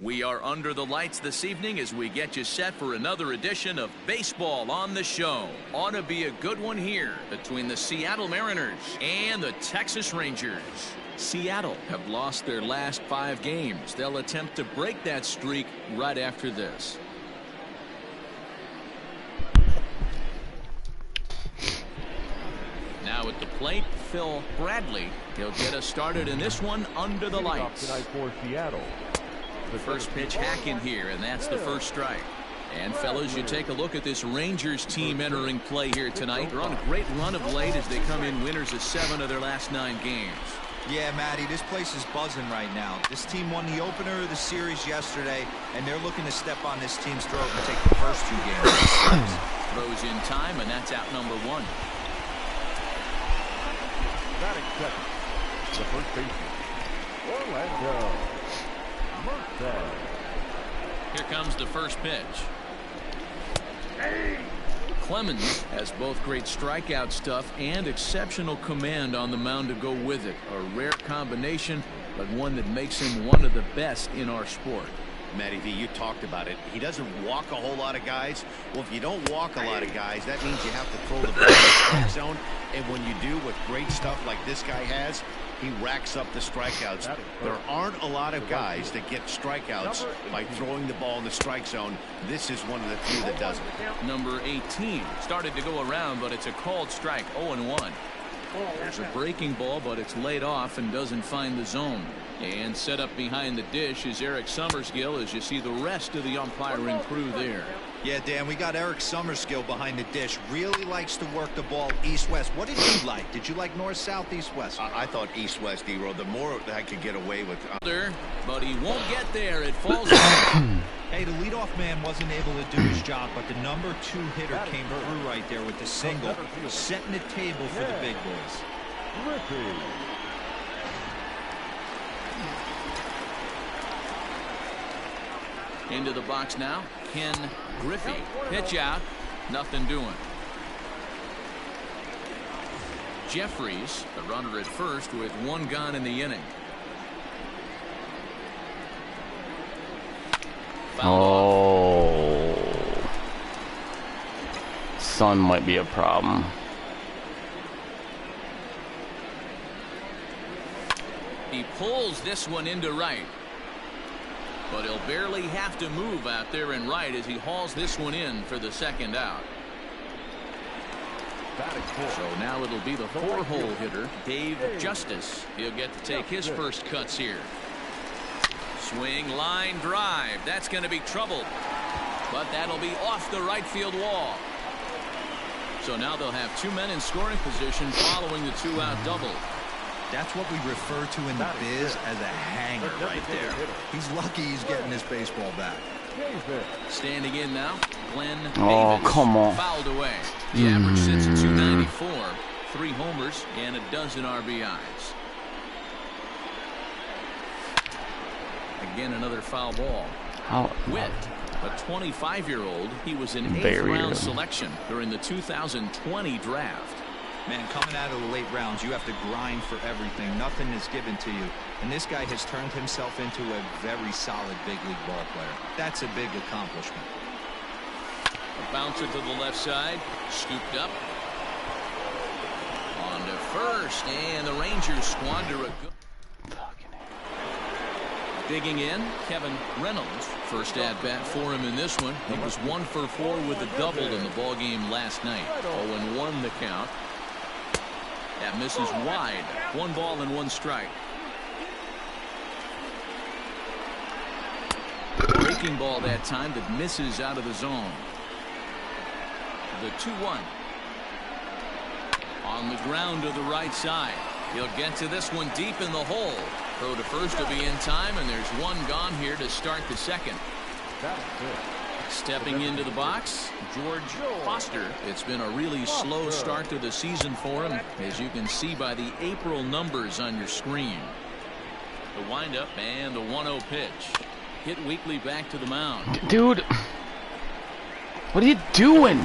We are under the lights this evening as we get you set for another edition of Baseball on the Show. Ought to be a good one here between the Seattle Mariners and the Texas Rangers. Seattle have lost their last 5 games. They'll attempt to break that streak right after this. Now at the plate, Phil Bradley. He'll get us started in this one under the lights. Tonight for Seattle. The first pitch hack in here, and that's the first strike. And fellas, you take a look at this Rangers team entering play here tonight. They're on a great run of late as they come in winners of 7 of their last 9 games. Yeah, Matty, this place is buzzing right now. This team won the opener of the series yesterday, and they're looking to step on this team's throat and take the first 2 games. Throws in time, and that's out number 1. Batting second, the first baseman, Orlando. Here comes the first pitch. Clemens has both great strikeout stuff and exceptional command on the mound to go with it. A rare combination, but one that makes him one of the best in our sport. Matty V, you talked about it. He doesn't walk a whole lot of guys. Well, if you don't walk a lot of guys, that means you have to throw the ball in the strike zone. And when you do with great stuff like this guy has, he racks up the strikeouts. There aren't a lot of guys that get strikeouts by throwing the ball in the strike zone. This is one of the few that does it. Number 18 started to go around, but it's a called strike. 0-1. There's a breaking ball, but it's laid off and doesn't find the zone. And set up behind the dish is Eric Summerskill as you see the rest of the umpiring crew there. Yeah, Dan, we got Eric Summerskill behind the dish. Really likes to work the ball east-west. What did you like? Did you like north-south, east-west? I thought east-west, D-Row. The more I could get away with. But he won't get there. It falls out. Hey, the leadoff man wasn't able to do his job, but the number 2 hitter came through right there with the single, setting the table for the big boys. Into the box now, Ken Griffey. Pitch out, nothing doing. Jeffries, the runner at first with 1 gone in the inning. Oh, sun might be a problem. He pulls this one into right. But he'll barely have to move out there in right as he hauls this one in for the second out. So now it'll be the 4-hole hitter, Dave Justice. He'll get to take his first cuts here. Swing, line, drive. That's going to be trouble. But that'll be off the right field wall. So now they'll have 2 men in scoring position following the 2-out double. That's what we refer to in the biz as a hanger right there. He's lucky he's getting this baseball back. Standing in now, Glenn Oh, Davis. come on. Fouled away. The average sits at 294. 3 homers and a dozen RBIs. Again, another foul ball. Witt, a 25-year-old. He was an 8th-round selection during the 2020 draft. Man, coming out of the late rounds, you have to grind for everything. Nothing is given to you. And this guy has turned himself into a very solid big league ball player. That's a big accomplishment. A bouncer to the left side, scooped up. On to first, and the Rangers squander a good. Digging in, Kevin Reynolds. First at-bat for him in this one. He was 1 for 4 with a double in the ballgame last night. 0-1 the count. That misses wide. 1 ball and 1 strike. Breaking ball that time that misses out of the zone. The 2-1. On the ground to the right side. He'll get to this one deep in the hole. Throw to first will be in time, and there's 1 gone here to start the second. Stepping into the box, George Foster. It's been a really slow start to the season for him, as you can see by the April numbers on your screen. The windup and the 1-0 pitch. Hit Weekly back to the mound. Dude, what are you doing?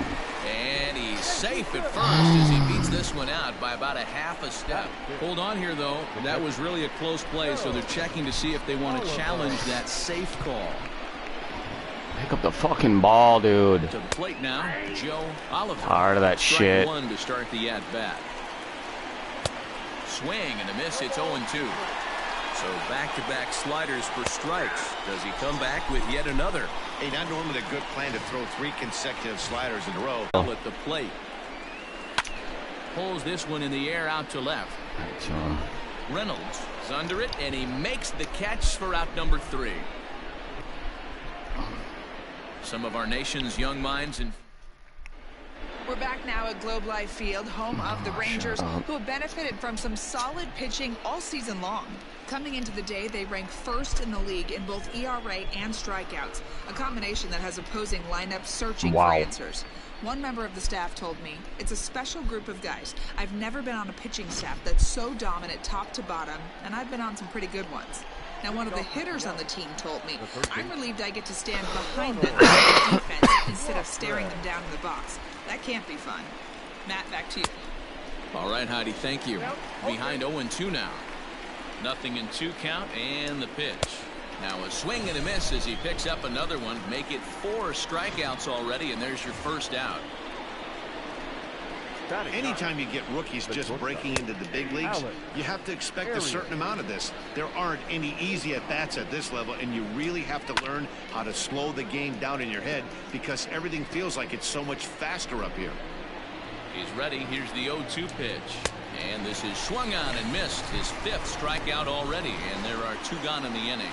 And And he's safe at first as he beats this one out by about a half a step. Hold on here, though. That was really a close play, so they're checking to see if they want to challenge that safe call. Pick up the fucking ball, dude. To the plate now, Joe Oliver. Tired of that shit. Strike one to start the at-bat. Swing and a miss. It's 0-2. So back-to-back sliders for strikes. Does he come back with yet another? Hey, not normally a good plan to throw 3 consecutive sliders in a row. At the plate. Pulls this one in the air out to left. Reynolds is under it, and he makes the catch for out number 3. Some of our nation's young minds and we're back now at Globe Life Field, home of the Rangers, who have benefited from some solid pitching all season long. Coming into the day, they rank first in the league in both ERA and strikeouts, a combination that has opposing lineups searching for answers. One member of the staff told me, it's a special group of guys. I've never been on a pitching staff that's so dominant top to bottom, and I've been on some pretty good ones. Now, one of the hitters on the team told me, I'm relieved I get to stand behind them in defense instead of staring them down in the box. That can't be fun. Matt, back to you. All right, Heidi, thank you. Behind 0-2 now. 0-2 count and the pitch. Now a swing and a miss as he picks up another one. Make it 4 strikeouts already, and there's your first out. Anytime you get rookies just breaking into the big leagues, you have to expect a certain amount of this. There aren't any easy at-bats at this level, and you really have to learn how to slow the game down in your head because everything feels like it's so much faster up here. He's ready. Here's the 0-2 pitch. And this is swung on and missed. His 5th strikeout already, and there are 2 gone in the inning.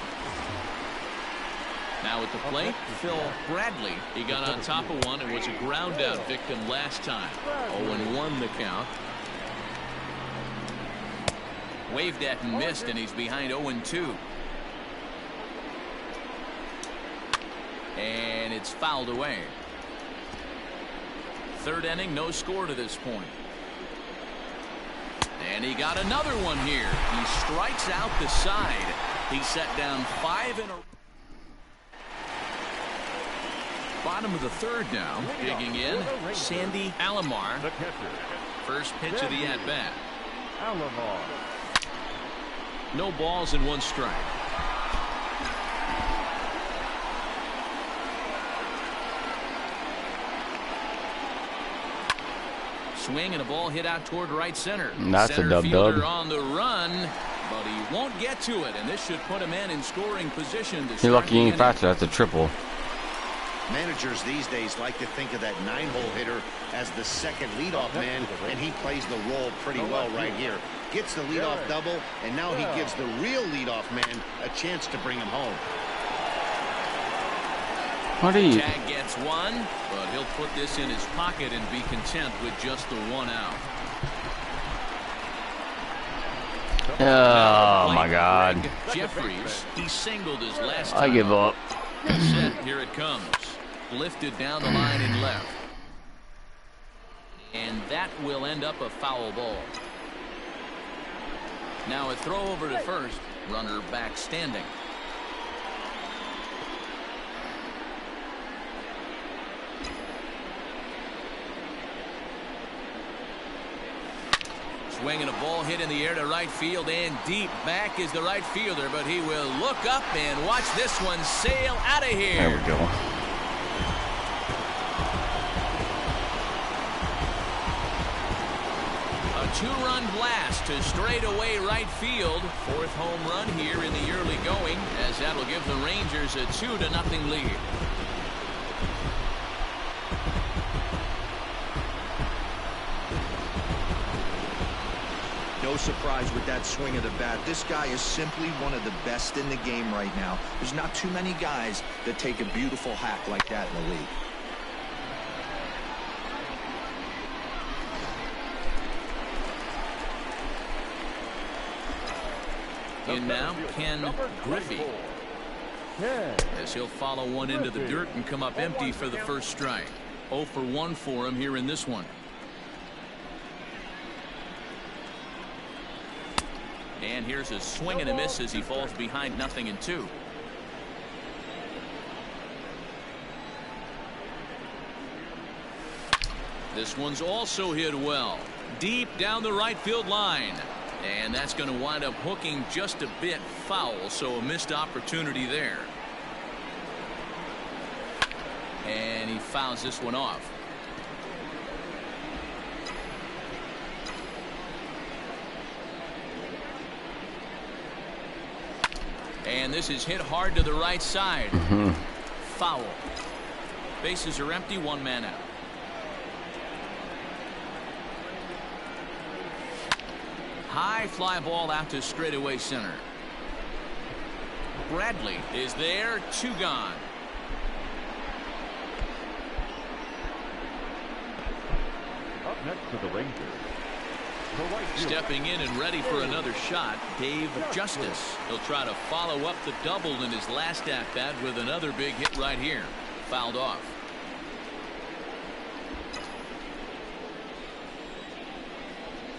Now at the plate, Phil Bradley. He got on top of one and was a ground out victim last time. 0-1 the count. Waved at and missed, and he's behind 0-2. And it's fouled away. 3rd inning, no score to this point. And he got another one here. He strikes out the side. He set down 5 in a row. Bottom of the 3rd now. Digging in, Sandy Alomar. First pitch of the at-bat. No balls and 1 strike. Swing and a ball hit out toward right center. That's Center a dub fielder dub. on the run, but he won't get to it, and this should put him in scoring position. You're lucky you ain't faster. That's a triple. Managers these days like to think of that 9-hole hitter as the second leadoff man, and he plays the role pretty well right here. Gets the leadoff double, and now he gives the real leadoff man a chance to bring him home. What are you? Jag gets 1, but he'll put this in his pocket and be content with just the 1 out. Oh my God. Greg Jeffries, he singled his last time. I give up. Set, here it comes. Lifted down the line and left. And that will end up a foul ball. Now a throw over to first. Runner back standing. Swing and a ball hit in the air to right field, and deep back is the right fielder, but he will look up and watch this one sail out of here. There we go. A 2-run blast to straightaway right field. 4th home run here in the early going, as that'll give the Rangers a 2-0 lead. No surprise with that swing of the bat. This guy is simply one of the best in the game right now. There's not too many guys that take a beautiful hack like that in the league. In now, Ken Griffey. As he'll follow one into the dirt and come up empty for the first strike. 0 for 1 for him here in this one. And here's a swing and a miss as he falls behind 0-2. This one's also hit well. Deep down the right field line. And that's going to wind up hooking just a bit foul, so a missed opportunity there. And he fouls this one off. And this is hit hard to the right side. Foul. Bases are empty, one man out. High fly ball out to straightaway center. Bradley is there, 2 gone. Up next to the Rangers. Stepping in and ready for another shot, Dave Justice. He'll try to follow up the double in his last at-bat with another big hit right here. Fouled off.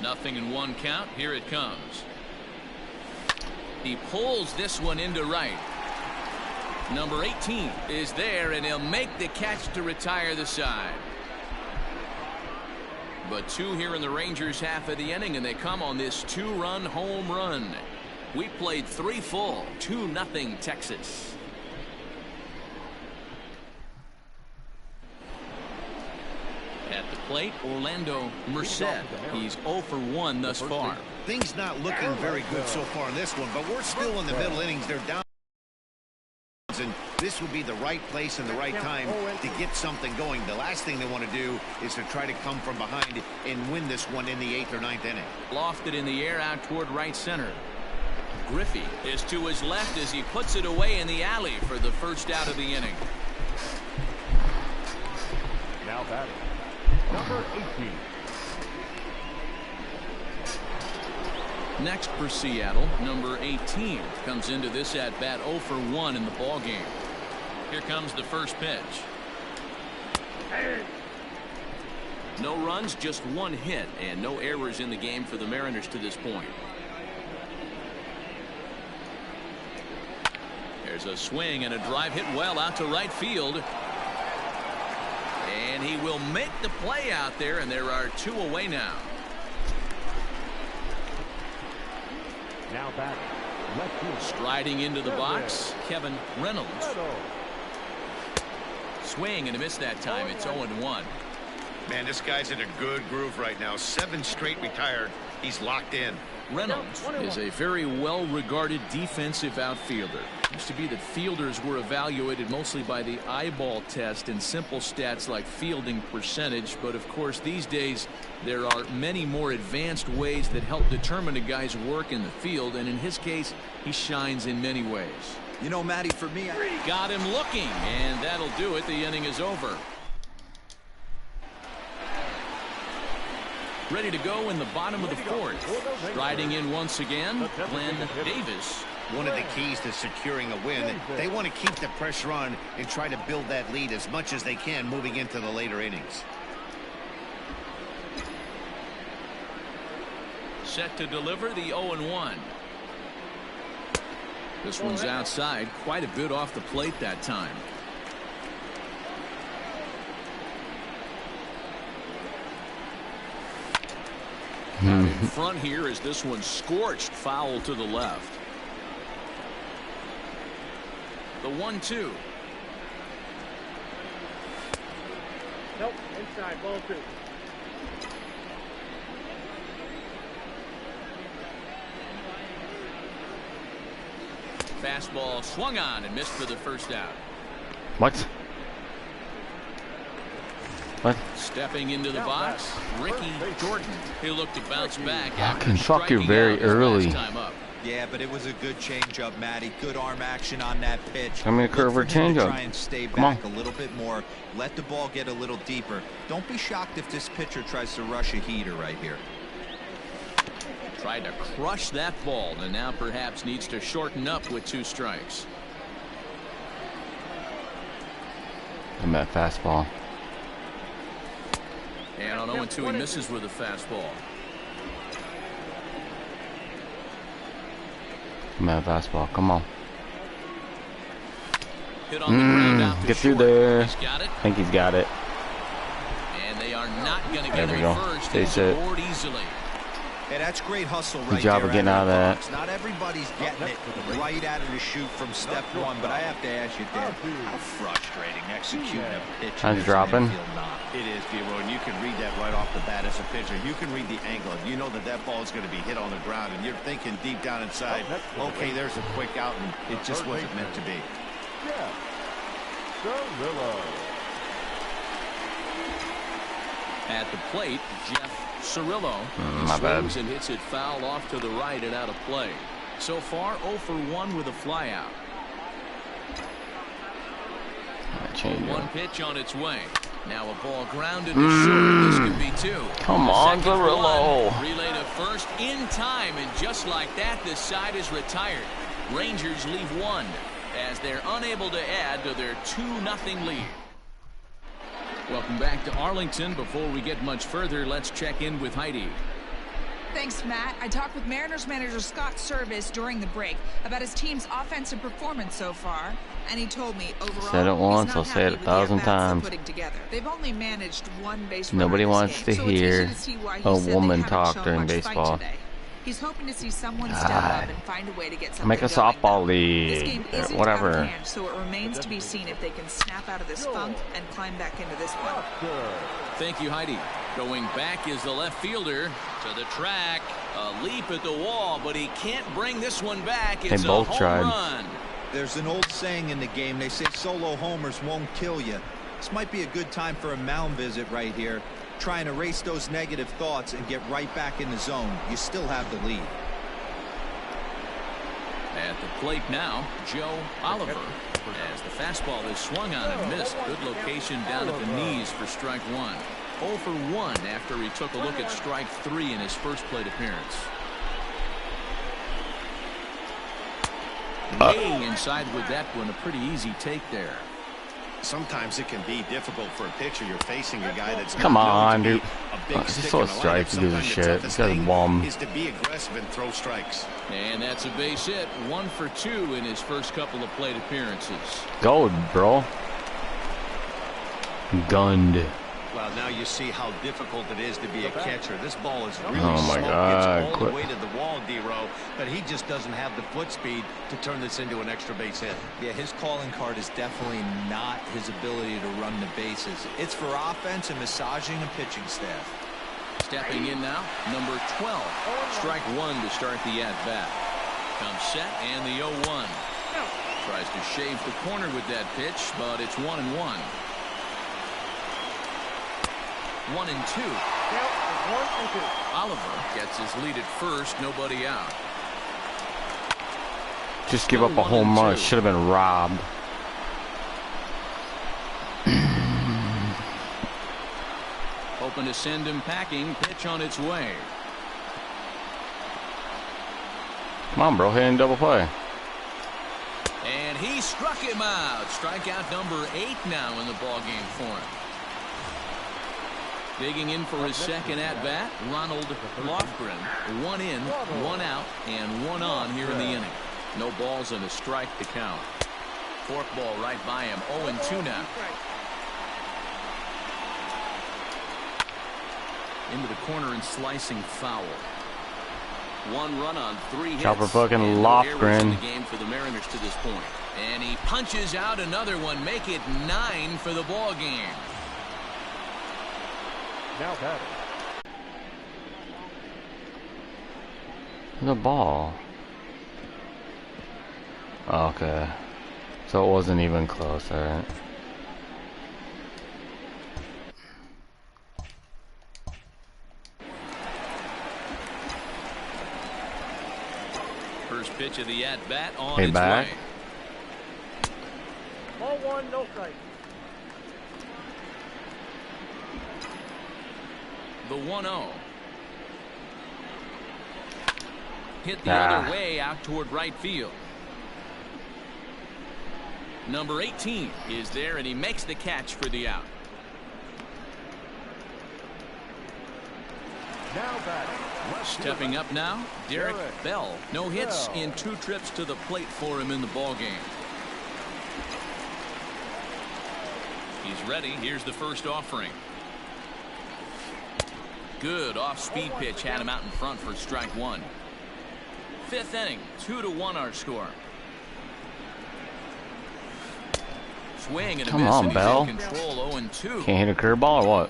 Nothing in 1 count. Here it comes. He pulls this one into right. Number 18 is there, and he'll make the catch to retire the side. But 2 here in the Rangers half of the inning, and they come on this 2-run home run. We played 3 full, 2-0 Texas. At the plate, Orlando Merced. He's 0 for 1 thus far. Things not looking very good so far in this one, but we're still in the middle innings. They're down. And this would be the right place and the right time to get something going. The last thing they want to do is to try to come from behind and win this one in the 8th or 9th inning. Lofted in the air out toward right center. Griffey is to his left as he puts it away in the alley for the first out of the inning. Now batting, number 18. Next for Seattle, number 18 comes into this at bat 0 for 1 in the ball game. Here comes the first pitch. No runs, just 1 hit, and no errors in the game for the Mariners to this point. There's a swing and a drive hit well out to right field. And he will make the play out there, and there are 2 away now. Now back, left field. Striding into the box, Kevin Reynolds. Swing and a miss that time. It's 0-1. Man, this guy's in a good groove right now. 7 straight retired. He's locked in. Reynolds is a very well-regarded defensive outfielder. Used to be that fielders were evaluated mostly by the eyeball test and simple stats like fielding percentage, but of course these days there are many more advanced ways that help determine a guy's work in the field, and in his case he shines in many ways. You know, Matty, for me, got him looking, and that'll do it. The inning is over. Ready to go in the bottom of the 4th. Striding in once again, Glenn Davis. One of the keys to securing a win, they want to keep the pressure on and try to build that lead as much as they can moving into the later innings. Set to deliver the 0-1. This one's outside, quite a bit off the plate that time. Out in front here as this one scorched foul to the left. The 1-2. Nope, inside, ball 2. Fastball swung on and missed for the first out. What? What? Stepping into the box, Ricky Jordan. He'll look to bounce back. Fucking fuck you very early. Yeah, but it was a good changeup, Matty. Good arm action on that pitch. I'm gonna curve or changeup. Try and stay back a little bit more. Let the ball get a little deeper. Don't be shocked if this pitcher tries to rush a heater right here. Tried to crush that ball, and now perhaps needs to shorten up with 2 strikes. I'm at fastball. And on 0-2, he misses with a fastball. I'm at fastball. Come on. Hit on the ground out to get through short. there. He's got it. I think he's got it. And they are not going to There get we him go. at first. Stay He's set. aboard easily. Hey, that's great hustle right Good job there of getting out of that. box. Not everybody's getting it right out of the chute from step one, but I have to ask you, Dan, how frustrating executing a pitch. Time's dropping. It is, D-Roy, and you can read that right off the bat as a pitcher. You can read the angle. You know that that ball is going to be hit on the ground, and you're thinking deep down inside, okay, there's a quick out, and it just wasn't meant to be. Yeah. Cirillo. At the plate, Jeff Cirillo. My bad. Swings and hits it foul off to the right and out of play. So far, 0 for 1 with a flyout. One pitch on its way. Now a ball grounded to short. This could be 2. Come on, Cirillo. Relay to first in time, and just like that, the side is retired. Rangers leave 1 as they're unable to add to their 2-0 lead. Welcome back to Arlington. Before we get much further, let's check in with Heidi. Thanks, Matt. I talked with Mariners manager Scott Service during the break about his team's offensive performance so far, and he told me overall Said it once, he's not I'll say it happy with 1,000 the at-bats they're times. putting together. They've only managed 1 base Nobody runner wants this to game, so it's hear easy to see why he a said they woman haven't talk shown during much fight baseball. today. He's hoping to see someone step God. up and find a way to get something Make a going, softball though. league, This game isn't whatever. out of hand, so it remains to be seen if they can snap out of this funk and climb back into this one. Thank you, Heidi. Going back is the left fielder to the track. A leap at the wall, but he can't bring this one back. It's both a home tried. run. There's an old saying in the game. They say solo homers won't kill you. This might be a good time for a mound visit right here. Try and erase those negative thoughts and get right back in the zone. You still have the lead. At the plate now, Joe Oliver. As the fastball is swung on and missed. Good location down at the knees for strike 1. 0 for 1 after he took a look at strike 3 in his first plate appearance. Way inside with that one. A pretty easy take there. Sometimes it can be difficult for a pitcher. You're facing a guy that's Come not known on, to be dude. a big He's stick so in the lineup. strikes. He gives a Sometimes the shit. toughest This guy's a thing bum. is to be aggressive and throw strikes. And that's a base hit. 1 for 2 in his first couple of plate appearances. Go, bro. Gunned. Well, now you see how difficult it is to be a catcher. This ball is really Oh my slow. God, It's all quit. the way to the wall, D-Row, but he just doesn't have the foot speed to turn this into an extra base hit. Yeah, his calling card is definitely not his ability to run the bases. It's for offense and massaging a pitching staff. Stepping in now, number 12. Strike 1 to start the at-bat. Comes set and the 0-1. Tries to shave the corner with that pitch, but it's 1-1. 1-2. Oliver gets his lead at first, nobody out. Just give up a home run. Should have been robbed. Hoping to send him packing. Pitch on its way. Come on, bro. Hitting double play. And he struck him out. Strikeout number 8 now in the ballgame for him. Digging in for his second at-bat, Ronald Lofgren. 1 in, 1 out, and 1 on here in the inning. No balls and a strike to count. Forkball right by him. 0-2 now. Into the corner and slicing foul. 1 run on 3 hits. Chopper fucking And no errors in Lofgren. the game for the Mariners to this point. And he punches out another one. Make it 9 for the ball game. Now batting. The ball. Okay. So it wasn't even close, alright. First pitch of the at-bat on Hey, its back. way. Ball 1, no strike. The 1-0. Hit the Ah. other way out toward right field. Number 18 is there, and he makes the catch for the out. Now batting. Stepping up now, Derek Bell. No hits in 2 trips to the plate for him in the ballgame. He's ready. Here's the first offering. Good off-speed pitch had him out in front for strike one. Fifth inning, 2-1 our score. Swing and a Come miss, on, and he's Bell. in control. 0-2. Can't hit a curveball or what?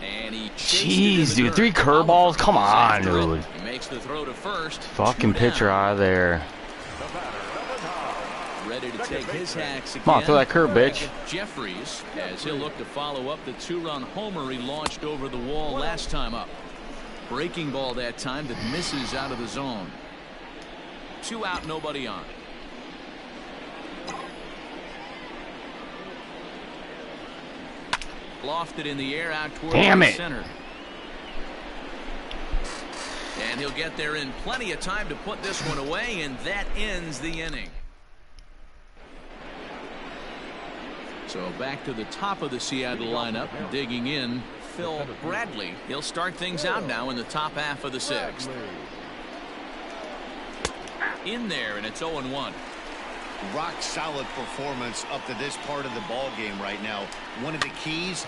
And he chased it Jeez, into dude, dirt. 3 curveballs? Come on, After it, dude. He makes the throw to first. Fucking 2 pitcher down. out of there. Ready to take his hacks again. Come on, throw that curve, bitch. Jeffries, as he'll look to follow up the 2-run homer he launched over the wall last time up. Breaking ball that time that misses out of the zone. 2 out, nobody on. Lofted in the air out toward right center. And he'll get there in plenty of time to put this one away, and that ends the inning. So back to the top of the Seattle lineup, digging in, Phil Bradley. He'll start things out now in the top half of the 6th. In there, and it's 0-1. Rock solid performance up to this part of the ball game right now. One of the keys,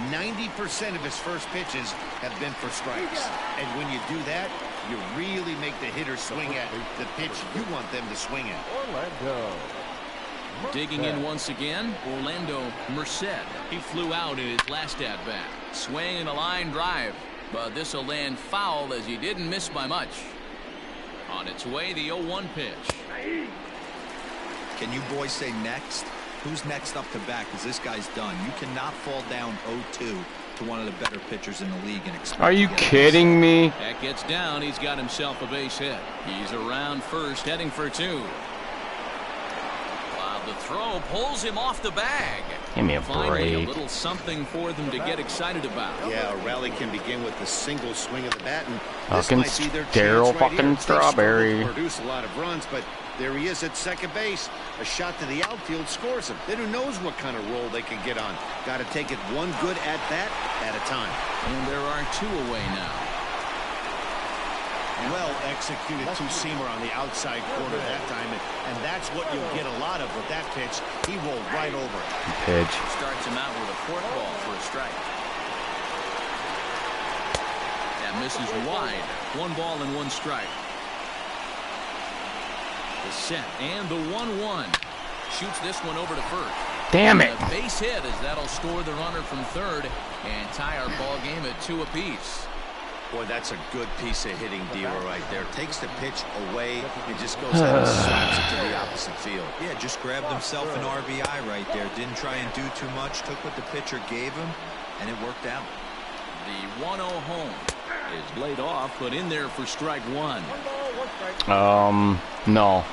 90% of his first pitches have been for strikes. And when you do that, you really make the hitter swing at the pitch you want them to swing at. Orlando. Digging in once again, Orlando Merced. He flew out in his last at-bat. Swing and a line drive. But this will land foul as he didn't miss by much. On its way, the 0-1 pitch. Can you boys say next? Who's next up to bat? Because this guy's done. You cannot fall down 0-2 to one of the better pitchers in the league and expect. Are you kidding me? That gets down. He's got himself a base hit. He's around first, heading for 2. While the throw pulls him off the bag. Give me a Finally, a break. little something for them to get excited about. Yeah, a rally can begin with a single swing of the bat, and this Fucking might be their sterile chance right here. fucking They struggled strawberry. to produce a lot of runs, but there he is at second base. A shot to the outfield scores him. Then who knows what kind of roll they can get on. Got to take it one good at bat at a time. And there are 2 away now. Well executed 2-seamer on the outside corner that time, and that's what you'll get a lot of with that pitch. He rolled right over it. Pitch. Starts him out with a forkball for a strike. That misses wide. 1 ball and 1 strike. The set and the 1-1. Shoots this one over to first. Damn it. A base hit as that'll score the runner from third and tie our ball game at 2 apiece. Boy, that's a good piece of hitting, Diva, right there. Takes the pitch away and just goes ahead and slaps it to the opposite field. Yeah, just grabbed himself an RBI right there. Didn't try and do too much. Took what the pitcher gave him, and it worked out. The 1-0 home is laid off, but in there for strike 1. No.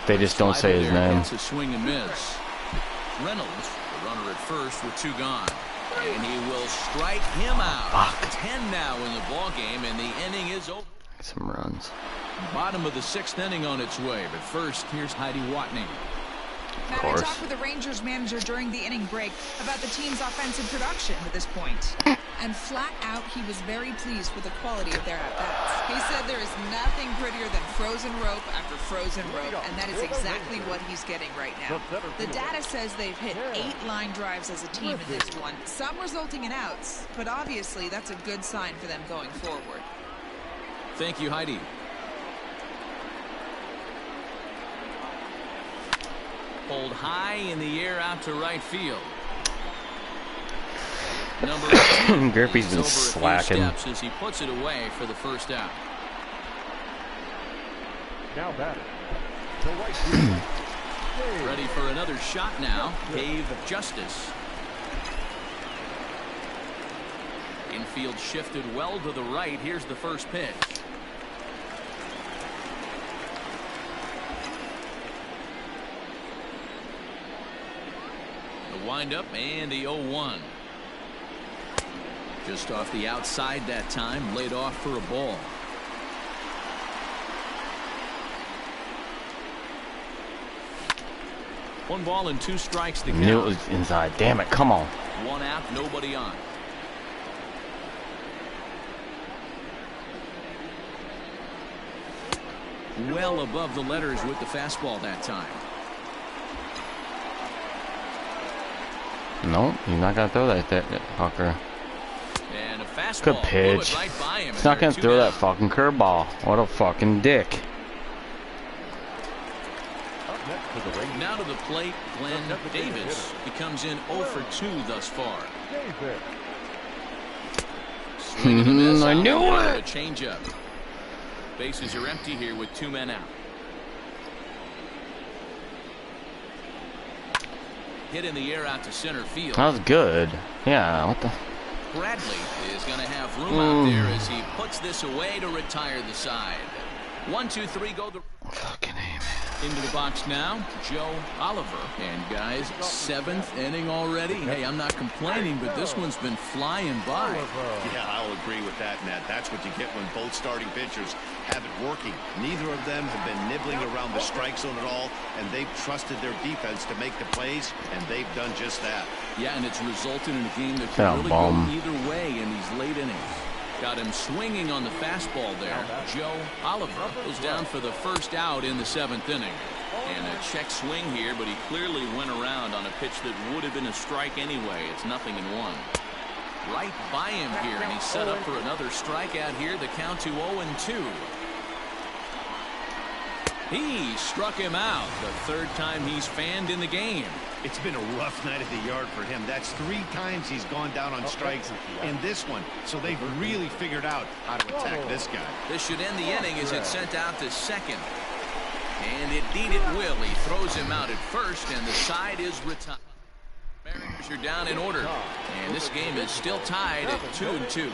They just don't say his name. It's a swing and miss. Reynolds, the runner at first with 2 gone. And he will strike him out. Fuck. 10 now in the ball game, and the inning is over. Some runs. Bottom of the 6th inning on its way, but first, here's Heidi Watney. Matt, I talked with the Rangers manager during the inning break about the team's offensive production at this point. And flat out, he was very pleased with the quality of their at-bats. He said there is nothing prettier than frozen rope after frozen rope, and that is exactly what he's getting right now. The data says they've hit 8 line drives as a team in this one, some resulting in outs, but obviously that's a good sign for them going forward. Thank you, Heidi. Pulled high in the air out to right field. Number 2 Griffey's been over a few slacking. steps as he puts it away for the first out. Now batting. The right field. Ready for another shot now. Dave Justice. Infield shifted well to the right. Here's the first pitch. The windup and the 0-1. Just off the outside that time, laid off for a ball. One ball and 2 strikes to count. Knew it was inside. Damn it. Come on. 1 out, nobody on. Well above the letters with the fastball that time. Nope, he's not gonna throw that fucker. And a fastball. Good pitch. Blew it right by him, He's not gonna throw that fucking curveball. What a fucking dick. Now to the plate, Glenn Davis. He comes in 0 for 2 thus far. Swing and a miss. I knew A it. changeup. Bases are empty here with 2 men out. Hit in the air out to center field. That was good. Yeah, what the? Bradley is going to have room out there as he puts this away to retire the side. 1, 2, 3, go the Fucking A, man. into the box now. Joe Oliver. And guys, 7th inning already. Hey, I'm not complaining, but this one's been flying by. Yeah, I'll agree with that, Matt. That's what you get when both starting pitchers have it working. Neither of them have been nibbling around the strike zone at all, and they've trusted their defense to make the plays, and they've done just that. Yeah, and it's resulted in a game that can really go either way in these late innings. Got him swinging on the fastball there. Joe Oliver is down for the first out in the 7th inning. And a check swing here, but he clearly went around on a pitch that would have been a strike anyway. It's 0-1. Right by him here, and he's set up for another strikeout here. The count to 0-2. He struck him out the 3rd time he's fanned in the game. It's been a rough night at the yard for him. That's 3 times he's gone down on strikes in this one. So they've really figured out how to attack this guy. This should end the inning as it's sent out to second. And indeed it will. He throws him out at first, and the side is retired. Mariners are down in order. And this game is still tied at 2-2.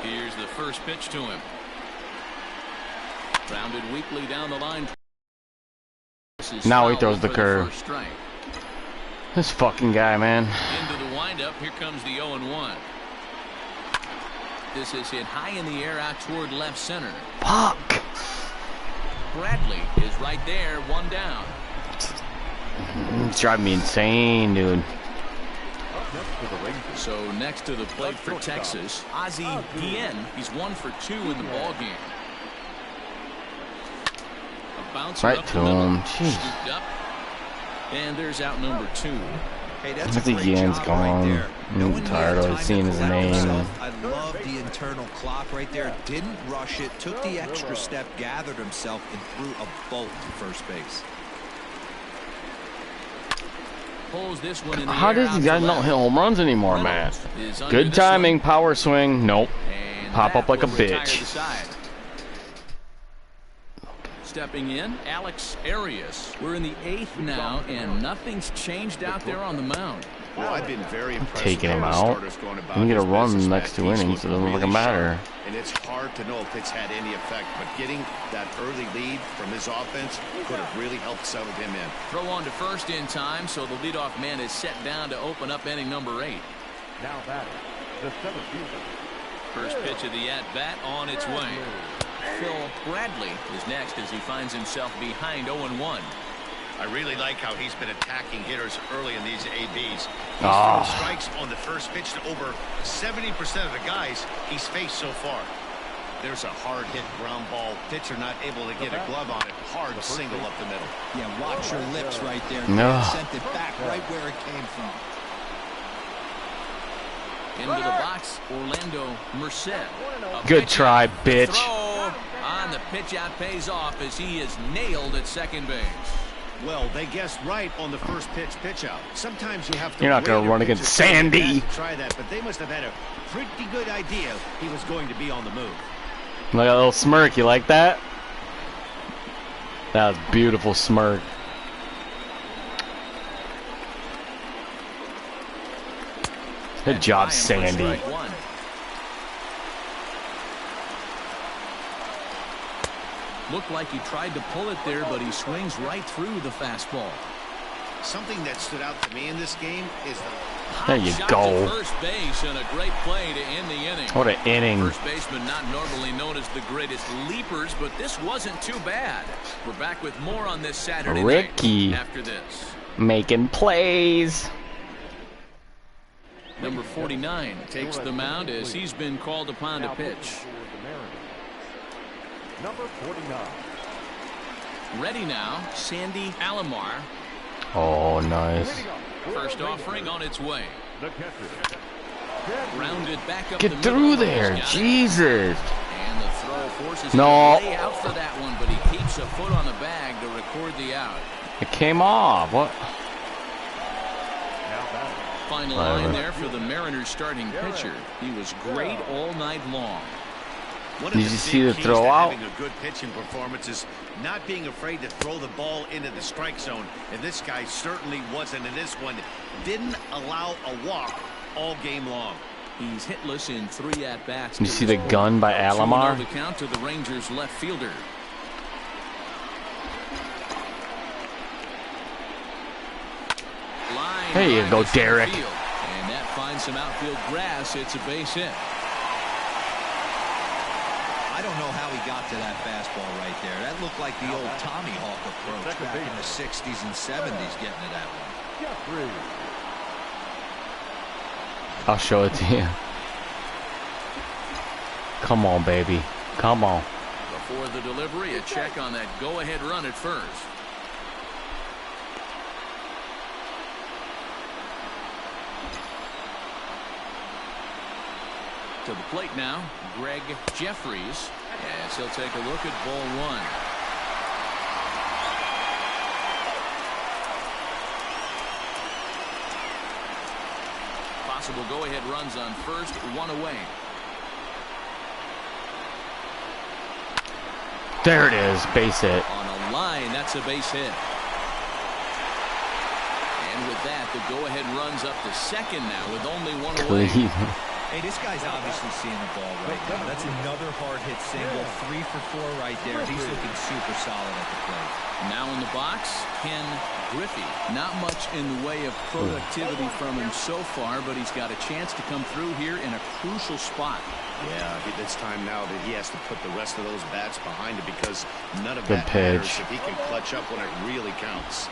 Here's the first pitch to him. Grounded weakly down the line. Now he throws the curve. This fucking guy, man. Into the windup. Here comes the 0-1. This is hit high in the air out toward left center. Fuck. Bradley is right there, 1 down. It's driving me insane, dude. So next to the plate for Texas, Ozzie Guillen. He's 1 for 2 in the ball game. Right to him. Up, and there's out number 2. Hey, that's I think Guillen's gone. Right, I'm tired of seeing his name. I love the internal clock right there. Didn't rush it, took the extra step, gathered himself, and threw a bolt to first base. Pulls this one in the How does the guy not hit home runs anymore, man? Good timing, power swing. Nope. Pop up like a bitch. Stepping in, Alex Arias. We're in the 8th now, and nothing's changed out there on the mound. Well, I've been very impressed. Taking him out. You get a run in the next 2 innings, so it doesn't look like a matter. And it's hard to know if it's had any effect, but getting that early lead from his offense could have really helped settle him in. Throw on to first in time, so the leadoff man is set down to open up inning number 8. Now batting, the 7th fielder. First pitch of the at-bat on its way. Phil Bradley is next as he finds himself behind 0-1. I really like how he's been attacking hitters early in these ABs. He's thrown strikes on the first pitch to over 70% of the guys he's faced so far. There's a hard hit ground ball. Pitcher not able to get a glove on it. Hard single up the middle. Yeah, watch your lips right there. No. Sent it back right where it came from. Into the box, Orlando Merced. Good try, bitch. Throw on the pitch out pays off as he is nailed at second base. Well, they guessed right on the first pitch out. Sometimes you have to. You're not going to run against Sandy. Try that, but they must have had a pretty good idea he was going to be on the move. Look at a little smirk. You like that? That was a beautiful smirk. Good job, Sandy. Looked like he tried to pull it there, but he swings right through the fastball. Something that stood out to me in this game is the there you shot go. To first base and a great play to end the inning. What an inning. First baseman not normally known as the greatest leapers, but this wasn't too bad. We're back with more on this Saturday Ricky night after this. Making plays. Number 49 takes the mound as he's been called upon to pitch. Number 49. Ready now, Sandy Alomar. Oh, nice. First offering on its way. The catcher. Rounded back up Get the through middle. there, He's got it. Jesus. And the throw forces No. him to lay out for that one, but he keeps a foot on the bag to record the out. It came off. What? Now batting. Final line there for the Mariners starting pitcher. He was great all night long. One of Did the you big see the keys throw to out? having a good pitching performance is not being afraid to throw the ball into the strike zone. And this guy certainly wasn't in this one. Didn't allow a walk all game long. He's hitless in 3 at-bats. You see the gun by Alomar? The count to the Rangers left fielder. Line There you drive go, to center Derek. field. And that finds some outfield grass. It's a base hit. I don't know how he got to that fastball right there. That looked like the old Tommy Hawk approach back in the 60s and 70s getting to that one. Jeffrey. I'll show it to you. Come on, baby. Come on. Before the delivery, a check on that go-ahead run at first. To the plate now, Greg Jeffries, as he'll take a look at ball 1. Possible go-ahead runs on first, 1 away. There it is. Base hit. On a line, that's a base hit. And with that, the go-ahead runs up to second now with only 1 away. Clean. Hey, this guy's obviously seeing the ball right now. That's another hard hit single. 3 for 4 right there. He's looking super solid at the plate. Now in the box, Ken Griffey. Not much in the way of productivity from him so far, but he's got a chance to come through here in a crucial spot. Yeah, it's time now that he has to put the rest of those bats behind it because none of Good that matters pitch. if he can clutch up when it really counts.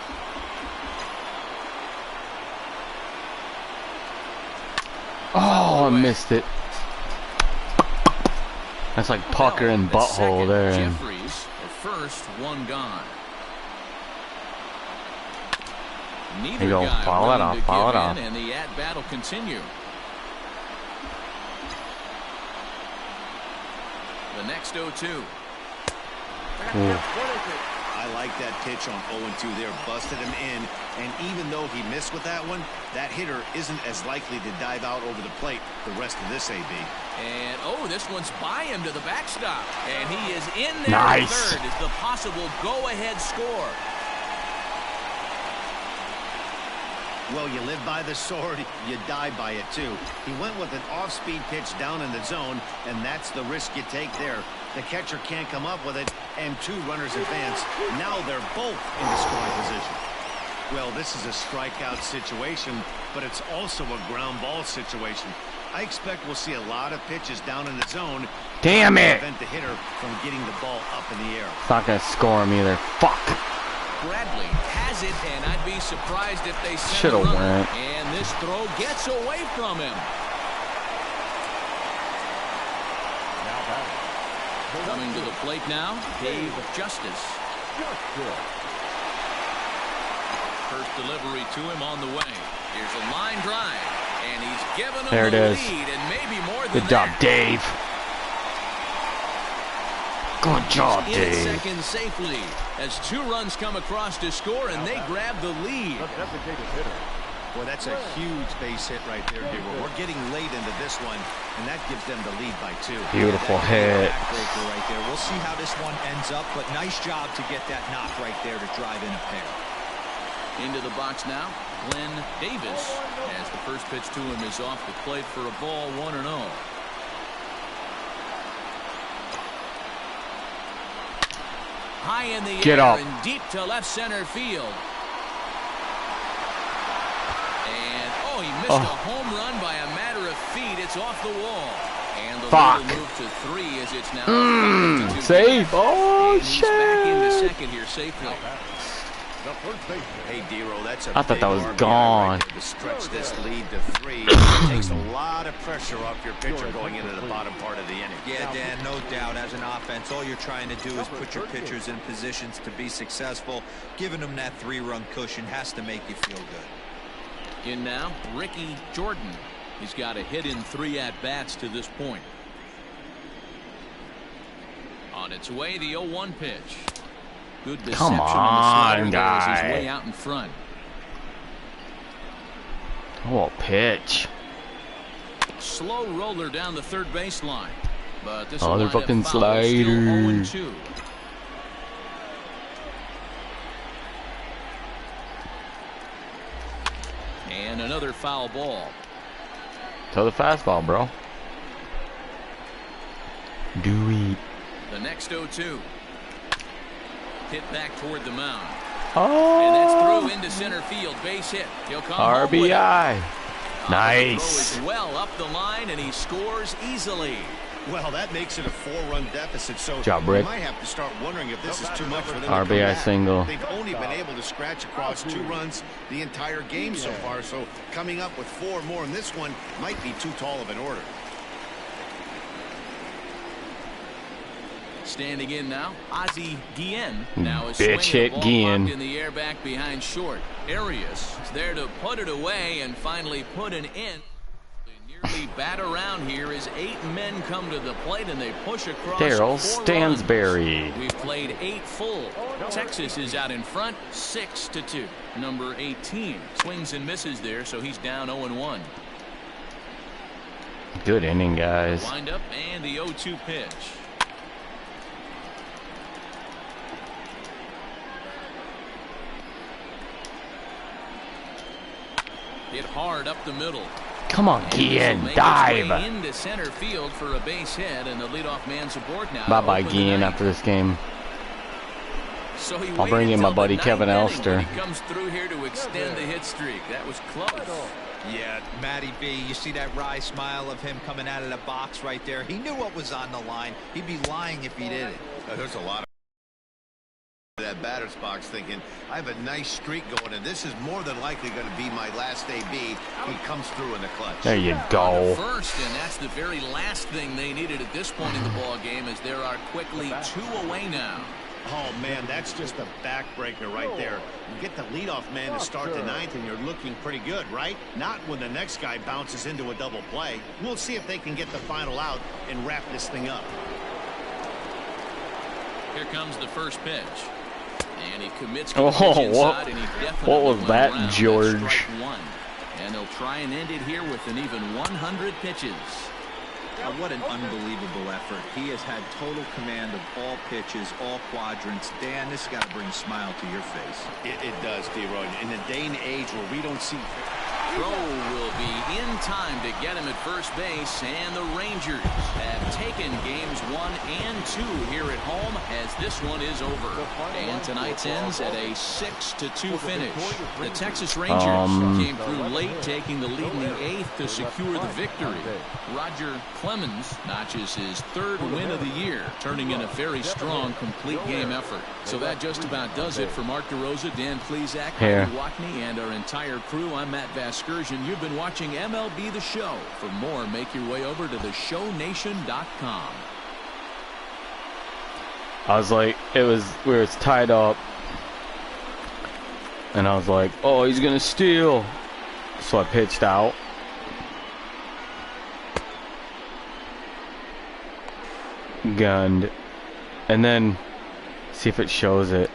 Oh, I missed it. That's like pucker and The butthole second, there. Jeffries at first, 1 gone. Neither There you go. guy Follow that willing off, to follow give it off. in, and the at-bat will continue. The next 0-2. I like that pitch on 0-2 there. Busted him in, and even though he missed with that one, that hitter isn't as likely to dive out over the plate the rest of this AB. And, oh, this one's by him to the backstop. And he is in there. Nice. Third is the possible go-ahead score. Well, you live by the sword, you die by it too. He went with an off-speed pitch down in the zone, and that's the risk you take there. The catcher can't come up with it, and 2 runners advance. Now they're both in the scoring position. Well, this is a strikeout situation, but it's also a ground ball situation. I expect we'll see a lot of pitches down in the zone. Damn to it! prevent the hitter from getting the ball up in the air. It's not gonna score him either. Fuck. Bradley has it, and I'd be surprised if they send Shoulda a runner. went. And this throw gets away from him. Now batting. Coming to the plate now, Dave Justice. First delivery to him on the way. Here's a line drive, and he's given him There it the is. lead, and maybe more than Good job, that. Dave. Good job, In at Dave. second safely as 2 runs come across to score, and they grab the lead. The designated hitter. Boy, that's a huge base hit right there, Hero. We're getting late into this one, and that gives them the lead by 2. Beautiful That could be a hit. backbreaker right there. We'll see how this one ends up, but nice job to get that knock right there to drive in a pair. Into the box now, Glenn Davis, as the first pitch to him is off the plate for a ball, 1-0. High in the Get air up. and deep to left center field. And, oh, he missed a home run by a matter of feet. It's off the wall. And the Fuck. lead will move to 3 as it's now 5-2. Save. Oh, And he's back into shit. second here safely. The first baseman. Hey, Dero, that's a I thought big that was RBI gone. right there to stretch this lead to 3. It takes a lot of pressure off your pitcher going into the bottom part of the inning. Yeah, Dan, no doubt. As an offense, all you're trying to do is put your pitchers in positions to be successful. Giving them that 3-run cushion has to make you feel good. In now, Ricky Jordan. He's got a hit in 3 at-bats to this point. On its way, the 0-1 pitch. Good deception Come on the slider on, there as he's guy. way out in front. Oh, pitch. Slow roller down the third baseline. But this Other fucking slider. 0-2. And another foul ball. Throw the fastball, bro. Do it. The next 0-2. Hit back toward the mound. Oh. And that's through into center field. Base hit. He'll come home with it. RBI. The Nice. throw is well up the line, and he scores easily. Well, that makes it a 4-run deficit, so Job, Rick. you might have to start wondering if this is too much for them to come RBI back. single. They've only been able to scratch across 2 runs the entire game so far, so coming up with 4 more in this one might be too tall of an order. Standing in now, Ozzie Guillen. Now a Bitch swing hit and a ball Guillen. popped in the air back behind short. Arias is there to put it away and finally put an end. They nearly bat around here as 8 men come to the plate and they push across. Daryl 4 Stansberry. runs. We've played 8 full. Texas is out in front, 6-2. Number 18 swings and misses there, so he's down 0-1. Good inning, guys. Wind up and the 0-2 pitch. Hit hard up the middle. Come on, And this will Guillen. make its way Dive. into center field for a base hit, and the leadoff man's aboard now. to Bye-bye, open the Guillen, ninth. after this game. So he I'll bring waited in my till buddy the Kevin ninth inning when Elster. He comes through here to extend the hit streak. That was close. Yeah, Matty B, you see that wry smile of him coming out of the box right there. He knew what was on the line. He'd be lying if he did it. There's a lot of that batter's box thinking, I have a nice streak going, and this is more than likely going to be my last AB. He comes through in the clutch. There you On to go. first, and that's the very last thing they needed at this point in the ball game, as there are quickly 2 away now. Oh, man, that's just a backbreaker right there. You get the leadoff man to start the 9th, and you're looking pretty good, right? Not when the next guy bounces into a double play. We'll see if they can get the final out and wrap this thing up. Here comes the first pitch. And he commits to Oh, the pitch what- inside, and he definitely what was went that, around. That's George? strike 1. And they'll try and end it here with an even 100 pitches. Now, what an unbelievable effort. He has had total command of all pitches, all quadrants. Dan, this has got to bring a smile to your face. It does, D-Roy. In a day and age where we don't see... Throw will be in time to get him at first base, and the Rangers have taken games 1 and 2 here at home as this one is over. And tonight's ends at a 6-2 finish. The Texas Rangers came through late, taking the lead in the 8th to secure the victory. Roger Clemens notches his 3rd win of the year, turning in a very strong complete game effort. So that just about does it for Mark DeRosa, Dan Plesac, Here. Heidi Wackney, and our entire crew. I'm Matt Vasquez. You've been watching MLB The Show. For more, make your way over to theshownation.com. I was like, we were tied up. And I was like, oh, he's going to steal. So I pitched out. Gunned. And then, see if it shows it.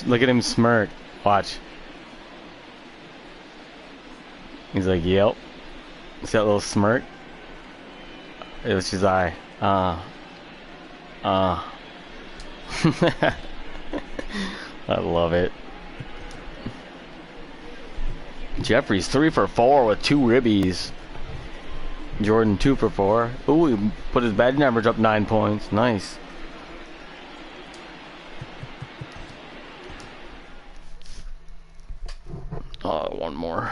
Look at him smirk. Watch. He's like, yep. See that little smirk? It was his eye. I love it. Jeffrey's 3 for 4 with 2 ribbies. Jordan 2 for 4. Ooh, he put his batting average up 9 points. Nice. Oh, one more.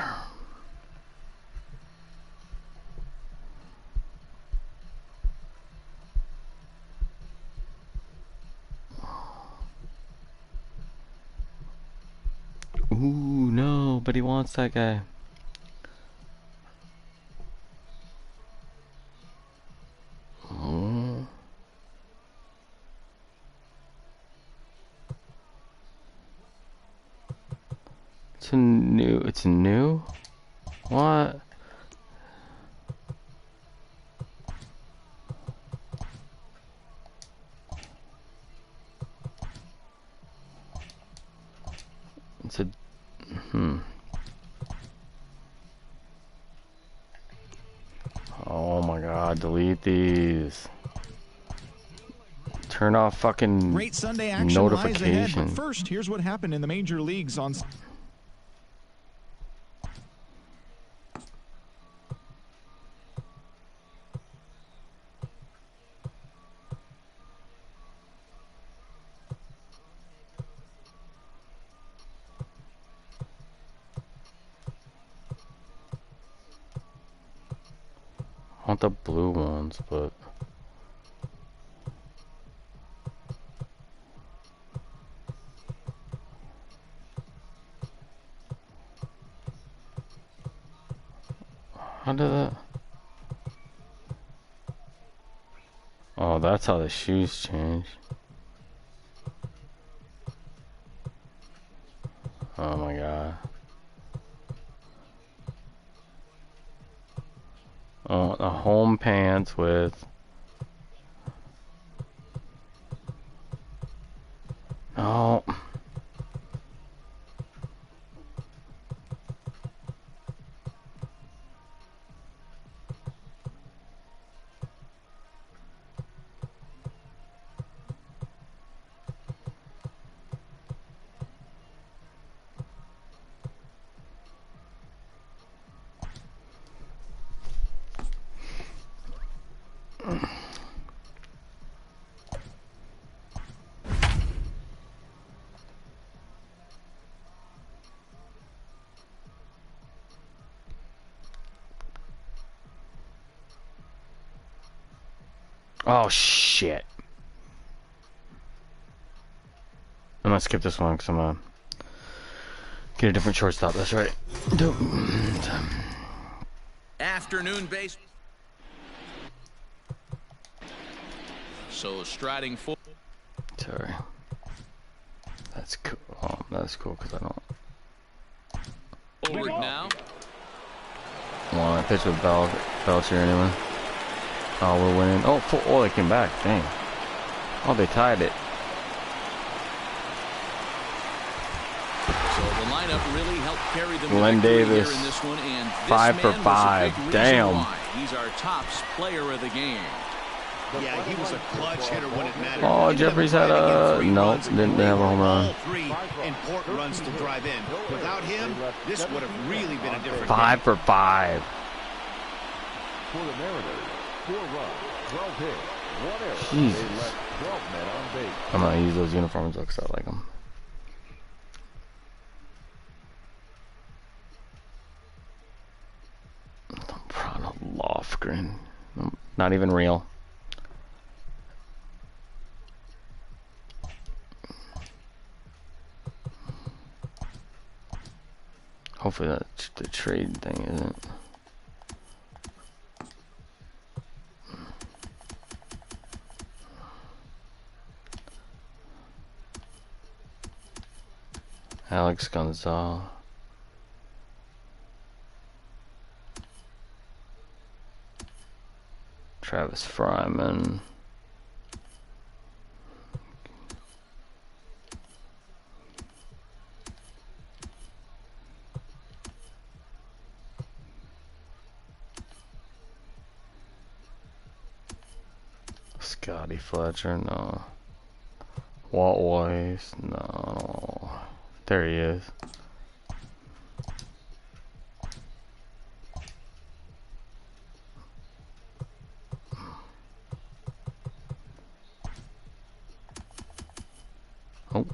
Ooh, nobody wants that guy. It's a new. It's new. What? It's a. Oh my God! Delete these. Turn off fucking Great Sunday action lies ahead, notification. but first, here's what happened in the major leagues on. I want the blue ones, but how did that? Oh, that's how the shoes change. Oh my God. Oh, the home pants with. Oh. Oh shit. I'm gonna skip this one because I'm gonna get a different shortstop. That's right. Afternoon base. So striding forward. Sorry. That's cool. Oh, that's cool because I don't Forward now. want to pitch with Belcher anyway. Oh, we're winning. Oh, they came back. Dang. Oh, they tied it. So the lineup really helped carry them Glenn to victory Davis, here in this one, and this 5 for man was a 5. big reason Damn. why. He's our top player of the game. Yeah, he was a clutch hitter when it mattered. Oh, Ended up Jeffries had driving in a 3 no, runs, didn't they have a were home run. all 3 important runs to drive in. Without him, this would have really been a different 5 game. for 5. For the Mariners, 4 runs, 12 hits, 1 error. Jesus. They left 12 men on base. I'm gonna use those uniforms because I like them. Toronto Lofgren. Not even real. Hopefully that's the trade thing isn't. Alex Gonzalez. Travis Fryman. Scotty Fletcher, no. Walt Weiss, no. There he is. Oh,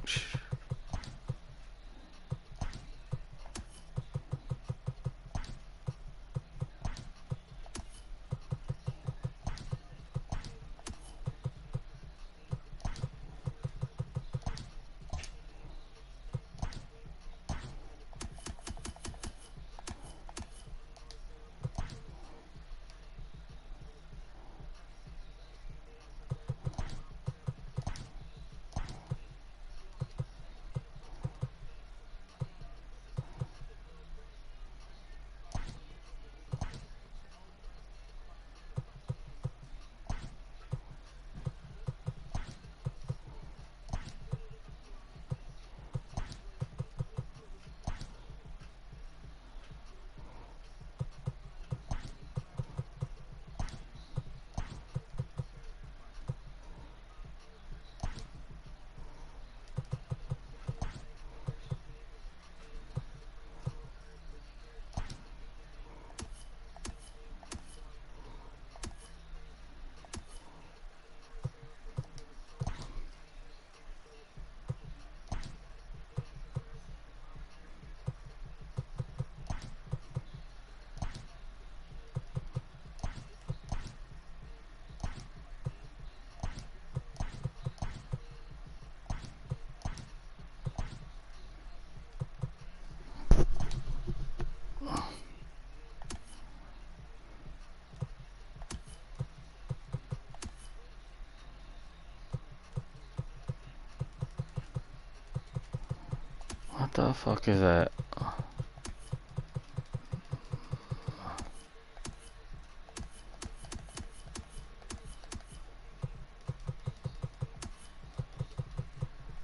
What the fuck is that?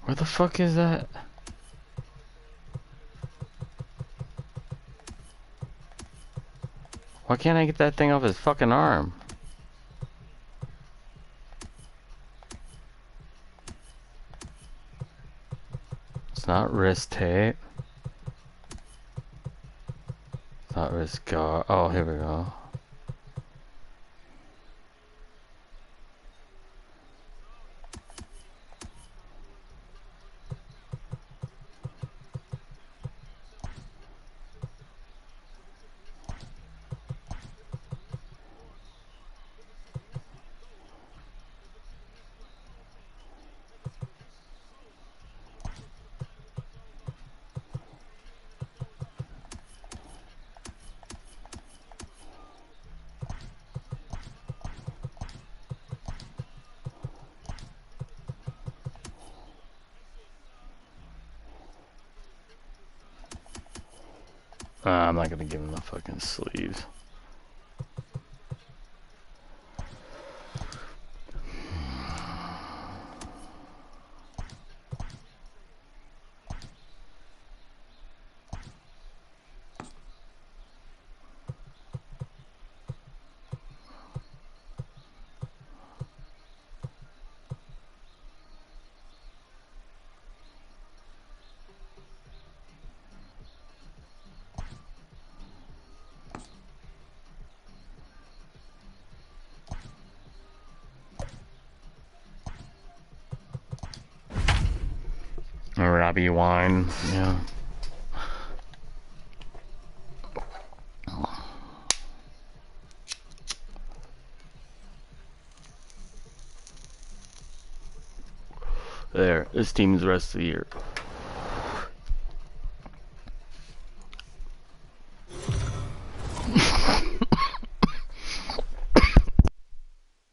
Where the fuck is that? Why can't I get that thing off his fucking arm? It's not wrist tape. It's not wrist guard. Oh, here we go. I'm not gonna give him the fucking sleeves. Robbie Wine, yeah. There, this team's the rest of the year.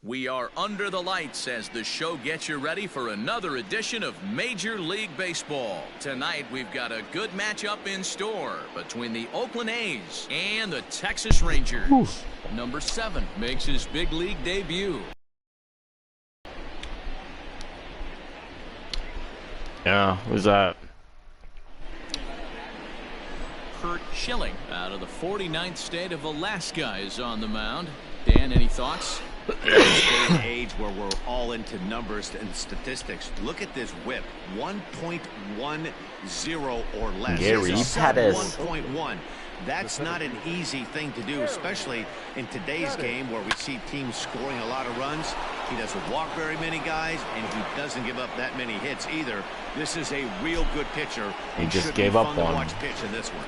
We are under the lights as the show gets you ready for another edition of Major League Baseball. Tonight, we've got a good matchup in store between the Oakland A's and the Texas Rangers. Ooh. Number 7 makes his big league debut. Yeah, who's that? Kurt Schilling out of the 49th state of Alaska is on the mound. Dan, any thoughts? In this day and age where we're all into numbers and statistics, look at this whip, 1.10 or less. Gary Pettis. 1.1. That's not an easy thing to do, especially in today's game where we see teams scoring a lot of runs. He doesn't walk very many guys, and he doesn't give up that many hits either. This is a real good pitcher. He just gave up one. Watch pitch in this one.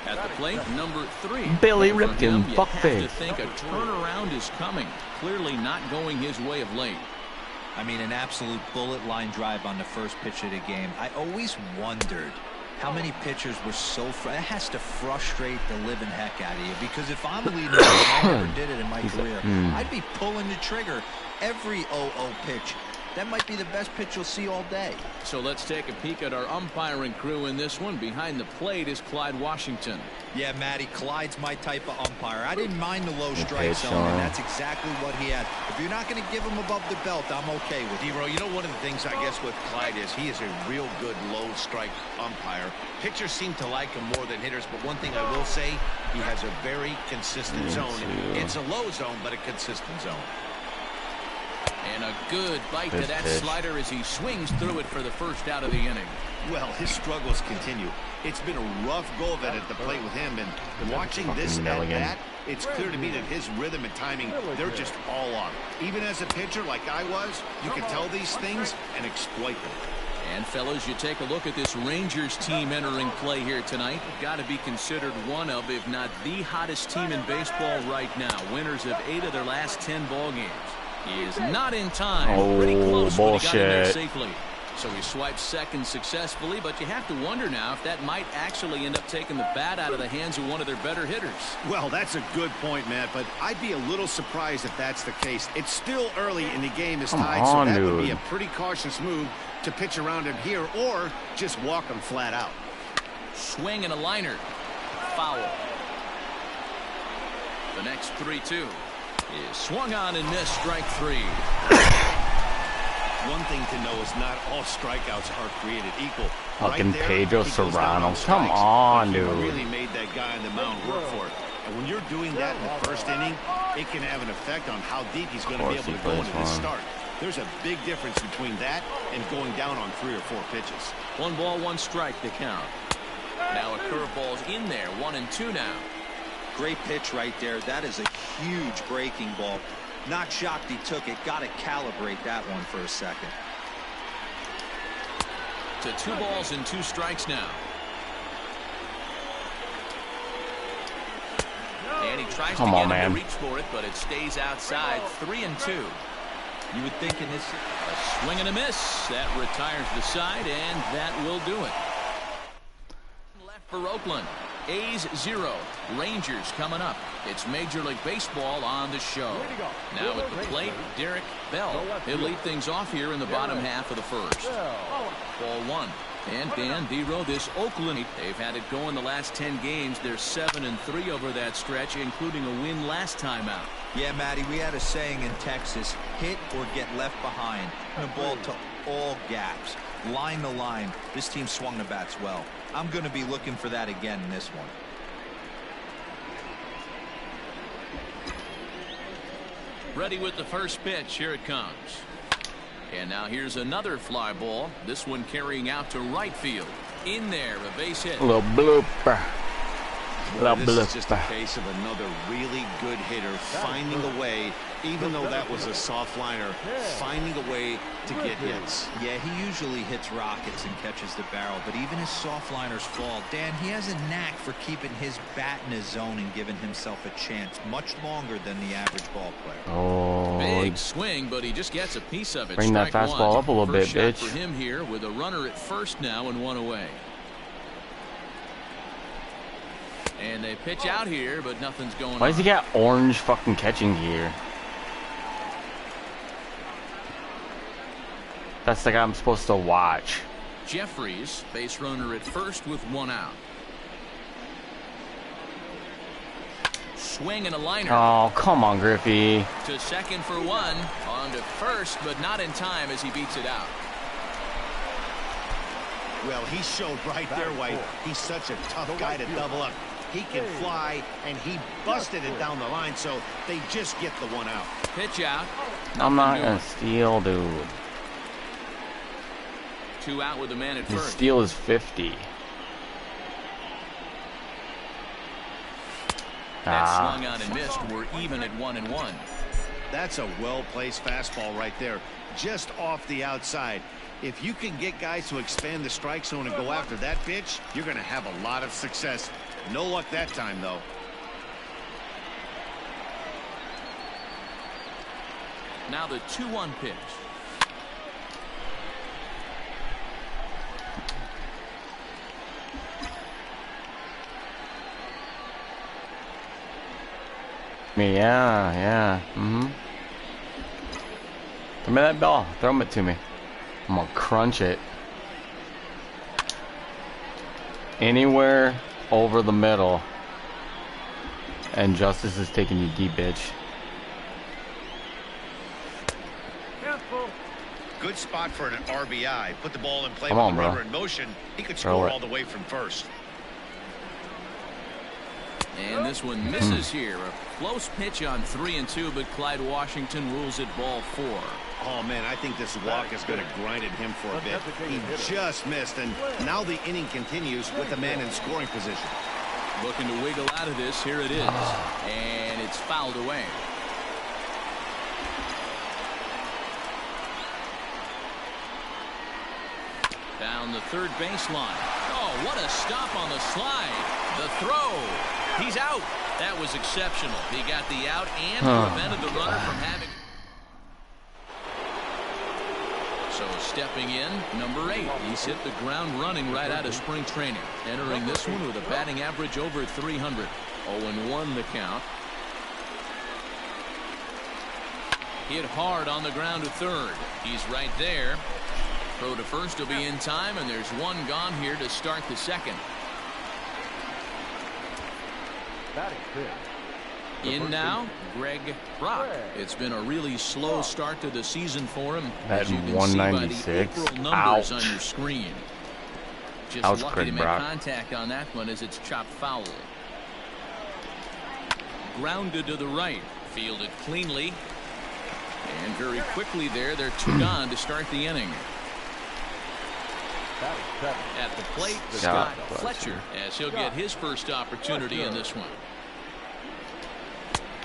At the plate, number 3. Billy And for Ripken, him, you fuck have face. to think a turnaround is coming. Clearly not going his way of late. I mean, an absolute bullet line drive on the first pitch of the game. I always wondered how many pitchers were so it has to frustrate the living heck out of you, because if I'm leading, I never did it in my career, I'd be pulling the trigger every 0-0 pitch. That might be the best pitch you'll see all day. So let's take a peek at our umpiring crew in this one. Behind the plate is Clyde Washington. Yeah, Matty, Clyde's my type of umpire. I didn't mind the low strike zone, and that's exactly what he had. If you're not going to give him above the belt, I'm okay with it. D-Row, you know, one of the things I guess with Clyde is he is a real good low strike umpire. Pitchers seem to like him more than hitters, but one thing I will say, he has a very consistent zone. It's a low zone, but a consistent zone. And a good bite to that slider as he swings through it for the first out of the inning. Well, his struggles continue. It's been a rough go of it at the plate with him, and watching this at bat, it's clear to me that his rhythm and timing, they're just all off. Even as a pitcher like I was, you can tell these things and exploit them. And fellas, you take a look at this Rangers team entering play here tonight. Got to be considered one of, if not the hottest team in baseball right now. Winners of 8 of their last 10 ball games. He is not in time. Oh, pretty close, bullshit. but he got in there safely. So he swipes second successfully, but you have to wonder now if that might actually end up taking the bat out of the hands of one of their better hitters. Well, that's a good point, Matt, but I'd be a little surprised if that's the case. It's still early and the game is tied, so that would be a pretty cautious move to pitch around him here or just walk him flat out. Swing and a liner. Foul. The next 3-2 is swung on and missed, strike 3. One thing to know is not all strikeouts are created equal. Fucking right there, Pedro Serrano. Come on, dude. He really made that guy on the mound work for it. And when you're doing that in the first inning, it can have an effect on how deep he's going to be able to go into this start. There's a big difference between that and going down on 3 or 4 pitches. 1 ball, 1 strike to count. Now a curveball's in there, 1-2 now. Great pitch right there. That is a huge breaking ball. Not shocked he took it. Got to calibrate that one for a second. To 2 balls and 2 strikes now. And he tries to get him to reach for it, but it stays outside. 3-2. You would think in this... A swing and a miss. That retires the side, and that will do it. Left for Oakland. A's 0. Rangers coming up. It's Major League Baseball on the show. Now at the plate, Derek Bell. He'll lead things off here in the bottom half of the first. Ball 1. And Dan Dero, this Oakland, they've had it going the last 10 games. They're 7-3 over that stretch, including a win last time out. Yeah, Matty, we had a saying in Texas, hit or get left behind. And a ball to all gaps. Line to line. This team swung the bats well. I'm going to be looking for that again in this one. Ready with the first pitch. Here it comes. And now here's another fly ball. This one carrying out to right field. In there, a base hit. A little blooper. This is just a case of another really good hitter finding a way, even though that was a soft liner, finding a way to get hits. Yeah, he usually hits rockets and catches the barrel, but even his soft liners fall. Dan, he has a knack for keeping his bat in his zone and giving himself a chance much longer than the average ball player. Oh, big swing, but he just gets a piece of it. Bring that fastball up a little bit, bitch. For him here with a runner at first now and 1 away. And they pitch out here, but nothing's going on. Why does he got orange fucking catching gear? That's the guy I'm supposed to watch. Jeffries, base runner at first with 1 out. Swing and a liner. Oh, come on, Griffey. To second for 1. On to first, but not in time as he beats it out. Well, he showed right there why he's such a tough guy to double up. He can fly, and he busted it down the line, so they just get the 1 out. Pitch out. I'm not going to steal, dude. 2 out with the man at His first. steal is 50. That swung on and missed. We're even at 1-1. That's a well-placed fastball right there, just off the outside. If you can get guys to expand the strike zone and go after that pitch, you're going to have a lot of success. No luck that time, though. Now the 2-1 pitch. Yeah. Give me that ball. Throw it to me. I'm gonna crunch it. Anywhere over the middle. And Justice is taking you deep, bitch. Good spot for an RBI. Put the ball in play Come with on, the bro. runner in motion. He could score all the way from first. And this one misses here. A close pitch on 3-2, but Clyde Washington rules it ball 4. Oh, man, I think this walk is going to grind at him for a bit. He just missed, and now the inning continues with the man in scoring position. Looking to wiggle out of this. Here it is. And it's fouled away. Down the third baseline. Oh, what a stop on the slide. The throw. He's out. That was exceptional. He got the out and prevented the runner from having. So stepping in, number 8. He's hit the ground running right out of spring training. Entering this one with a batting average over 300. 0-1 the count. Hit hard on the ground to third. He's right there. Throw to first will be in time, and there's one gone here to start the second. In now, Greg Brock. It's been a really slow start to the season for him, as you can see by the April numbers on your screen. Just lucky to make contact on that one as it's chopped foul. Grounded to the right. Fielded cleanly. And very quickly there, they're 2 gone to start the inning. At the plate, Scott Fletcher, as he'll get his first opportunity in this one.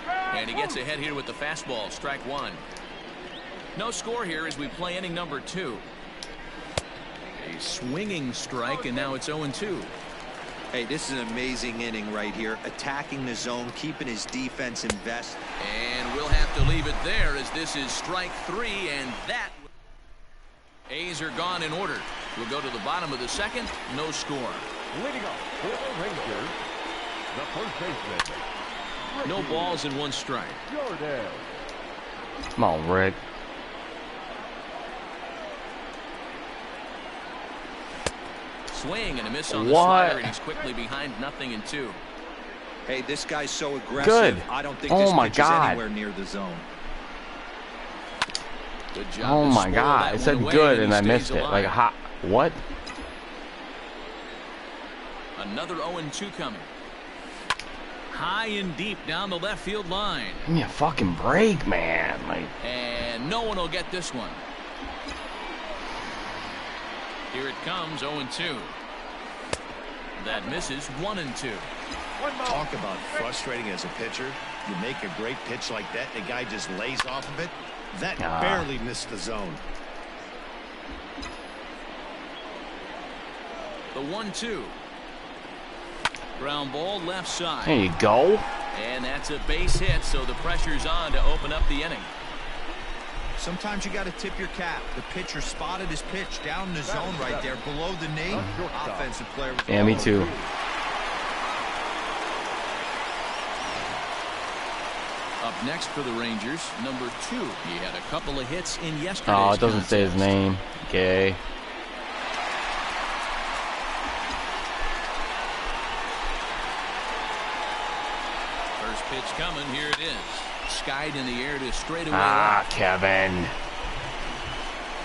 And he gets ahead here with the fastball. Strike 1. No score here as we play inning number 2. A swinging strike, and now it's 0-2. Hey, this is an amazing inning right here. Attacking the zone, keeping his defense in vest. And we'll have to leave it there as this is strike 3, and that. A's are gone in order. We'll go to the bottom of the second. No score. Leading off for the Rangers, the first baseman. No balls and 1 strike. Jordan. Come on, Rick. Swing and a miss on the slider, and he's quickly behind 0-2. Hey, this guy's so aggressive. Good. I don't think this pitch is anywhere near the zone. Good job. Oh my God! I said good and I missed it. Like hot. What? Another 0-2 coming. High and deep down the left field line. Give me a fucking break, man. Like. And no one will get this one. Here it comes, 0-2. That misses, 1-2. Talk about frustrating as a pitcher. You make a great pitch like that, the guy just lays off of it. That barely missed the zone. The 1-2. Ground ball left side. There you go. And that's a base hit, so the pressure's on to open up the inning. Sometimes you got to tip your cap. The pitcher spotted his pitch down in the zone right there below the knee. Offensive player. Yeah, me too. Up next for the Rangers, number 2. He had a couple of hits in yesterday's Oh, it doesn't say his name. Gay. First pitch coming. Here it is. Skied in the air to straightaway. Kevin.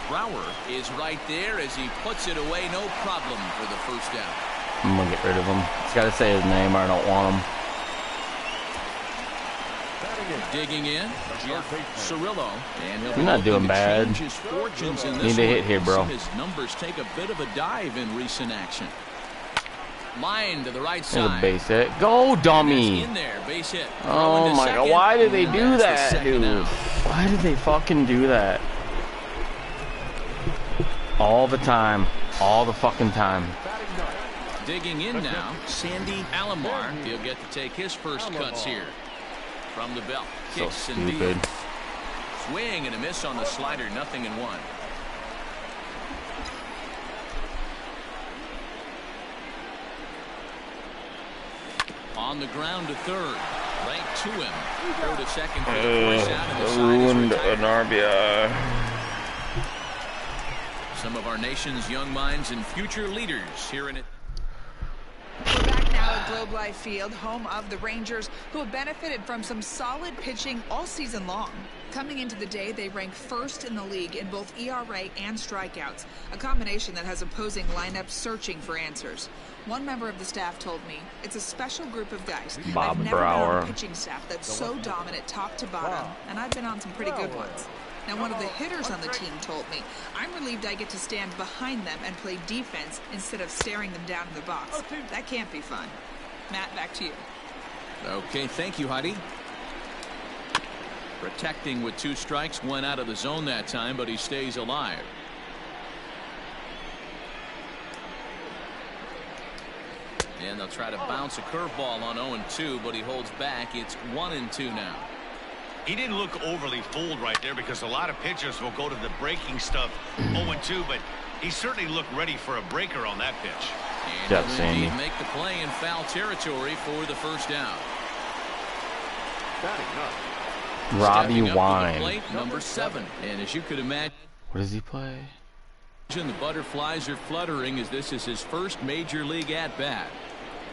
Brower is right there as he puts it away. No problem for the first out. I'm gonna get rid of him. He's got to say his name or I don't want him. Digging in, Jeff Cirillo, and he'll You're not doing bad. His fortunes in this Need a hit here, bro. His numbers take a bit of a dive in recent action. Line to the right There's side. a base hit. Go, dummy. In there, base hit. Oh my God! Why did they do that, dude? Out. Why did they fucking do that? All the time. All the fucking time. Digging in now, Sandy Alomar. He'll get to take his first cuts here. From the belt. So Kicks and stupid. deals. Swing and a miss on the slider. 0-1. On the ground to third. Right to him. Throw to second for the first out. And the side Ruined is an RBI. Some of our nation's young minds and future leaders here in it. We're back now at Globe Life Field, home of the Rangers, who have benefited from some solid pitching all season long. Coming into the day, they rank first in the league in both ERA and strikeouts, a combination that has opposing lineups searching for answers. One member of the staff told me, it's a special group of guys. Bob I've never Brower. been on a pitching staff that's so dominant top to bottom, and I've been on some pretty good ones. Now, one of the hitters on the team told me, I'm relieved I get to stand behind them and play defense instead of staring them down in the box. That can't be fun. Matt, back to you. Okay, thank you, Heidi. Protecting with 2 strikes, went out of the zone that time, but he stays alive. And they'll try to bounce a curveball on 0-2, but he holds back. It's 1-2 now. He didn't look overly fooled right there because a lot of pitchers will go to the breaking stuff 0-2, but he certainly looked ready for a breaker on that pitch. And he'll indeed make the play in foul territory for the first down. Robbie Wine. Plate, number 7. And as you could imagine, what does he play? The butterflies are fluttering as this is his first major league at-bat.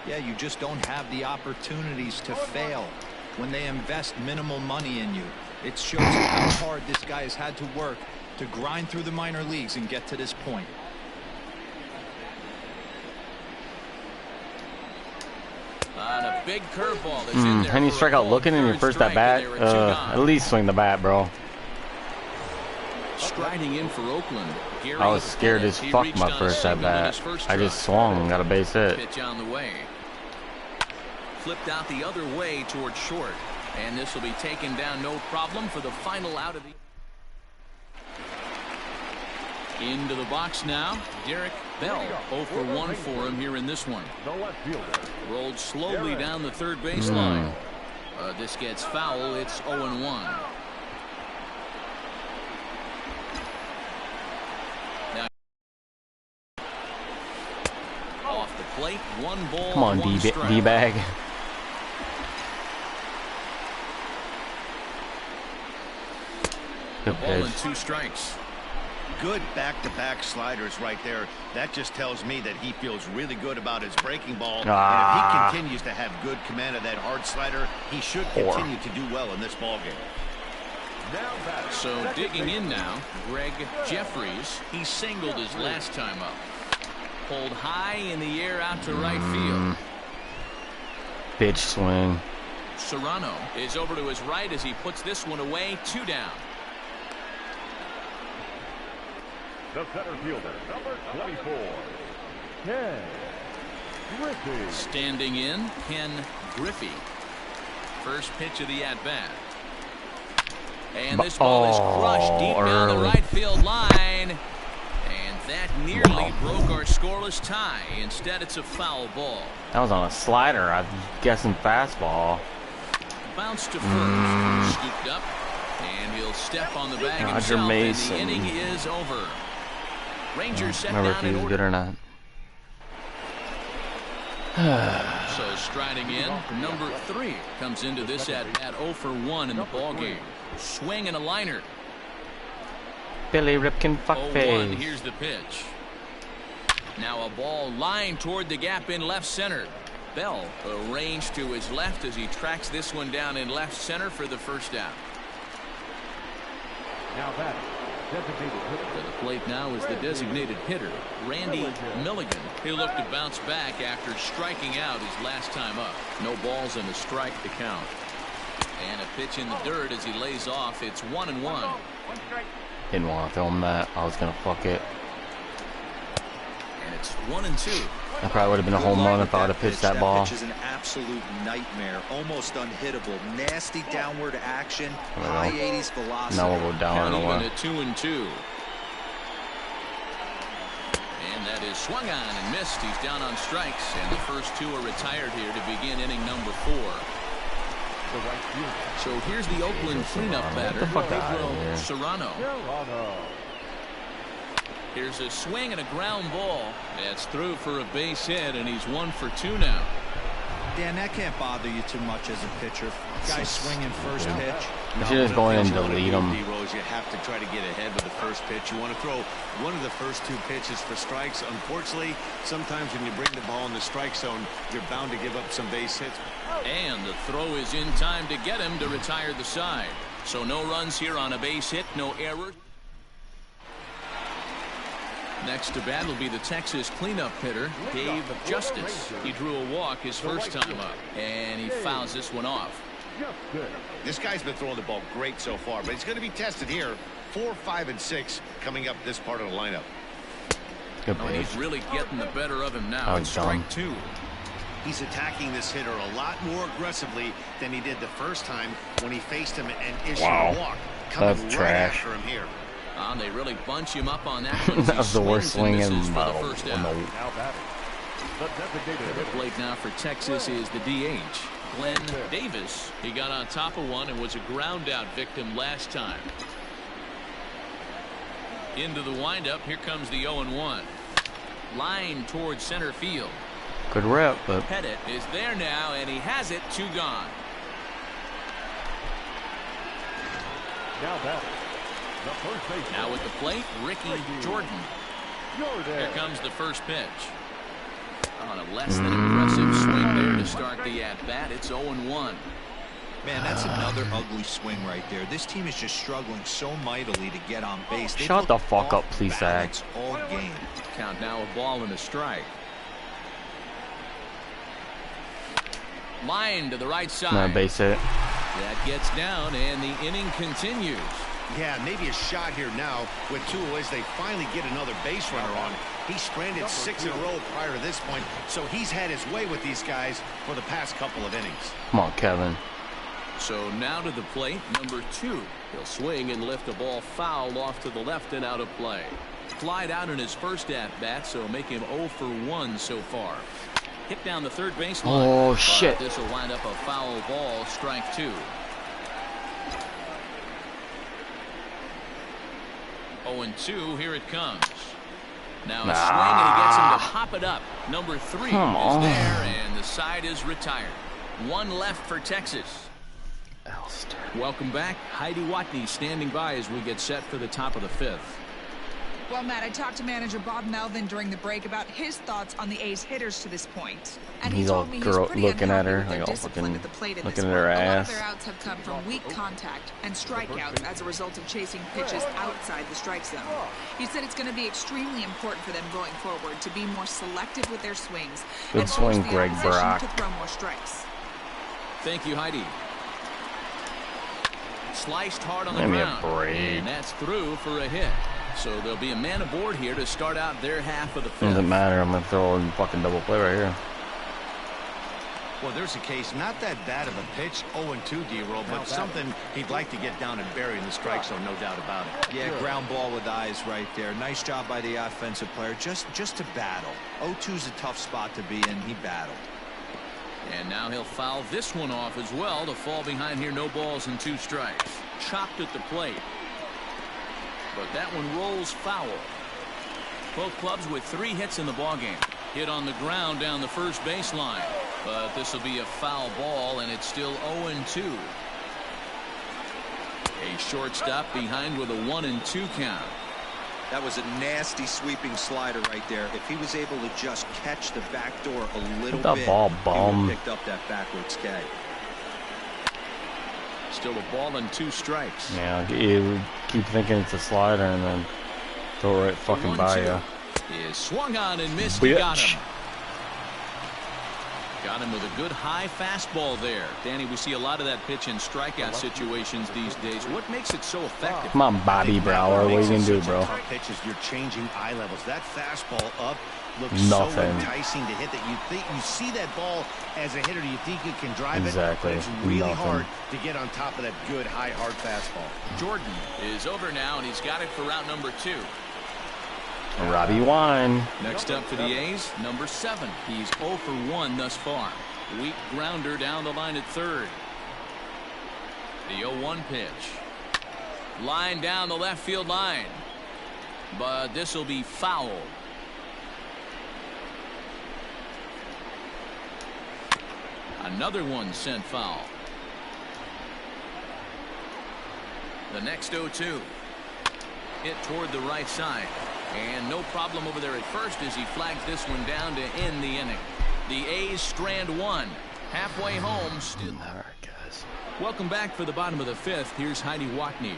Yeah, you just don't have the opportunities to fail when they invest minimal money in you. It shows how hard this guy has had to work to grind through the minor leagues and get to this point. On a big curveball that's in there. Penny strikeout looking in your first at bat. At least swing the bat, bro. Striding in for Oakland. I was scared as fuck my first at bat. I just swung and got a base hit. Pitch on the way. Flipped out the other way towards short. And this will be taken down no problem for the final out of the. Into the box now, Derek Bell. 0 for 1 for him here in this one. Rolled slowly down the third baseline. This gets foul. It's 0-1. Now off the plate, 1 ball. Come on, D-bag. Good ball and pitch. 2 strikes. Good back-to-back sliders right there. That just tells me that he feels really good about his breaking ball. And if he continues to have good command of that hard slider, he should continue to do well in this ballgame. So digging in now, Greg Jeffries. He singled his last time up. Pulled high in the air out to right field. Bitch swing. Serrano is over to his right as he puts this one away. 2 down. The center fielder, number 24, Ken Griffey. Standing in, Ken Griffey. First pitch of the at-bat. And this ball is crushed deep down the right field line. And that nearly broke our scoreless tie. Instead, it's a foul ball. That was on a slider. I'm guessing fastball. Bounced to first. Scooped up. And he'll step on the bag himself. Mason. And the inning is over. Rangers set Remember down if he was good or not. So striding in, number 3 comes into this at 0 for 1 in the ball game. Swing and a liner. Billy Ripken fuckface. Here's the pitch. Now a ball lined toward the gap in left center. Bell arranged to his left as he tracks this one down in left center for the first out. Now that. To the plate now is the designated hitter, Randy Milligan. He'll look to bounce back after striking out his last time up. No balls and a strike to count. And a pitch in the dirt as he lays off. It's 1-1. Didn't want to film that. I was gonna fuck it. And it's 1-2. That probably would have been a home run if I would have pitched that ball. That pitch is an absolute nightmare, almost unhittable. Nasty downward action, high 80s velocity. Now we'll go down and away. 2-2. And that is swung on and missed. He's down on strikes, and the first 2 are retired here to begin inning number 4. So here's the Oakland cleanup batter, Pedro Serrano. Here's a swing and a ground ball. That's through for a base hit, and he's 1 for 2 now. Dan, that can't bother you too much as a pitcher. Guy swinging first pitch. You should just go in and delete him. You have to try to get ahead with the first pitch. You want to throw one of the first 2 pitches for strikes. Unfortunately, sometimes when you bring the ball in the strike zone, you're bound to give up some base hits. And the throw is in time to get him to retire the side. So no runs here on a base hit, no error. Next to bat will be the Texas cleanup hitter, Dave Justice. He drew a walk his first time up, and he fouls this one off. This guy's been throwing the ball great so far, but he's going to be tested here. 4, 5, and 6 coming up this part of the lineup. Good He's really getting the better of him now. It's strike 2. He's attacking this hitter a lot more aggressively than he did the first time when he faced him and issued a walk. Coming That's right trash. after him here. They really bunch him up on that one. That was the worst swing in the first out. The plate now for Texas is the DH, Glenn Davis. He got on top of one and was a ground out victim last time. Into the windup. Here comes the 0-1. Line towards center field. Good rep, but Pettit is there now, and he has it. 2 gone. Now batting, the first baseman. Now at the plate, Ricky Jordan. Here comes the first pitch. On a less than impressive swing there to start the at-bat. It's 0-1. Man, that's another ugly swing right there. This team is just struggling so mightily to get on base. Shut the fuck up, please, Zach. All game. Count now a ball and a strike. Line to the right side. No, base hit. That gets down, and the inning continues. Yeah, maybe a shot here now with 2 as they finally get another base runner on. He stranded 6 in a row prior to this point, so he's had his way with these guys for the past couple of innings. Come on, Kevin. So now to the plate, number 2. He'll swing and lift a ball foul off to the left and out of play. Flied out in his first at-bat, so make him 0 for 1 so far. Hit down the third baseline. Oh, shit. This will wind up a foul ball, strike 2. 0-2, here it comes. Now a swing, and he gets him to pop it up. Number 3 is there, and the side is retired. 1 left for Texas. Elster. Welcome back. Heidi Watney standing by as we get set for the top of the 5th. Well, Matt, I talked to manager Bob Melvin during the break about his thoughts on the A's hitters to this point. And He's he all told me girl he's looking at her, like like all fucking looking at her A lot of ass. their outs have come from weak contact and strikeouts as a result of chasing pitches outside the strike zone. He said it's going to be extremely important for them going forward to be more selective with their swings and swing, force the Greg opposition Brock. to throw more strikes. Thank you, Heidi. Sliced hard on the Give me a ground, break. and that's through for a hit. So there'll be a man aboard here to start out their half of the 5th. Doesn't matter. I'm gonna throw in fucking double play right here. Well, there's a case, not that bad of a pitch, 0-2 D-roll, but something he'd like to get down and bury in the strike zone, no doubt about it. Yeah, ground ball with eyes right there. Nice job by the offensive player, just to battle. 0-2's a tough spot to be in. He battled. And now he'll foul this one off as well to fall behind here. No balls and 2 strikes. Chopped at the plate. But that one rolls foul. Both clubs with 3 hits in the ballgame. Hit on the ground down the first baseline. But this will be a foul ball, and it's still 0-2. A shortstop behind with a 1-2 count. That was a nasty sweeping slider right there. If he was able to just catch the back door a little The bit, ball he bum. would have picked up that backwards K. Still a ball and 2 strikes. Yeah, you keep thinking it's a slider and then throw it right fucking by you. Is swung on and missed. He got him. Got him with a good high fastball there. Danny, we see a lot of that pitch in strikeout situations these days. What makes it so effective? Come on, Bobby Brower. What are you gonna do, bro? Pitches, you're changing eye levels. That fastball up looks Nothing. so enticing to hit that you see that ball as a hitter. You think you can drive Exactly. it, but it's really Nothing. hard to get on top of that good high hard fastball. Jordan is over now, and he's got it for route number 2. Robbie Wine. Next up for the A's, number 7. He's 0 for 1 thus far. Weak grounder down the line at third. The 0-1 pitch. Line down the left field line. But this will be foul. Another one sent foul. The next 0-2. Hit toward the right side. And no problem over there at first as he flags this one down to end the inning. The A's strand 1. Halfway home. Still. All right, guys. Welcome back for the bottom of the 5th. Here's Heidi Watney.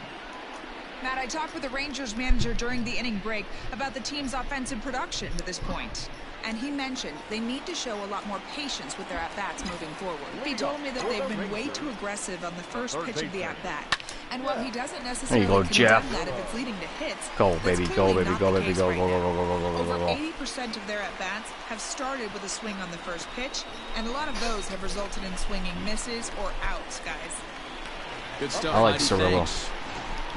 Matt, I talked with the Rangers manager during the inning break about the team's offensive production to this point. And he mentioned they need to show a lot more patience with their at-bats moving forward. He told me that they've been way too aggressive on the first pitch of the at-bat. And while he doesn't necessarily go, condemn Jeff. that if it's leading to hits, Go, that's baby, clearly go, baby, not go, the baby, case go, right go, go, now. go, go, go, go, Over go, go. 80% of their at-bats have started with a swing on the first pitch, and a lot of those have resulted in swinging misses or outs, guys. Good stuff. I like Heidi. Cirillo. Thanks.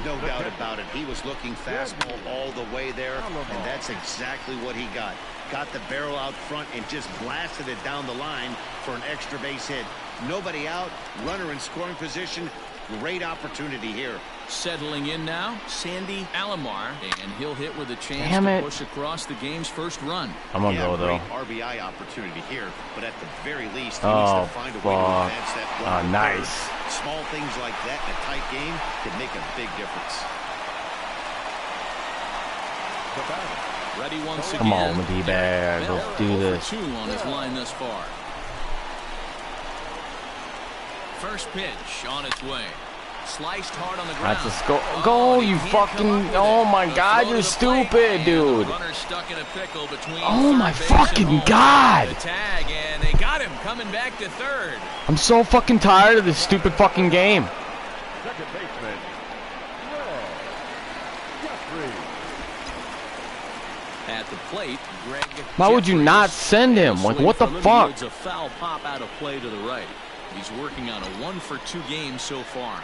No doubt about it. He was looking fastball all the way there, and that's exactly what he got. Got the barrel out front and just blasted it down the line for an extra base hit. Nobody out, runner in scoring position. Great opportunity here. Settling in now, Sandy Alomar, and he'll hit with a chance to push across the game's first run. I'm gonna go though. RBI opportunity here, but at the very least, he needs to find a way to advance that run. Nice. Small things like that in a tight game could make a big difference. Ready once again. Come on, D-bag. Let's do this. 2 on his line thus far. First pitch on its way. Sliced hard on the ground. That's a score. Go, you fucking. Oh my God, you're stupid, dude. Oh my fucking God. The tag, and they got him coming back to third. I'm so fucking tired of this stupid fucking game. Second baseman, At the plate, Greg. Why would you not send him? Like, what the fuck? A foul pop out of play to the right. He's working on a 1-for-2 game so far.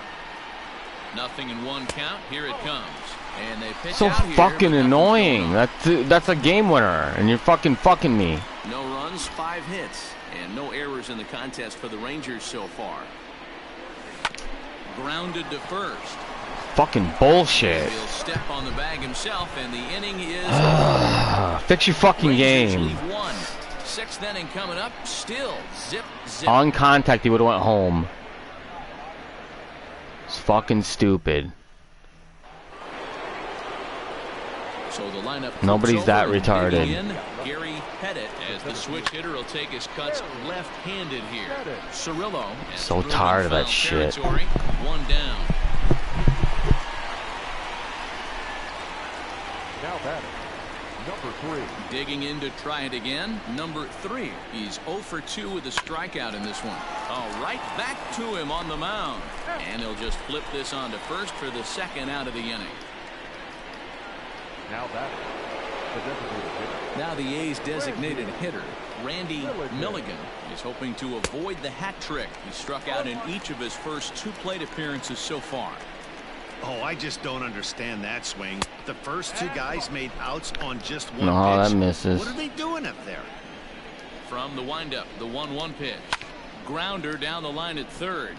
Nothing in 1 count. Here it comes, and they pitch so out here, fucking annoying. That's a game winner, and you're fucking me. No runs, 5 hits, and no errors in the contest for the Rangers so far. Grounded to first. Fucking bullshit. He'll step on the bag himself, and the inning is fix your fucking Rangers game. leave 1. 6th inning coming up. Still zip. On contact, he would have went home. It's fucking stupid. So the lineup. Nobody's that retarded. Gary Pettit as the switch hitter will take his cuts left-handed here. Cirillo. So tired of that shit. 1 down. now batting, number 3. Digging in to try it again, number 3. He's 0 for 2 with a strikeout in this one. All right, back to him on the mound. And he'll just flip this on to first for the 2nd out of the inning. Now batting, the designated hitter. Now the A's designated hitter, Randy Milligan, is hoping to avoid the hat trick. He struck out in each of his first 2 plate appearances so far. Oh, I just don't understand that swing. The first 2 guys made outs on just 1 No, pitch. that misses. What are they doing up there? From the windup, the 1-1 pitch. Grounder down the line at third.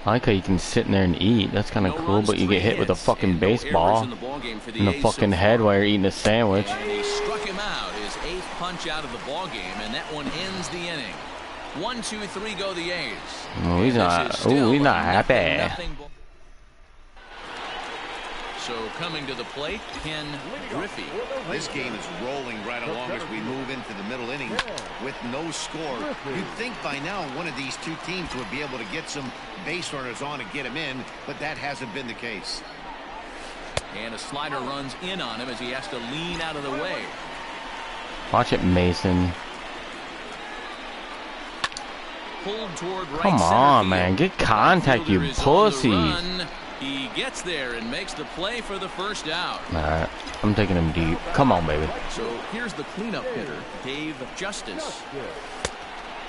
I like how you can sit in there and eat. That's kind of cool, but you get hit with a fucking baseball in the fucking head while you're eating a sandwich. And he struck him out, his 8th punch out of the ball game, and that one ends the inning. 1, 2, 3 go the A's. Oh, he's not. Oh, he's not happy. So coming to the plate, Ken Griffey. This game is rolling right along as we move into the middle innings with no score. You'd think by now one of these 2 teams would be able to get some base runners on and get him in, but that hasn't been the case. And a slider runs in on him as he has to lean out of the way. Watch it, Mason. Pulled toward right Come on, man. Get contact, you pussies. He gets there and makes the play for the 1st out. Alright, I'm taking him deep. Come on, baby. So here's the cleanup hitter, Dave Justice.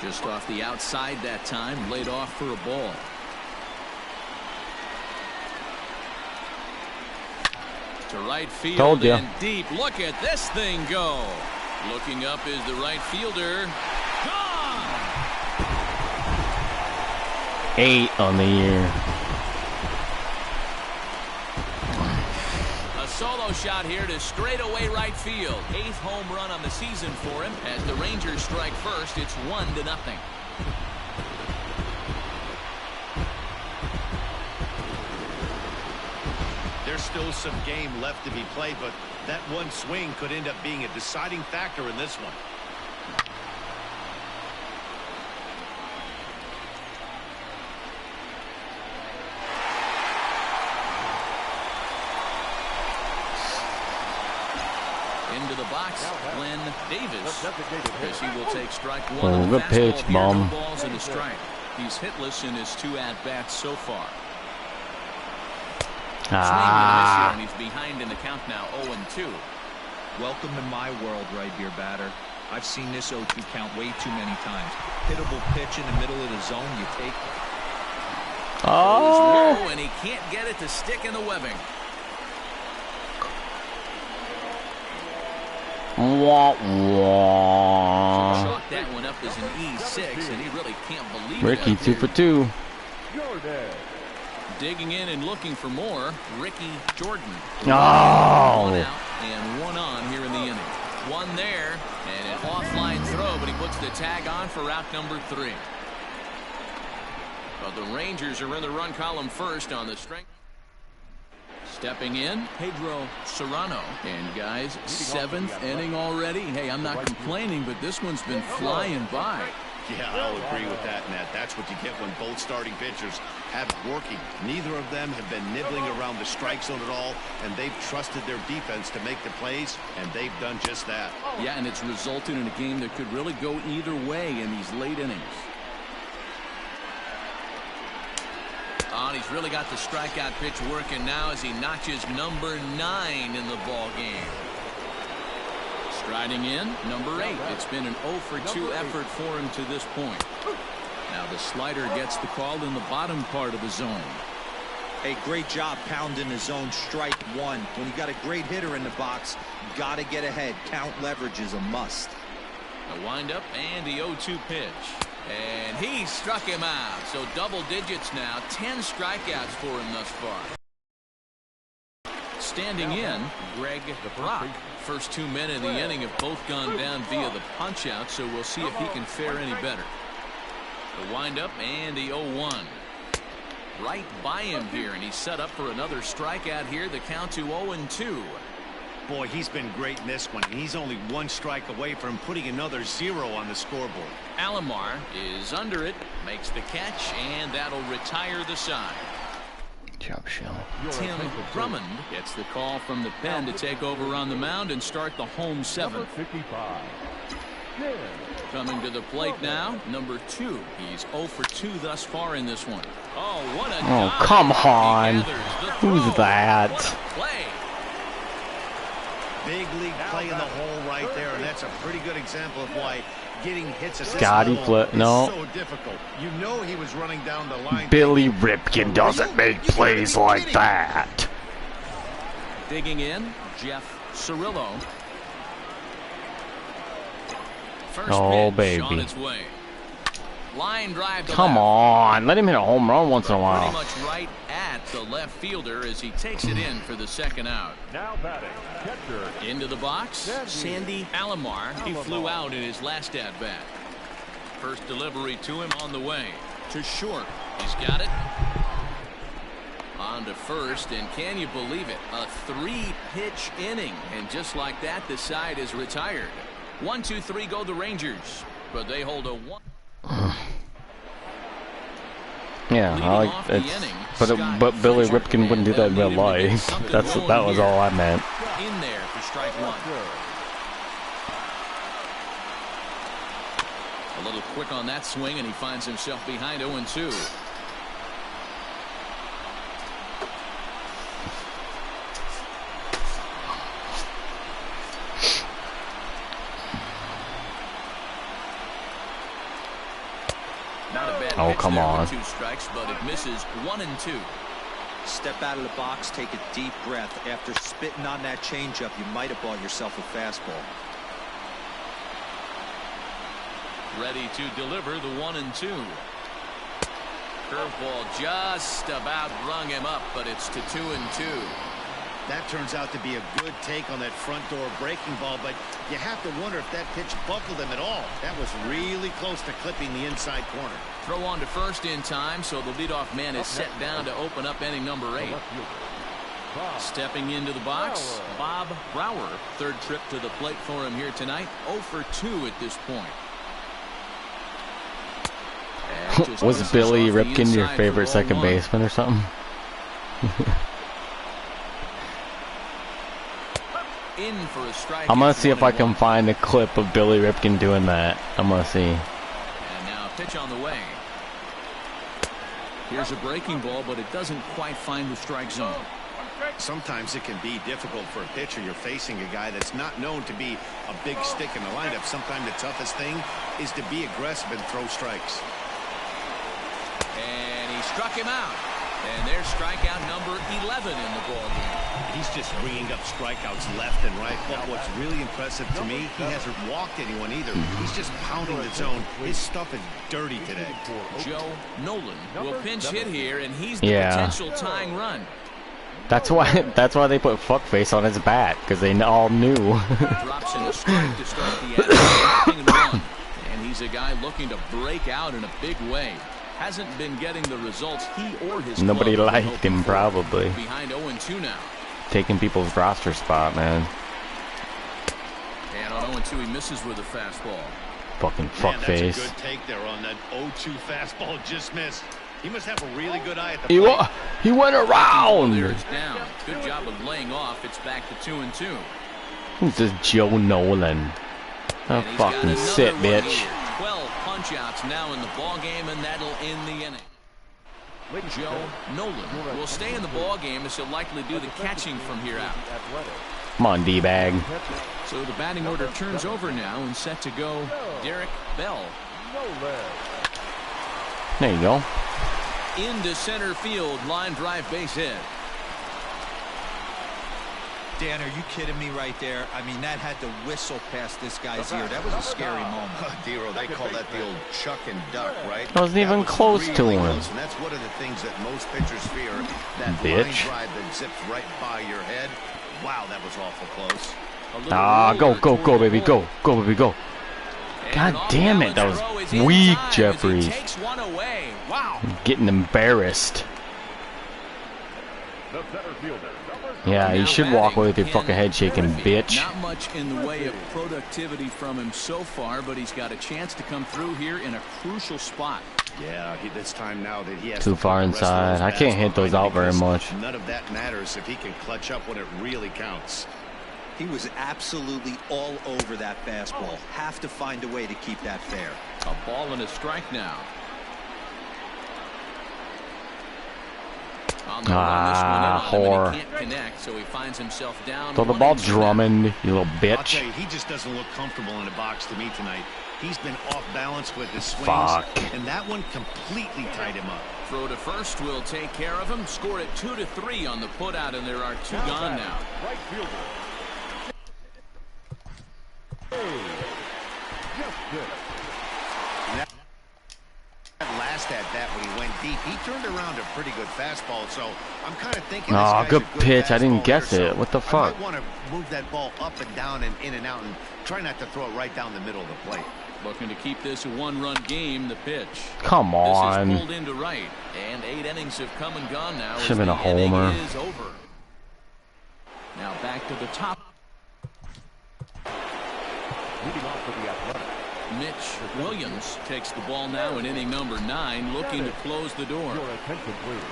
Just off the outside that time, laid off for a ball. To right field. Told ya. And deep. Look at this thing go. Looking up is the right fielder. Gone! 8 on the year. Solo shot here to straightaway right field. 8th home run on the season for him. As the Rangers strike first, it's 1-0. There's still some game left to be played, but that one swing could end up being a deciding factor in this one. Into the box, Glenn Davis. As he will take strike 1. Oh, good pitch, Mom. Balls and a strike. He's hitless in his 2 at-bats so far. And he's behind in the count now, 0-2. Welcome to my world right here, batter. I've seen this 0-2 count way too many times. Hittable pitch in the middle of the zone, you take. Oh, and he can't get it to stick in the webbing. Wah, wah. Chalk that one up as an E6, and he really can't believe Ricky, it. 2 for 2. Digging in and looking for more, Ricky Jordan. Oh. 1 out and 1 on here in the inning. 1 there, and an offline throw, but he puts the tag on for out number 3. But the Rangers are in the run column first on the strength. Stepping in, Pedro Serrano. And guys, 7th inning already. Hey, I'm not complaining, but this one's been flying by. Yeah, I'll agree with that, Nat. That's what you get when both starting pitchers have it working. Neither of them have been nibbling around the strike zone at all, and they've trusted their defense to make the plays, and they've done just that. Yeah, and it's resulted in a game that could really go either way in these late innings. Oh, and he's really got the strikeout pitch working now as he notches number 9 in the ball game. Striding in, number 8. It's been an 0 for 2 effort for him to this point. Now the slider gets the call in the bottom part of the zone. Hey, great job pounding the zone strike 1. When you got a great hitter in the box, got to get ahead. Count leverage is a must. A windup and the 0-2 pitch. And he struck him out. So double digits now. 10 strikeouts for him thus far. Standing in, Greg Brock. First 2 men in the inning have both gone down via the punch out, so we'll see if he can fare any better. The windup and the 0-1. Right by him here, and he's set up for another strikeout here. The count to 0-2. Boy, he's been great in this one, and he's only 1 strike away from putting another 0 on the scoreboard. Alomar is under it, makes the catch, and that'll retire the side. Job, Shell. Tim Drummond gets the call from the pen to take over on the mound and start the home 7th. Coming to the plate now, number 2. He's 0 for 2 thus far in this one. Oh, what a dive. Come on. Who's that? What a play. Big league play in the hole right there, and that's a pretty good example of why getting hits at this Scotty level flip, no. is so difficult. You know he was running down the line. Billy Ripken doesn't make plays like that. Digging in, Jeff Cirillo. First Oh, pitch on baby. its way. Line drive to Come left. on. Let him hit a home run once in a Pretty while. much right at the left fielder as he takes it in for the 2nd out. Now batting, catcher. Into the box, Sandy Alomar. He flew out in his last at-bat. First delivery to him on the way. To short. He's got it. On to first, and can you believe it? A 3-pitch inning. And just like that, the side is retired. 1, 2, 3 go the Rangers. But they hold a 1. Yeah, I like it. But Billy Ripken wouldn't do that in real life. That was all I meant. In there for strike 1. A little quick on that swing, and he finds himself behind 0-2. Oh, come on. 2 strikes, but it misses 1 and 2. Step out of the box, take a deep breath. After spitting on that changeup, you might have bought yourself a fastball. Ready to deliver the 1 and 2. Curveball just about rung him up, but it's to 2 and 2. That turns out to be a good take on that front door breaking ball, but you have to wonder if that pitch buckled him at all. That was really close to clipping the inside corner. Throw on to first in time, so the leadoff man is set down to open up inning number 8. Stepping into the box, Bob Brower. 3rd trip to the plate for him here tonight. 0 for 2 at this point. Was Billy Ripken your favorite second baseman or something? In for a strike. I'm gonna see if I can find a clip of Billy Ripken doing that. I'm gonna see. And now pitch on the way. Here's a breaking ball, but it doesn't quite find the strike zone. Sometimes it can be difficult for a pitcher. You're facing a guy that's not known to be a big stick in the lineup. Sometimes the toughest thing is to be aggressive and throw strikes. And he He struck him out. And there's strikeout number 11 in the ballgame. He's just bringing up strikeouts left and right. But what's really impressive to me, he hasn't walked anyone either. He's just pounding the zone. His stuff is dirty today. Joe Nolan will pinch hit here, and he's the potential tying run. That's why they put fuckface on his bat, because they all knew. Drops in a strike to start the inning. And he's a guy looking to break out in a big way. Hasn't been getting the results he or his Nobody club liked him, probably. Behind 0-2 now. Taking people's roster spot, man. And on 0-2, he misses with a fastball. Fucking fuckface. That's a good take there on that 0-2 fastball. Just missed. He must have a really good eye at the plate. He went around. There's down. Good job of laying off. It's back to 2-2. Who's this Joe Nolan? Oh, fucking sit, bitch. 12 punch-outs now in the ball game, and that'll end the inning. Joe Nolan will stay in the ball game as he'll likely do the catching from here out. Come on, D-bag. So the batting order turns over now and set to go Derek Bell. There you go. Into center field, line drive base hit. Dan, are you kidding me right there? I mean, that had to whistle past this guy's ear. That was a scary moment. Dero, they call that the old chuck and duck, right? Wasn't even close to him. And that's one of the things that most pitchers fear. That line drive that zips right by your head. Wow, that was awful close. Go, baby, go, baby, go. God damn it, that was weak, Jeffries. Wow. Getting embarrassed. Yeah, you should walk away with your fucking head shaking, bitch. Not much in the way of productivity from him so far, but he's got a chance to come through here in a crucial spot. Yeah, this time now that he has too far inside. I can't hit those out very much. None of that matters if he can clutch up when it really counts. He was absolutely all over that fastball. Have to find a way to keep that fair. A ball and a strike now. Whore. Can't connect, so he finds himself down. Throw the ball, Drummond, you little bitch. I'll tell you, he just doesn't look comfortable in the box to me tonight. He's been off balance with his swings, and that one completely tied him up. Throw to first will take care of him. Score it 2-3 on the putout, and there are two gone now. Right fielder. Just good. Last at that when he went deep, he turned around a pretty good fastball, so I'm kind of thinking good pitch. I didn't guess it. What the fuck? I might want to move that ball up and down and in and out and try not to throw it right down the middle of the plate. Looking to keep this a one-run game. The pitch. Come on. This is pulled into right, and 8 innings have come and gone now. Should have been a homer. Is over. Now back to the top. Leading off for the Athletic. Mitch Williams takes the ball now in inning number 9, looking to close the door. Your attention, please.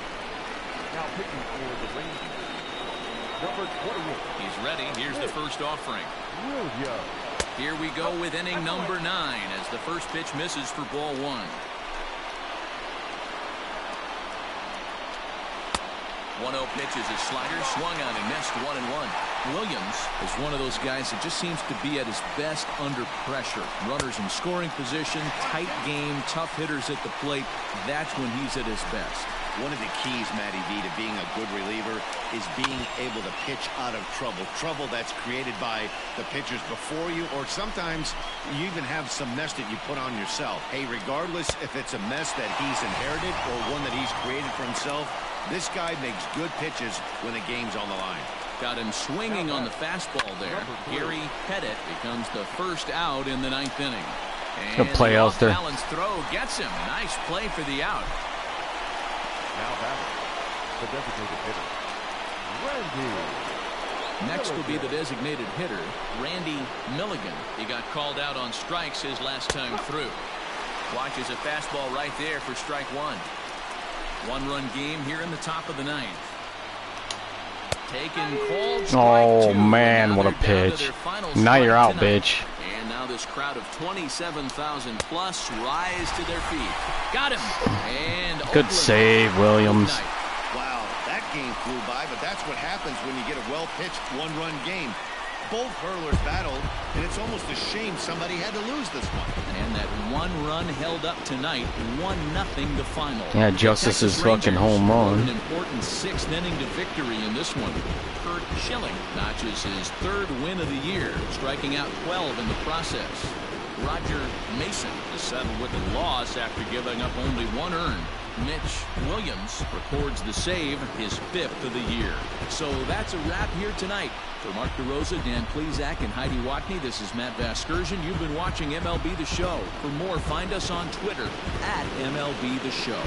Now pitching for the Rangers. Number 28. He's ready. Here's the first offering. Here we go with inning number 9 as the first pitch misses for ball 1. 1-0 pitch is his slider, swung on and missed 1-1. Williams is one of those guys that just seems to be at his best under pressure. Runners in scoring position, tight game, tough hitters at the plate. That's when he's at his best. One of the keys, Matty V, to being a good reliever is being able to pitch out of trouble. Trouble that's created by the pitchers before you, or sometimes you even have some mess that you put on yourself. Hey, regardless if it's a mess that he's inherited or one that he's created for himself, this guy makes good pitches when the game's on the line. Got him swinging on the fastball there. Gary Pettit becomes the first out in the 9th inning. And good play, Elster. Balance throw gets him. Nice play for the out. Now batting, the designated hitter, Randy. Next will be the designated hitter, Randy Milligan. He got called out on strikes his last time through. Watches a fastball right there for strike 1. 1-run game here in the top of the 9th. Taken cold. Oh man, what a pitch. Now you're out, bitch. And now this crowd of 27,000 plus rise to their feet. Got him. And good save, Williams. Wow, that game flew by, but that's what happens when you get a well-pitched 1-run game. Both hurlers battled, and it's almost a shame somebody had to lose this one. And that one run held up tonight, 1-0 to final. Yeah, Justice's fucking home run. An important 6th inning to victory in this one. Kurt Schilling notches his 3rd win of the year, striking out 12 in the process. Roger Mason is settled with a loss after giving up only 1 earned. Mitch Williams records the save, his 5th of the year. So that's a wrap here tonight. For Mark DeRosa, Dan Plezak, and Heidi Watney, this is Matt Vasgersian. You've been watching MLB The Show. For more, find us on Twitter at MLB The Show.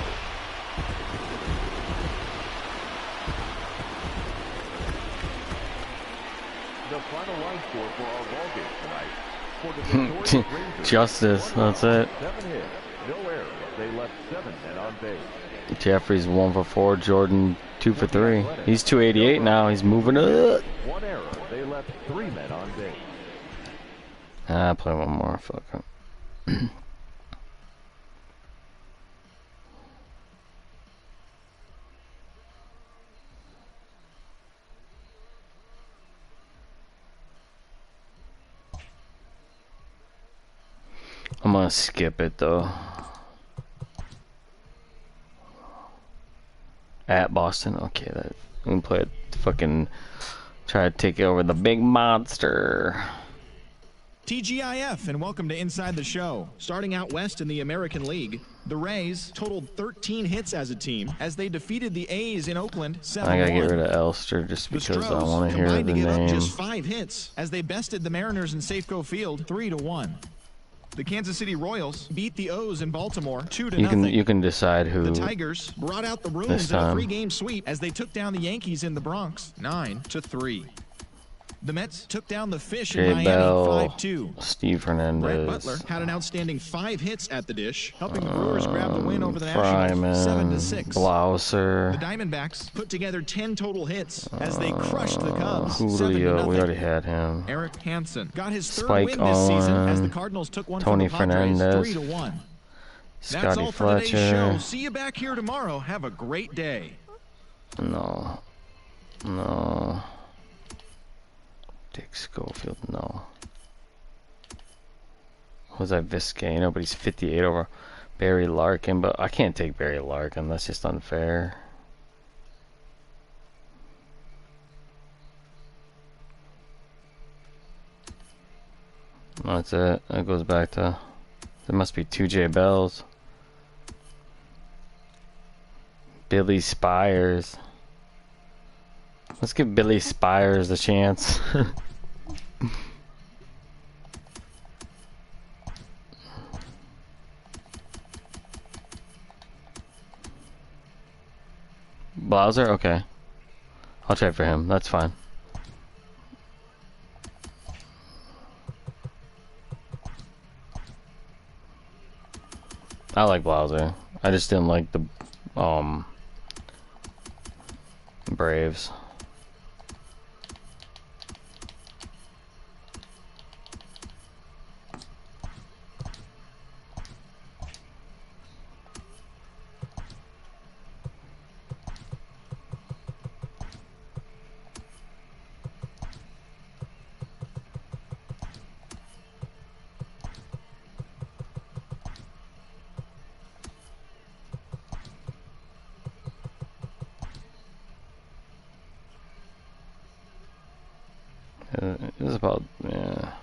The final line score for our ball game tonight. For the victorious Rangers, Justice, that's it. 7 hits, no errors. They left 7 men on base. Jeffrey's 1 for 4. Jordan 2 for 3. He's 288 now. He's moving up. 1 error. They left 3 men on base. I'll play one more. Fuck it. I'm gonna skip it though. At Boston, okay, that we can play it. Fucking try to take over the big monster. TGIF, and welcome to Inside the Show. Starting out west in the American League, the Rays totaled 13 hits as a team as they defeated the A's in Oakland 7-1. I gotta get rid of Elster just because I want to hear the name. Up just 5 hits as they bested the Mariners in Safeco Field 3-1. The Kansas City Royals beat the O's in Baltimore 2-0. You can decide who. The Tigers brought out the rooms in a 3-game sweep as they took down the Yankees in the Bronx 9-3. The Mets took down the Fish in Miami 5-2. Steve Hernandez. Brett Butler had an outstanding 5 hits at the dish, helping the Brewers grab the win over the Nationals 7-6. Blauser. The Diamondbacks put together 10 total hits as they crushed the Cubs Julio, 7-0. we already had him. Eric Hansen got his 3rd Spike win this season as the Cardinals took one Tony from the Padres Fernandez. 3-1. Scotty That's all for today's Fletcher. show. See you back here tomorrow. Have a great day. No. Dick Schofield, no. Was that Vizcaino? But he's 58 over Barry Larkin. But I can't take Barry Larkin. That's just unfair. That's it. That goes back to... There must be 2 J Bells. Billy Spires. Let's give Billy Spires a chance. Blauser? Okay. I'll try for him. That's fine. I like Blauser. I just didn't like the Braves. It was about, yeah.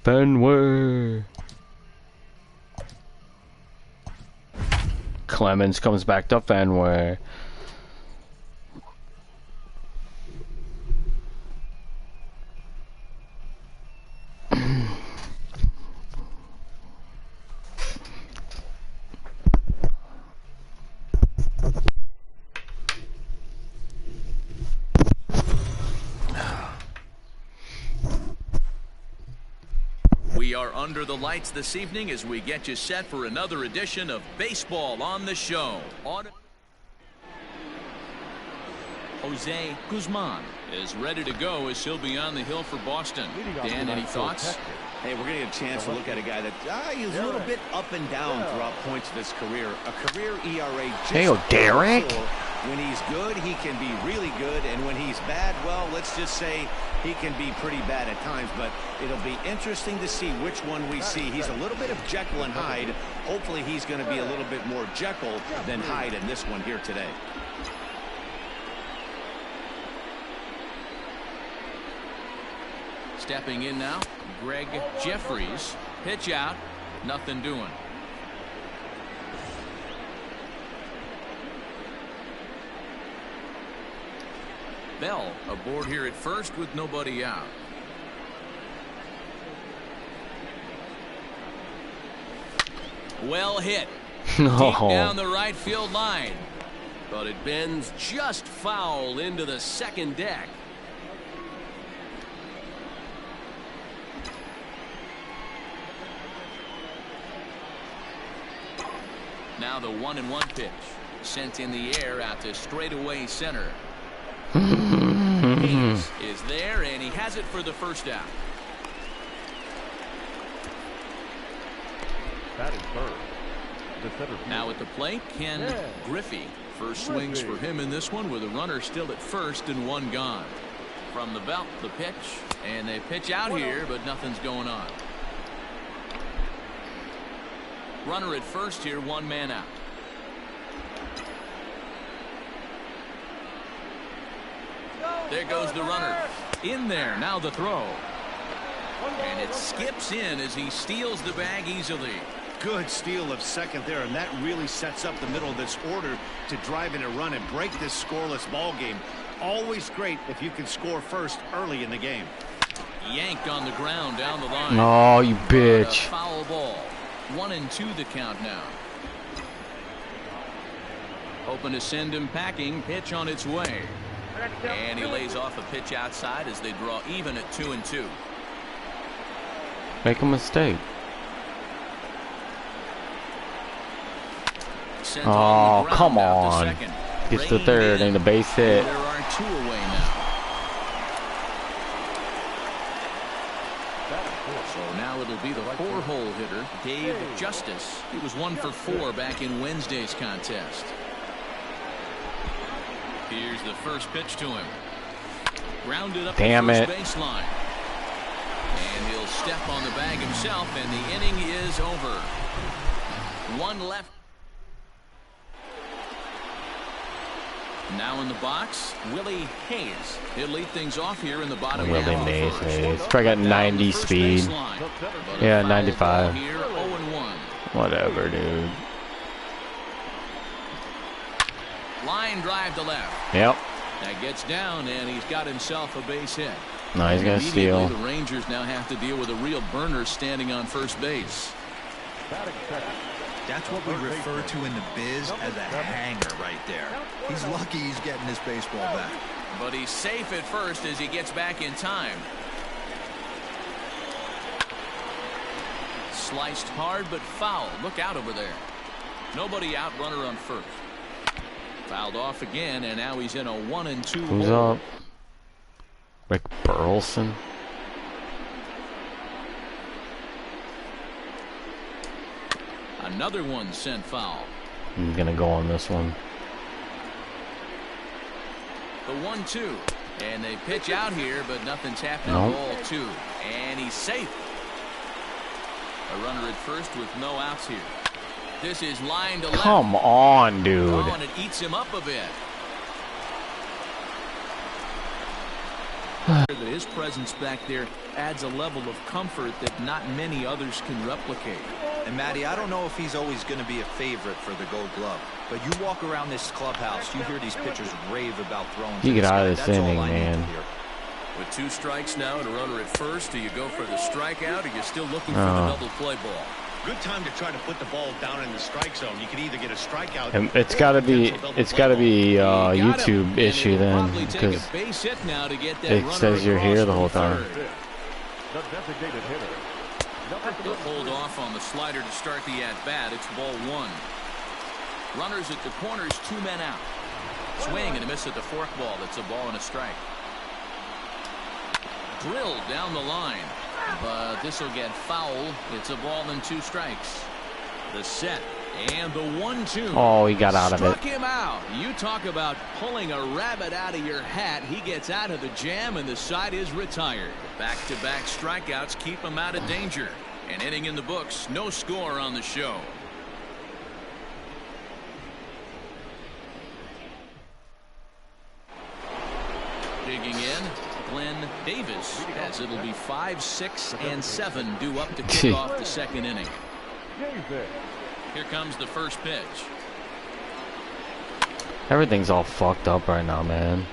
Fenway. Clemens comes back to Fenway. We are under the lights this evening as we get you set for another edition of Baseball on the Show. Jose Guzman is ready to go as he'll be on the hill for Boston. Dan, any thoughts? Hey, we're going to get a chance to look at a guy that he's a little bit up and down throughout points of his career. A career ERA just hey, Derek. When he's good, he can be really good, and when he's bad, well, let's just say he can be pretty bad at times. But it'll be interesting to see which one we see. He's a little bit of Jekyll and Hyde. Hopefully, he's going to be a little bit more Jekyll than Hyde in this one here today. Stepping in now, Greg Jeffries. Pitch out, nothing doing. Bell aboard here at first with nobody out. Well hit. Deep down the right field line. But it bends just foul into the second deck. Now the 1-1 pitch. Sent in the air out to straightaway center. Hayes is there, and he has it for the first out. That is third. The center field. Now at the plate, Ken Griffey. First swings for him in this one with a runner still at first and one gone. From the belt, the pitch, and they pitch out here, but nothing's going on. Runner at first here, one man out. There goes the runner. In there, now the throw. And it skips in as he steals the bag easily. Good steal of second there, and that really sets up the middle of this order to drive in a run and break this scoreless ball game. Always great if you can score first early in the game. Yanked on the ground down the line. Oh, you bitch. Foul ball. 1-2 the count now. Hoping to send him packing. Pitch on its way. And he lays off a pitch outside as they draw even at 2-2. Make a mistake. Oh, come on. Gets the third and the base hit. There are two away now. So now it'll be the 4-hole hitter, Dave Justice. He was 1 for 4 back in Wednesday's contest. Here's the first pitch to him. Grounded up the first baseline. And he'll step on the bag himself, and the inning is over. One left. Now in the box, Willie Hayes. He'll lead things off here in the bottom half of the first. Hayes. Probably got 90 speed. Yeah, 95. Here, 0-1. Whatever, dude. Line drive to left. Yep. That gets down, and he's got himself a base hit. No, he's gonna steal. The Rangers now have to deal with a real burner standing on first base. That's what we refer to in the biz as a hanger right there. He's lucky he's getting his baseball back. But he's safe at first as he gets back in time. Sliced hard but foul. Look out over there. Nobody out, runner on first. Fouled off again, and now he's in a 1-2 Who's hole. up? Rick Burleson. Another one sent foul. I'm gonna go on this one. The 1-2. And they pitch out here, but nothing's happening. Nope. Ball 2. And he's safe. A runner at first with no outs here. This is line to left. Come on, dude. Oh, and it eats him up a bit. His presence back there adds a level of comfort that not many others can replicate. And Matty, I don't know if he's always going to be a favorite for the Gold Glove, but you walk around this clubhouse, you hear these pitchers rave about throwing. You get out of this inning, man. With 2 strikes now and a runner at first, do you go for the strikeout, or are you still looking for the double play ball? Good time to try to put the ball down in the strike zone. You can either get a strikeout. And it's got to be YouTube issue then, because it says you're here the whole time. He'll hold off on the slider to start the at bat. It's ball 1. Runners at the corners, 2 men out. Swing and a miss at the forkball. That's a ball and a strike. Drilled down the line, but this will get foul. It's a ball and 2 strikes. The set and the 1-2. Oh, he got out of it. Struck him out. You talk about pulling a rabbit out of your hat. He gets out of the jam and the side is retired. Back-to-back strikeouts keep him out of danger. An inning in the books. No score on the show. Digging in, Glenn Davis, as it'll be 5, 6, and 7 due up to kick off the second inning. Here comes the first pitch. Everything's all fucked up right now, man.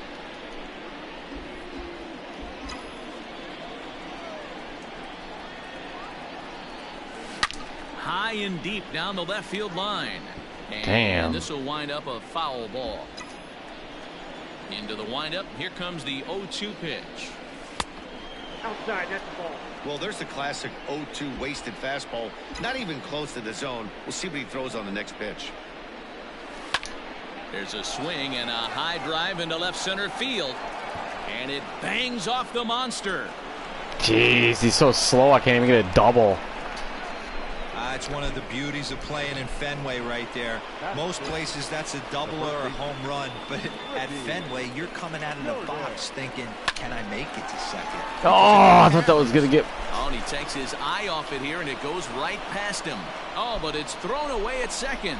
High and deep down the left field line. And damn. This will wind up a foul ball. Into the windup. Here comes the 0-2 pitch. Outside, that's the ball. Well, there's the classic 0-2 wasted fastball. Not even close to the zone. We'll see what he throws on the next pitch. There's a swing and a high drive into left center field. And it bangs off the monster. Jeez, he's so slow I can't even get a double. It's one of the beauties of playing in Fenway right there. Most places that's a double or a home run, but at Fenway you're coming out of the box thinking, can I make it to second? Oh, I thought that was gonna get. Oh, and he takes his eye off it here and it goes right past him. Oh, but it's thrown away at second.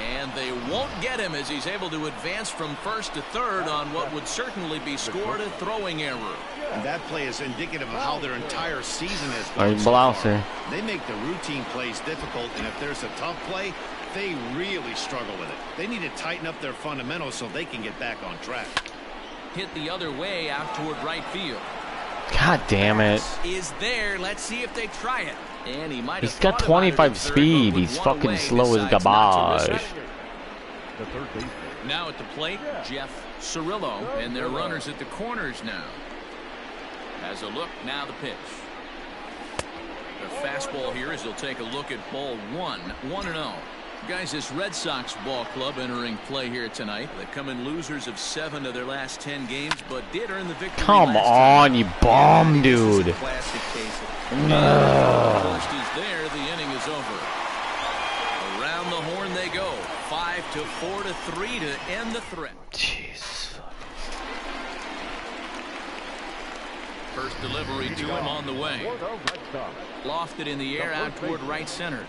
And they won't get him as he's able to advance from first to third on what would certainly be scored a throwing error. And that play is indicative of how their entire season has Are gone you so blouncing? far. They make the routine plays difficult, and if there's a tough play, they really struggle with it. They need to tighten up their fundamentals so they can get back on track. Hit the other way out toward right field. God damn it. Is there. Let's see if they try it. And he might have He's got thought about it at 25 third, speed. but with He's one fucking away, slow as decides not to garbage. risk it. Now at the plate, Jeff Cirillo, and their runners at the corners now. Has a look, now the pitch. The fastball here as he'll take a look at ball 1, 1-0. Guys, this Red Sox ball club entering play here tonight. They come in losers of 7 of their last 10 games, but did earn the victory. Come on, you bum, dude. Classic case of First is there, the inning is over. Around the horn they go. 5-4-3 to end the threat. Jesus. First delivery to him on the way. Lofted in the air out toward right center.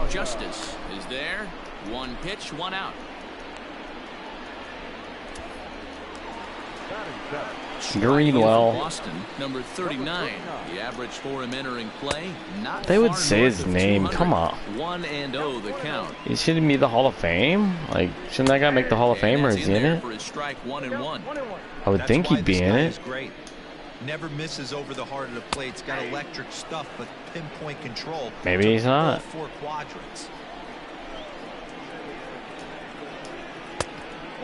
Justice is there. 1 pitch, 1 out. Greenwell. Boston, number 39. The average for him entering play, not They would far say north his of name. 200. Come on. 1-0 the count. He shouldn't be the Hall of Fame. Like, shouldn't that guy make the Hall of Fame, or And is that's he in there it? for his strike 1-1. I would think he'd be in it. Great. Never misses over the heart of the plate. It's got electric stuff, but pinpoint control. Maybe he's All not. 4 quadrants.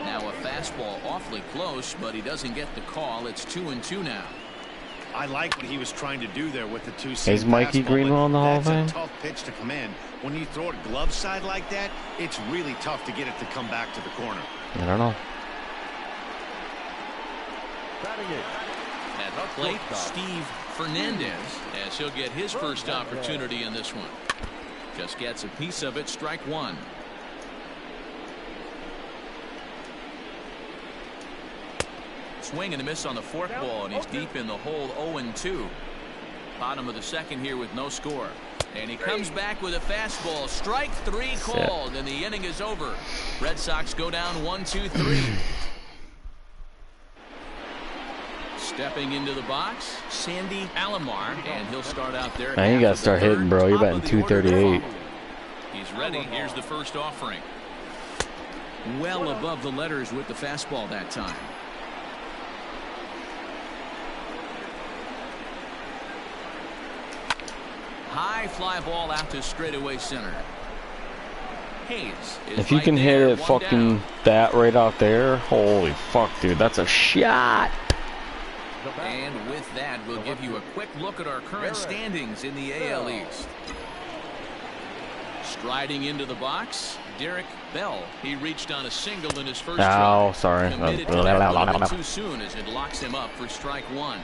Now a fastball awfully close, but he doesn't get the call. It's 2-2 now. I like what he was trying to do there with the 2-seam Is Mikey fastball, Greenwell in the Hall of That's Fame? a tough pitch to command. When you throw it glove side like that, it's really tough to get it to come back to the corner. I don't know. At the plate, Steve Fernandez, as he'll get his first opportunity in this one. Just gets a piece of it, strike 1. Swing and a miss on the forkball, and he's deep in the hole. 0-2. Bottom of the second here with no score. And he comes back with a fastball. Strike 3 called, and the inning is over. Red Sox go down 1-2-3. Stepping into the box, Sandy Alomar, and he'll start out there. Man, you gotta start hitting, bro. You're batting 238. He's ready. Here's the first offering. Well above the letters with the fastball that time. High fly ball out to straightaway center. Hayes is If you right can hit there, it 1 fucking down. that right out there, holy fuck, dude, that's a shot. And with that, we'll give you a quick look at our current standings in the AL East. Striding into the box, Derek Bell. He reached on a single in his first Oh, try. sorry. Committed to that a little bit too soon as it locks him up for strike one.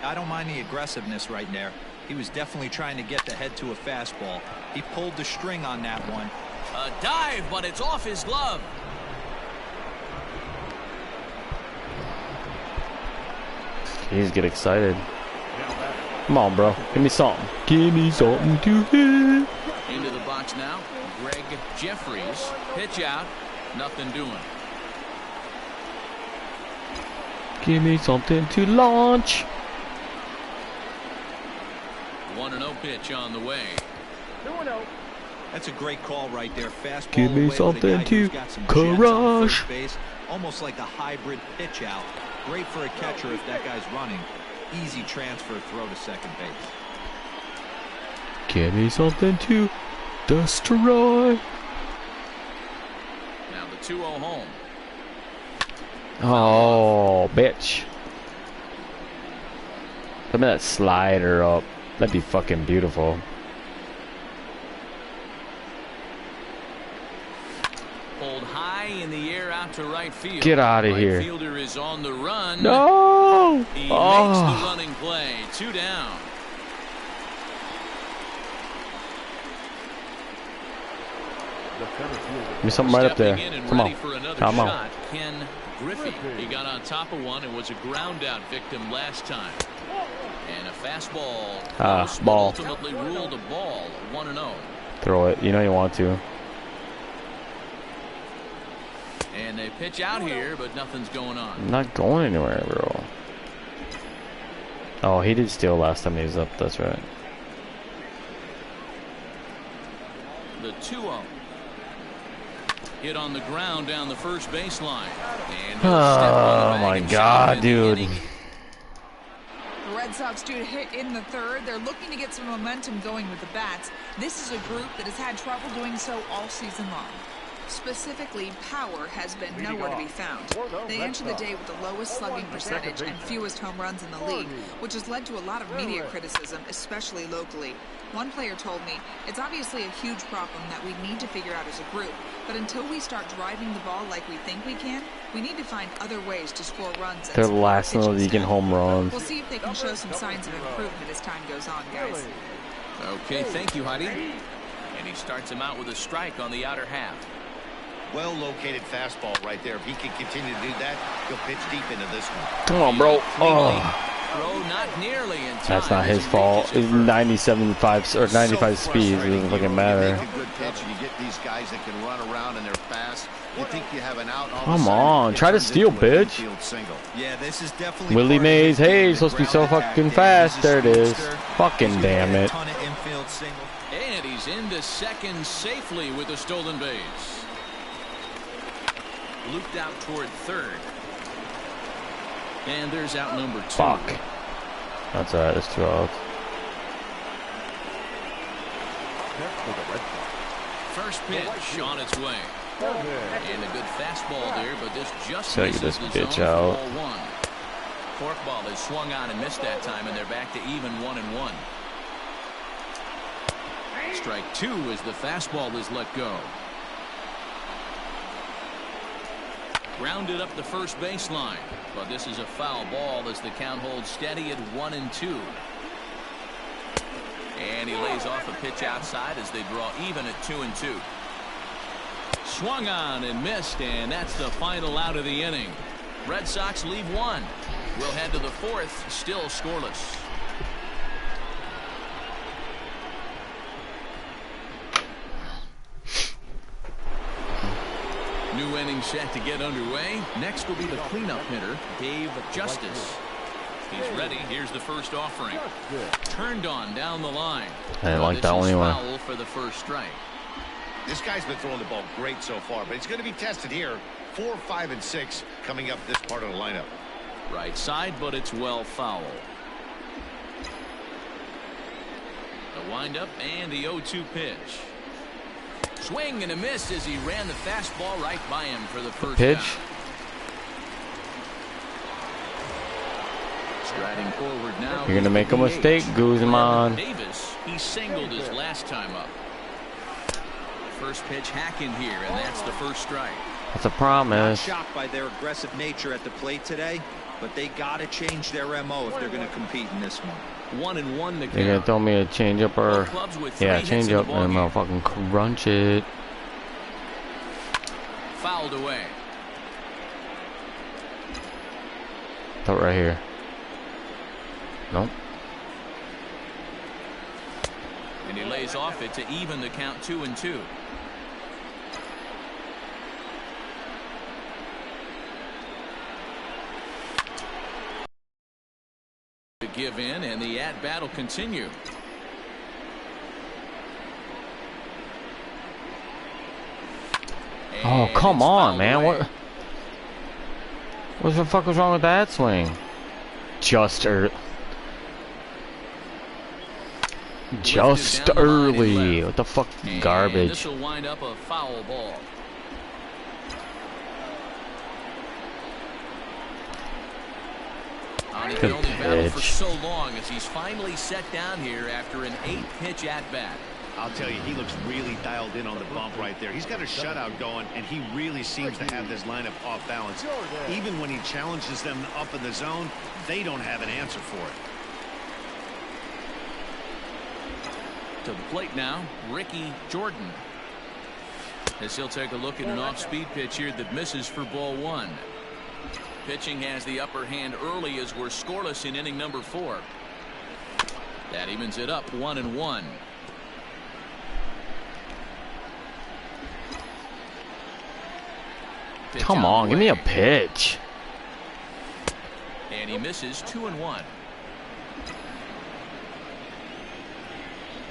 I don't mind the aggressiveness right there. He was definitely trying to get the head to a fastball. He pulled the string on that one. A dive, but it's off his glove. He's get excited. Come on, bro. Give me something. Give me something to hit. Into the box now. Greg Jeffries. Pitch out. Nothing doing. Give me something to launch. 1-0 pitch on the way. 2-0. That's a great call right there. Fastball. Give me away something with a guy who's to got some crush. jets on first base, almost like a hybrid pitch out. Great for a catcher if that guy's running. Easy transfer throw to second base. Give me something to destroy. Now the 2-0 home. Oh, bitch. Put me that slider up. That'd be fucking beautiful. Pulled high in the air out to right field. Get out of here. Right fielder is on the run. No! He makes Oh. the running play. 2 down. Give me something right up there. Stepping in and Come ready on. for another Come on. shot, Ken Griffey. He got on top of one and was a ground out victim last time. And a fastball. Close, but Ball. ultimately ruled a ball. 1-0. Throw it. You know you want to. And they pitch out here, but nothing's going on. I'm not going anywhere, bro. Oh, he did steal last time he was up. That's right. The 2-0. Hit on the ground down the first baseline. And he'll step on the Oh my bag and God, shove in the dude. inning. The Red Sox do hit in the third. They're looking to get some momentum going with the bats. This is a group that has had trouble doing so all season long. Specifically, power has been nowhere to be found. They enter the day with the lowest slugging percentage and fewest home runs in the league, which has led to a lot of media criticism, especially locally. One player told me, it's obviously a huge problem that we need to figure out as a group, but until we start driving the ball like we think we can, we need to find other ways to score runs. They're last in the league in home runs. We'll see if they can show some signs of improvement as time goes on, guys. Okay, thank you, Heidi. And he starts him out with a strike on the outer half. Well-located fastball right there. If he can continue to do that, he'll pitch deep into this one. Come on, bro. Oh. Throw not nearly in time. That's not as his he fault. reaches It's first. 97.5 or 95 speed. It doesn't fucking matter. You make a good pitch and you get these guys that can run around and they're fast. You think you have an out. All Come of a sudden, on, it try to turns steal, into an bitch. infield single. Yeah, this is definitely Willie part of Mays. his game, Hey, the he's supposed to be so ground attack fucking game. fast. He's a There it is. speedster. Fucking He's damn got a it. ton of infield singles. And he's into second safely with a stolen base. Looped out toward third. And there's out number 2. Fuck. That's alright. That's 2 outs. First pitch on its way. And a good fastball there, but this just Take misses this the bitch zone out. for ball 1. Forkball is swung on and missed that time, and they're back to even 1-1. Strike 2 as the fastball is let go. Grounded up the first baseline, but this is a foul ball as the count holds steady at 1-2. And he lays off a pitch outside as they draw even at 2-2. Swung on and missed, and that's the final out of the inning. Red Sox leave 1. We'll head to the 4th, still scoreless. New inning set to get underway. Next will be the cleanup hitter, Dave Justice. He's ready. Here's the first offering. Turned on down the line. I didn't like that one anyway. Foul for the first strike. This guy's been throwing the ball great so far, but he's going to be tested here. 4, 5, and 6 coming up this part of the lineup. Right side, but it's well foul. The windup and the 0-2 pitch. Swing and a miss as he ran the fastball right by him for the first Pitch. down. Striding forward now. You're gonna make a mistake, Guzman. Davis, he singled his last time up. First pitch hacking here, and that's the first strike. That's a promise. Not shocked by their aggressive nature at the plate today, but they got to change their MO if they're going to compete in this one. 1-1 to count. You're gonna tell me to change up or yeah, change up and I'm gonna fucking crunch it. Fouled away. Throw it right here. Nope. And he lays off it to even the count 2-2. To give in, and the at-bat will continue. Oh, come on, man. What the fuck was wrong with that swing? Just early. What the fuck? Garbage. This will wind up a foul ball. He Good only battled for pitch. so long as he's finally set down here after an 8-pitch at-bat. I'll tell you, he looks really dialed in on the bump right there. He's got a shutout going, and he really seems to have this lineup off balance. Even when he challenges them up in the zone, they don't have an answer for it. To the plate now, Ricky Jordan. As he'll take a look at an off-speed pitch here that misses for ball 1. Pitching has the upper hand early as we're scoreless in inning number 4. That evens it up 1-1. Come on, give me a pitch. And he misses 2-1.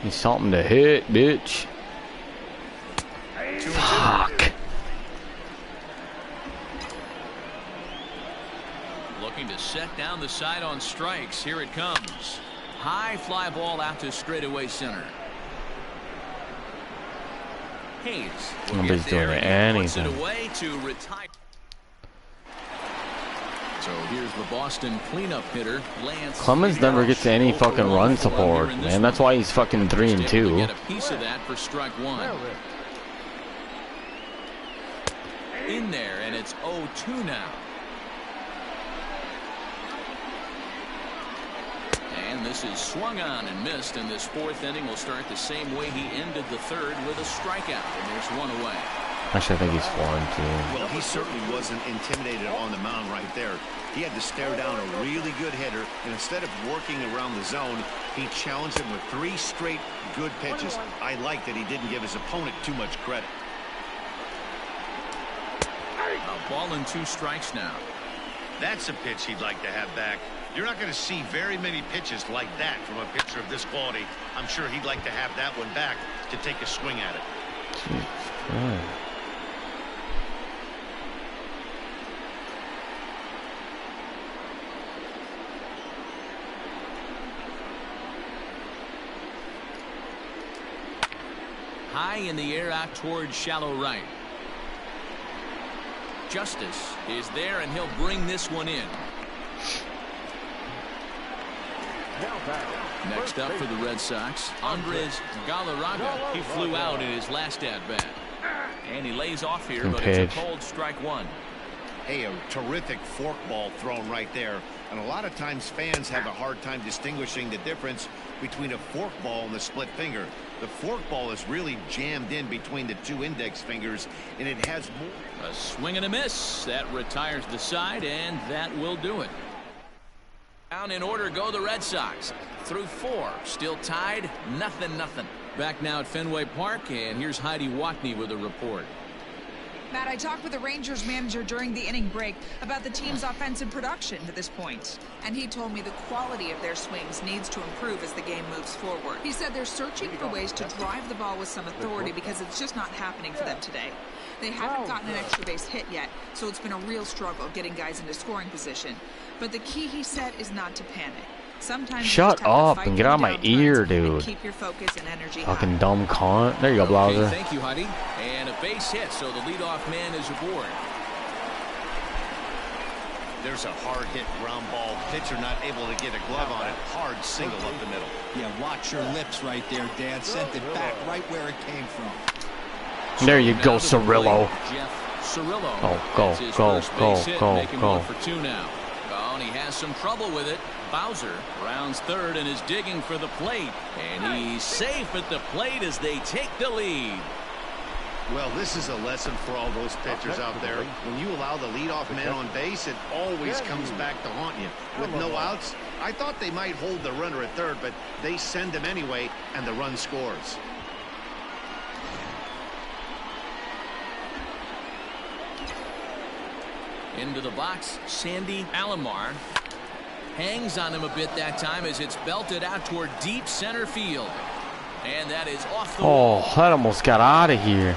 Need something to hit, bitch. Fuck. Looking to set down the side on strikes. Here it comes. High fly ball out to straightaway center. Hayes. Nobody's doing anything. It away to retire. So here's the Boston cleanup hitter, Lance. Clemens never gets any fucking run support, man. That's why he's fucking 3-2. Get a piece of that for strike 1. In there, and it's 0-2 now. And this is swung on and missed, and this 4th inning will start the same way he ended the 3rd with a strikeout, and there's 1 away. Actually, I think he's 4-2. Well, he certainly wasn't intimidated on the mound right there. He had to stare down a really good hitter, and instead of working around the zone, he challenged him with 3 straight good pitches. I like that he didn't give his opponent too much credit. A ball and 2 strikes now. That's a pitch he'd like to have back. You're not going to see very many pitches like that from a pitcher of this quality. I'm sure he'd like to have that one back to take a swing at it. Jesus Christ. High in the air out towards shallow right. Justice is there, and he'll bring this one in. Next up for the Red Sox, Andres Galarraga. He flew out in his last at-bat. And he lays off here, but it's a cold strike 1. Hey, a terrific forkball thrown right there. And a lot of times fans have a hard time distinguishing the difference between a forkball and the split finger. The forkball is really jammed in between the 2 index fingers, and it has more. A swing and a miss. That retires the side, and that will do it. Down in order go the Red Sox. Through 4. Still tied. 0-0. Back now at Fenway Park, and here's Heidi Watney with a report. Matt, I talked with the Rangers manager during the inning break about the team's offensive production to this point. And he told me the quality of their swings needs to improve as the game moves forward. He said they're searching for ways to drive the ball with some authority because it's just not happening for them today. They haven't gotten an extra base hit yet, so it's been a real struggle getting guys into scoring position. But the key, he said, is not to panic. Sometimes shut up and get out of my ear, dude. Keep your focus and energy fucking dumb cunt. There you go, Blauser. Okay, thank you, Heidi. And a base hit, so the leadoff man is aboard. There's a hard hit ground ball. Pitcher not able to get a glove on it. Hard single up the middle. Yeah, watch your lips right there, Dad. Sent it back right where it came from. There you go, Cirillo. Cirillo. Oh, go, go. For 2 now. Oh, and he has some trouble with it. Bowser rounds third and is digging for the plate. And he's safe at the plate as they take the lead. Well, this is a lesson for all those pitchers out there. When you allow the leadoff man on base, it always comes back to haunt you. With no outs, I thought they might hold the runner at third, but they send him anyway, and the run scores. Into the box, Sandy Alomar. Hangs on him a bit that time as it's belted out toward deep center field. And that is off the wall. Oh, that almost got out of here.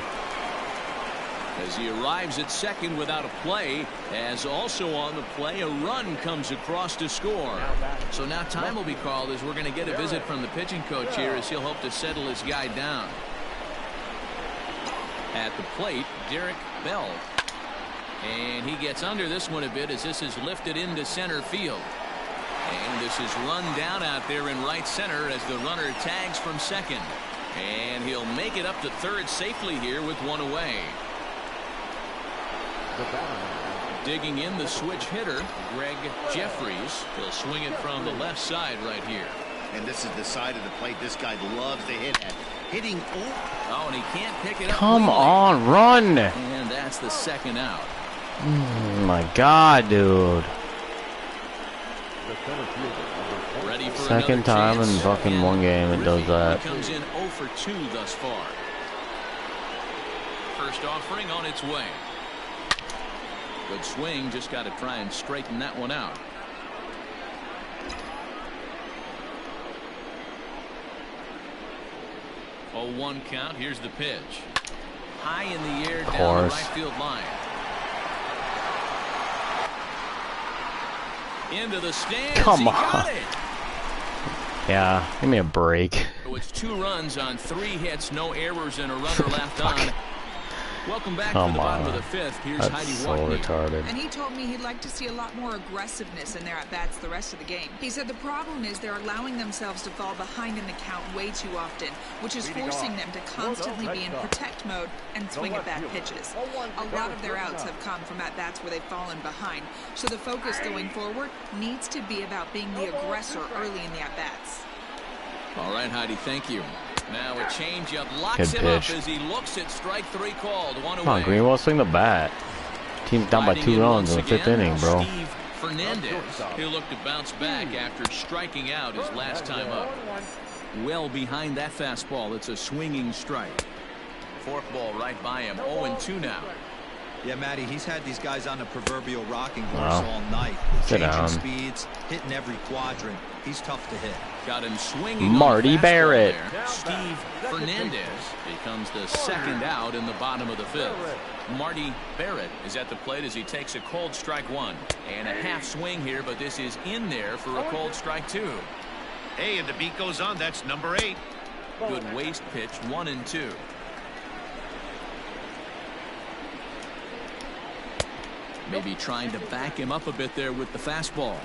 As he arrives at second without a play, as also on the play, a run comes across to score. So now time will be called as we're going to get a visit from the pitching coach here as he'll hope to settle his guy down. At the plate, Derek Bell. And he gets under this one a bit as this is lifted into center field. And this is run down out there in right center as the runner tags from second. And he'll make it up to third safely here with 1 away. Digging in the switch hitter, Greg Jeffries. He'll swing it from the left side right here. And this is the side of the plate this guy loves to hit at. Hitting. Oh, and he can't pick it up. Come on, run. And that's the second out. Oh my God, dude. Ready for second time in fucking one game it does that. Comes in 0 for 2 thus far. First offering on its way. Good swing, just got to try and straighten that one out. Oh, 1 count. Here's the pitch. High in the air down the right field line. Into the stands. Come on. Got it. Yeah, give me a break. So it's 2 runs on 3 hits, no errors, and a runner left on. Welcome back to the bottom of the 5th. Here's That's Heidi so Watney. retarded. And he told me he'd like to see a lot more aggressiveness in their at-bats the rest of the game. He said the problem is they're allowing themselves to fall behind in the count way too often, which is forcing them to constantly be in protect mode and swing at bad pitches. A lot of their outs have come from at-bats where they've fallen behind, so the focus going forward needs to be about being the aggressor early in the at-bats. All right, Heidi, thank you. Now a changeup locks him up as he looks at strike 3 called. 1 away. Come on, Greenwell, swing the bat. Team's down by 2 runs in the 5th inning, bro. Steve Fernandez. He'll look to bounce back after striking out his last time up. Well behind that fastball. It's a swinging strike. Forkball right by him. 0-2 now. Yeah, Matty, he's had these guys on the proverbial rocking horse all night. Changing speeds, hitting every quadrant. He's tough to hit. Got him swinging. Marty Barrett. Steve Fernandez becomes the second out in the bottom of the 5th. Marty Barrett is at the plate as he takes a cold strike 1. And a half swing here, but this is in there for a cold strike 2. Hey, and the beat goes on. That's number 8. Good waist pitch, 1-2. Maybe trying to back him up a bit there with the fastball.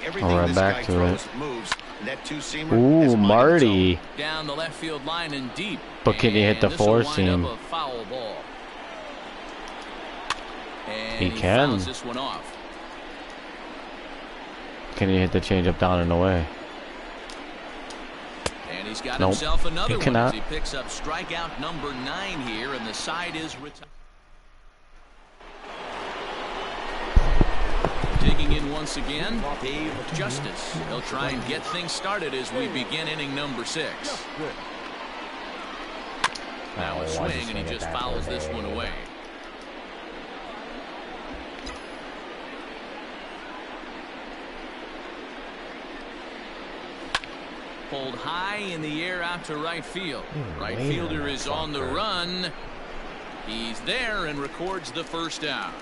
Everything this guy throws moves. That 2-seamer. Ooh, Marty. Down the left field line and deep. But can he hit the 4-seam? A foul ball. And he can. fouls this one off. Can he hit the changeup down and away? And he's got himself another he one cannot. as he picks up strikeout number 9 here, and the side is retired. Digging in once again, Dave Justice. He'll try and get things started as we begin inning number 6. Now a swing, and he just fouls this one away. Pulled high in the air out to right field. Right fielder is on the run. He's there and records the first out.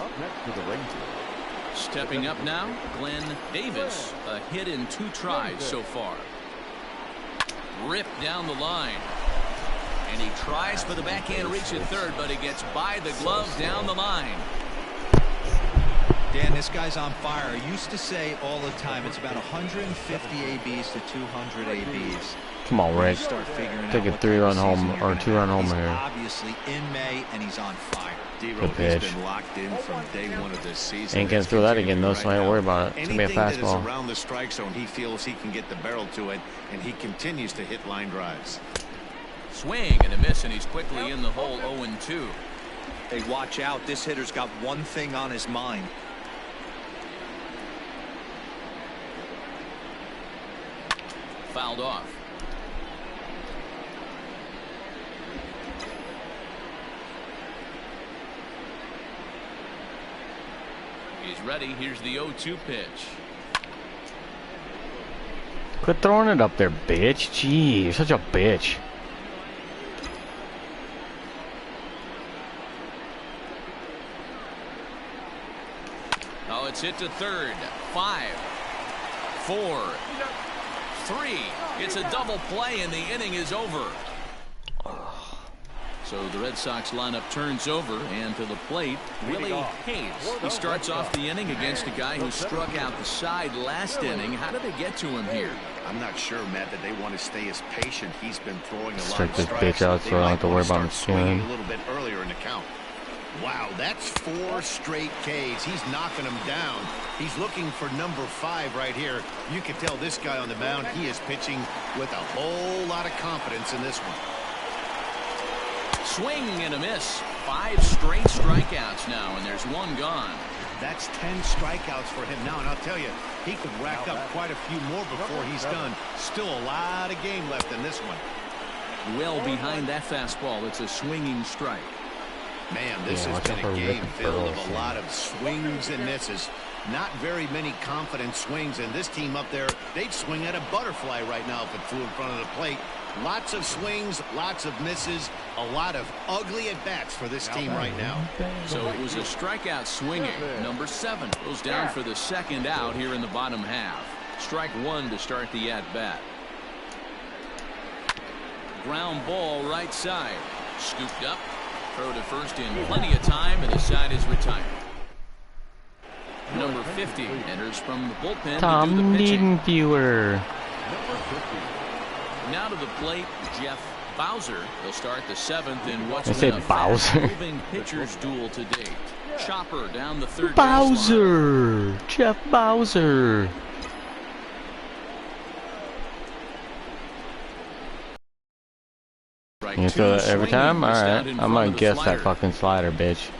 Up next to the Rangers. Stepping up now, Glenn Davis. A hit in 2 tries so far. Ripped down the line. And he tries for the backhand reach at third, but he gets by the glove down the line. Dan, Man, this guy's on fire. I used to say all the time, it's about 150 ABs to 200 ABs. Come on, Rick. Take a 3-run home or 2-run homer here. Obviously in May, and he's on fire. Good pitch. He's been locked in from day one of this season. Ain't gonna throw that again though, so I ain't worry about it. It's gonna be a fastball. Anything that is around the strike zone, he feels he can get the barrel to it, and he continues to hit line drives. Swing and a miss, and he's quickly in the hole. 0-2. Hey, watch out. This hitter's got one thing on his mind. Fouled off. He's ready. Here's the 0-2 pitch. Quit throwing it up there, bitch. Gee, you're such a bitch. Oh, it's hit to third. 5, 4, 3. It's a double play, and the inning is over. So the Red Sox lineup turns over, and to the plate, Willie Hayes. He starts off the inning against a guy who struck out the side last inning. How did they get to him here? I'm not sure, Matt, that they want to stay as patient. He's been throwing a lot Strike of this strikes. bitch out so I don't have to worry about him swinging swinging. a little bit earlier in the count. Wow, that's 4 straight Ks. He's knocking them down. He's looking for number 5 right here. You can tell this guy on the mound, he is pitching with a whole lot of confidence in this one. Swing and a miss. 5 straight strikeouts now, and there's 1 gone. That's 10 strikeouts for him now, and I'll tell you, he could rack up quite a few more before he's done. Still a lot of game left in this one. Well behind that fastball, it's a swinging strike. Man, this has been a game filled of a lot of swings and misses. Not very many confident swings, and this team up there, they'd swing at a butterfly right now if it flew in front of the plate. Lots of swings, lots of misses, a lot of ugly at-bats for this team right now. So it was a strikeout swinging. Number 7 goes down for the second out here in the bottom half. Strike 1 to start the at-bat. Ground ball right side. Scooped up. Throw to first in plenty of time, and the side is retired. Number 50 enters from the bullpen to do the pitching. Viewer. Now to the plate, Jeff Bowser. He'll start the 7th in what's I been said a Bowser. moving pitcher's duel to date. Chopper down the third Bowser. Jeff Bowser. You throw that every time? Alright. I'm gonna guess that fucking slider, bitch.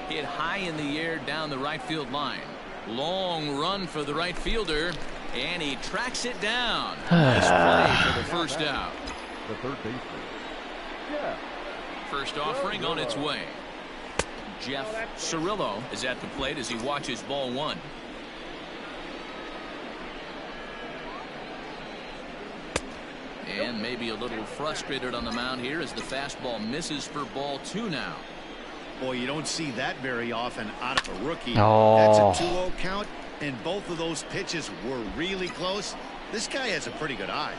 Hit high in the air down the right field line. Long run for the right fielder, and he tracks it down. Nice play for the first out. The third baseman. Yeah. First offering on its way. Jeff Cirillo is at the plate as he watches ball 1. And maybe a little frustrated on the mound here as the fastball misses for ball 2 now. Boy, you don't see that very often out of a rookie. Oh. That's a 2-0 count, and both of those pitches were really close. This guy has a pretty good eye.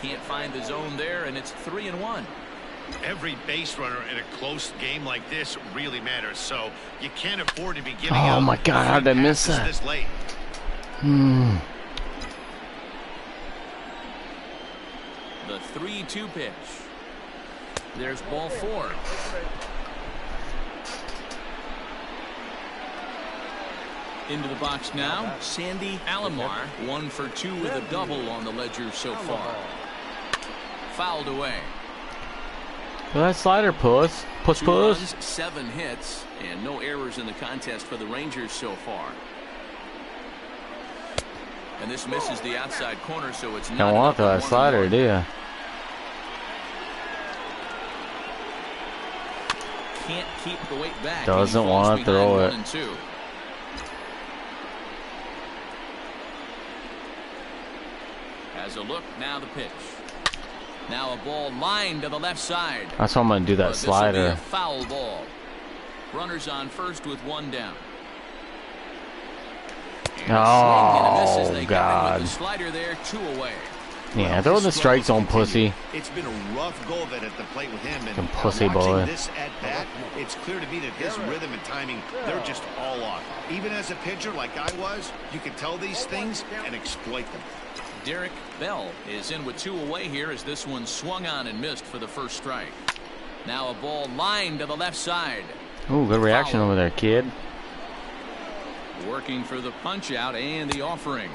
Can't find the zone there, and it's 3-1. Every base runner in a close game like this really matters, so you can't afford to be giving out. Oh my God, how did I miss that? This late. The 3-2 pitch. There's ball 4. Into the box now, Sandy Alomar, 1 for 2 with a double on the ledger so far. Fouled away. Well, that slider puss. 2 runs, 7 hits, and no errors in the contest for the Rangers so far. And this misses the outside corner, so it's not. Don't want that slider, do you? Can't keep the weight back. Doesn't want to throw it. Has a look, now the pitch. Now a ball lined to the left side. That's why I'm gonna do that slider. A foul ball. Runners on first with 1 down. Oh, God. With the slider there, 2 away. Yeah, throw the strike zone, pussy. It's been a rough go of it at the plate with him, and pussy watching boy. this at bat, it's clear to me that his rhythm and timing, they're just all off. Even as a pitcher like I was, you can tell these things and exploit them. Derek Bell is in with 2 away here as this one swung on and missed for the first strike. Now a ball lined to the left side. Ooh, good reaction over there, kid. Working for the punch out and the offering.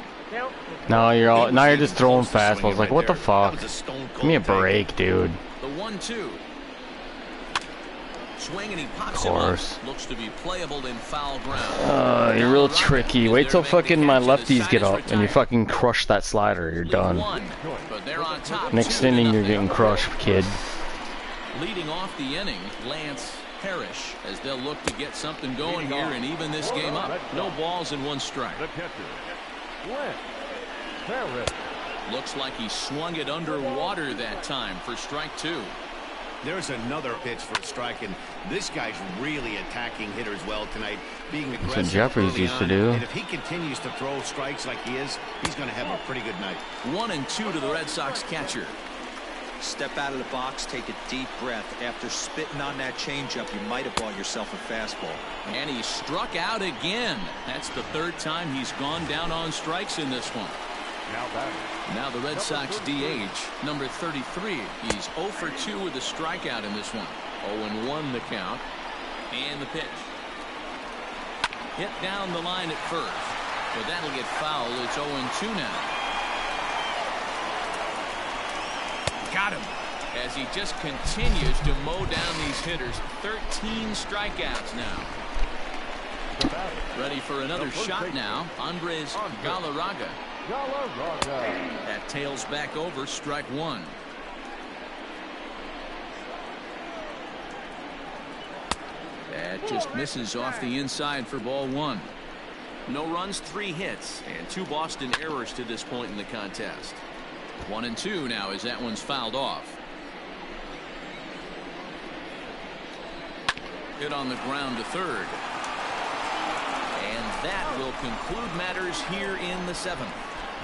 No, you're just throwing fastballs. Like, what the fuck? Give me a break, dude. The 1-2. Swing and he pops him up. Looks to be playable in foul ground. You're real tricky. Wait till fucking my lefties get up and you fucking crush that slider. You're done. But they're on top. Next inning, you're getting crushed, kid. Leading off the inning, Lance Parrish, as they'll look to get something going here and even this game up. No balls and 1 strike. Looks like he swung it underwater that time for strike 2. There's another pitch for a strike, and this guy's really attacking hitters well tonight, being aggressive. That's what Jeffries used to do. And if he continues to throw strikes like he is, he's going to have a pretty good night. 1-2 to the Red Sox catcher. Step out of the box, take a deep breath. After spitting on that changeup, you might have bought yourself a fastball. And he struck out again. That's the 3rd time he's gone down on strikes in this one. Now the Red Sox DH, number 33. He's 0 for 2 with a strikeout in this one. 0-1 the count. And the pitch. Hit down the line at first. But that'll get fouled. It's 0-2 now. Got him. As he just continues to mow down these hitters. 13 strikeouts now. Ready for another shot now. Andres Galarraga. That tails back over, strike 1. That just misses off the inside for ball 1. No runs, 3 hits, and 2 Boston errors to this point in the contest. 1-2 now as that one's fouled off. Hit on the ground to third. And that will conclude matters here in the 7th.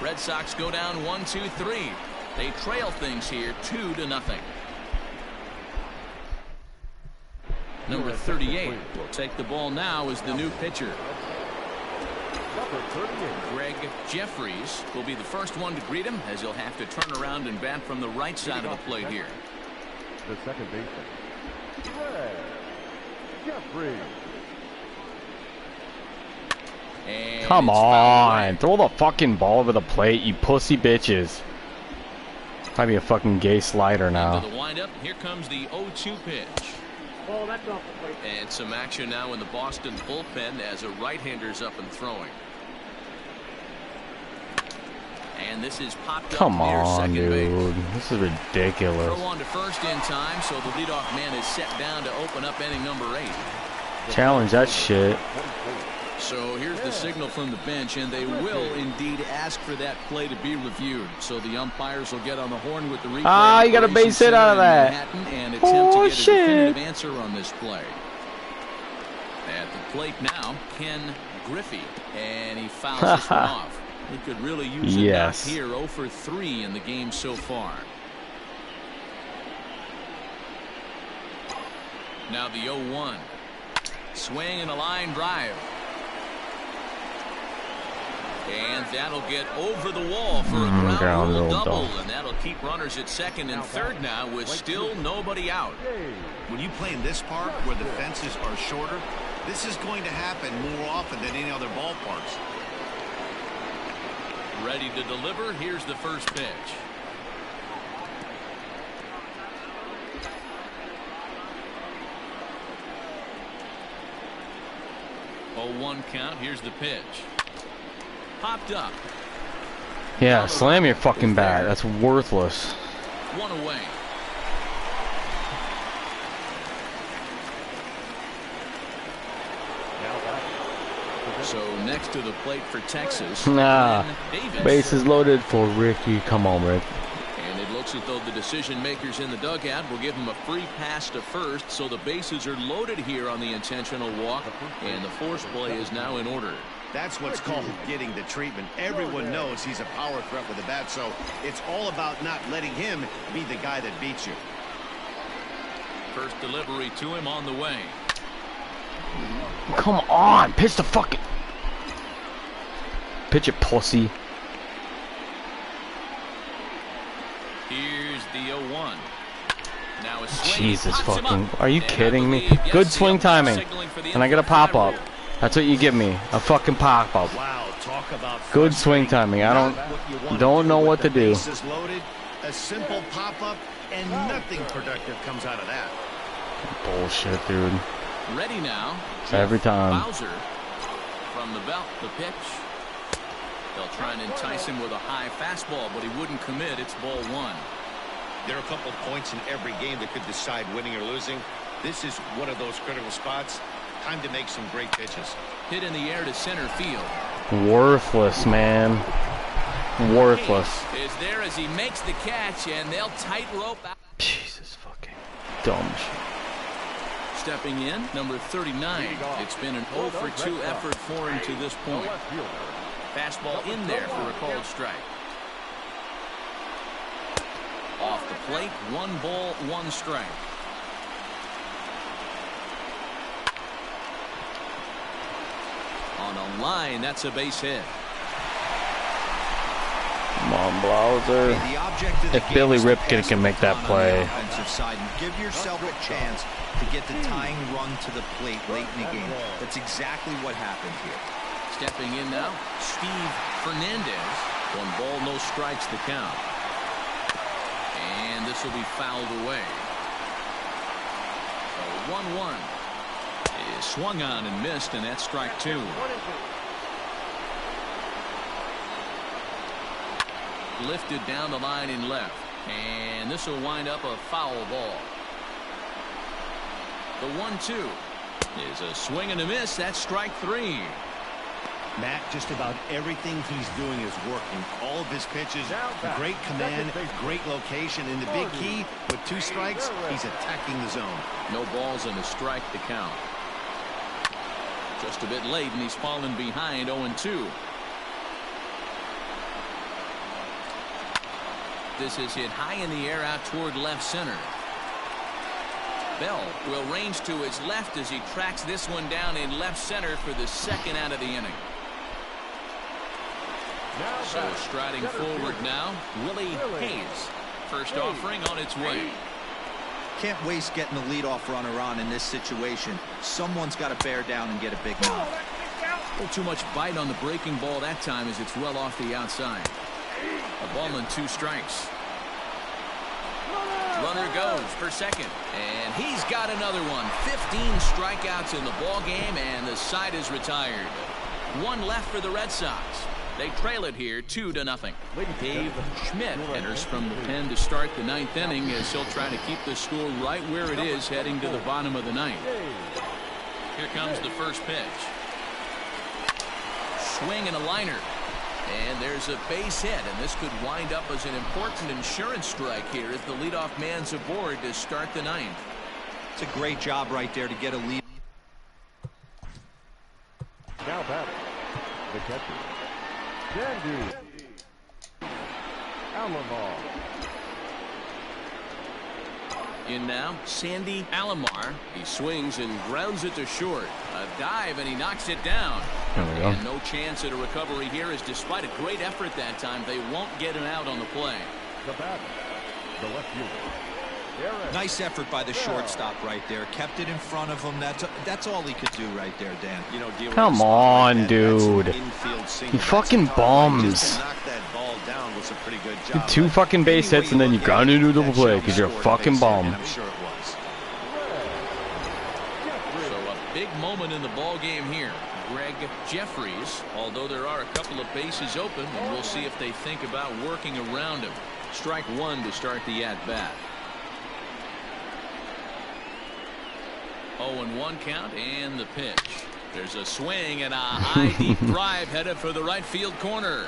Red Sox go down 1-2-3. They trail things here 2-0. Number 38 will take the ball now as the new pitcher. Greg Jeffries will be the first one to greet him as he'll have to turn around and bat from the right side of the plate here. The second baseman, Greg Jeffries. And come on, throw the fucking ball over the plate, you pussy bitches. Probably a fucking gay slider now. Into the windup, here comes the 0-2 pitch. Oh, that's off the plate. And some action now in the Boston bullpen as a right-hander's up and throwing. And this is popped come up near on, second dude. base. This is ridiculous. Throw on to first in time, so the leadoff man is set down to open up inning number 8. Challenge that shit. So here's the signal from the bench, and they will indeed ask for that play to be reviewed. So the umpires will get on the horn with the replay. Ah, you got a base hit out of that. And attempt to get a definitive answer on this play. At the plate now, Ken Griffey, and he fouls this one off. He could really use a knock here. 0 for 3 in the game so far. Now the 0-1. Swing and a line drive. And that'll get over the wall for a ground rule double. And that'll keep runners at second and third now with still nobody out. When you play in this park where the fences are shorter, this is going to happen more often than any other ballparks. Ready to deliver. Here's the first pitch. Oh, 1 count. Here's the pitch. Popped up. Yeah, slam your fucking bat. That's worthless. 1 away. So next to the plate for Texas. Nah. Bases loaded for Ricky. Come on, Rick. And it looks as though the decision makers in the dugout will give him a free pass to first. So the bases are loaded here on the intentional walk. And the force play is now in order. That's what's called getting the treatment. Everyone knows he's a power threat with a bat, so it's all about not letting him be the guy that beats you. First delivery to him on the way. Come on, pitch the fucking... Pitch it, pussy. Here's the 0-1. Now a swing. Jesus fucking... Are you kidding me? Good swing timing. And I get a pop-up. That's what you give me. A fucking pop-up. Wow, talk about good swing timing. I don't know what to do. Loaded, a simple pop-up, and nothing productive comes out of that. Bullshit, dude. Ready now. Every time. Bowser from the belt, the pitch. They'll try and entice him with a high fastball, but he wouldn't commit. It's ball 1. There are a couple points in every game that could decide winning or losing. This is one of those critical spots. Time to make some great pitches. Hit in the air to center field. Worthless, man. Worthless. Is there as he makes the catch, and they'll tightrope out. Jesus fucking dumb shit. Stepping in, number 39. It's been an 0 for 2 effort for him to this point. Fastball in there for a called strike. Off the plate, 1 ball, 1 strike. On a line, that's a base hit. Come on, Bowser. If Billy Ripken can make that play. Give yourself a chance to get the tying run to the plate late in the game. That's exactly what happened here. Stepping in now, Steve Fernandez. 1 ball, no strikes the count. And this will be fouled away. So 1-1. Is swung on and missed, and that's strike 2. Lifted down the line in left, and this will wind up a foul ball. The 1-2 is a swing and a miss. That's strike 3. Matt, just about everything he's doing is working. All of his pitches, great command, great location, and the big key with 2 strikes, he's attacking the zone. No balls and a strike to count. Just a bit late, and he's fallen behind 0-2. This is hit high in the air out toward left center. Bell will range to his left as he tracks this one down in left center for the 2nd out of the inning. So striding forward now, Willie Hayes. First offering on its way. Can't waste getting the leadoff runner on in this situation. Someone's got to bear down and get a big knock. A little too much bite on the breaking ball that time as it's well off the outside. A ball and 2 strikes. Runner goes for second, and he's got another one. 15 strikeouts in the ball game, and the side is retired. 1 left for the Red Sox. They trail it here 2-0. Dave Schmidt enters from the pen to start the 9th inning as he'll try to keep the score right where it is heading to the bottom of the 9th. Here comes the first pitch. Swing and a liner. And there's a base hit, and this could wind up as an important insurance strike here as the leadoff man's aboard to start the 9th. It's a great job right there to get a lead. Now batting, the catcher, Sandy Alomar. In now, Sandy Alomar. He swings and grounds it to short. A dive, and he knocks it down. There we go. And no chance at a recovery here, as despite a great effort that time, they won't get an out on the play. The batter, the left fielder. Nice effort by the shortstop right there. Kept it in front of him. That's all he could do right there, Dan. You know, come on, dude. You fucking bums. Just to knock that ball down was a pretty good job. 2 fucking base hits, and then you ground into a double play because you're a fucking bum. I'm sure it was. So a big moment in the ball game here. Greg Jeffries, although there are a couple of bases open, and we'll see if they think about working around him. Strike 1 to start the at-bat. 0-1 count, and the pitch. There's a swing and a high deep drive headed for the right field corner,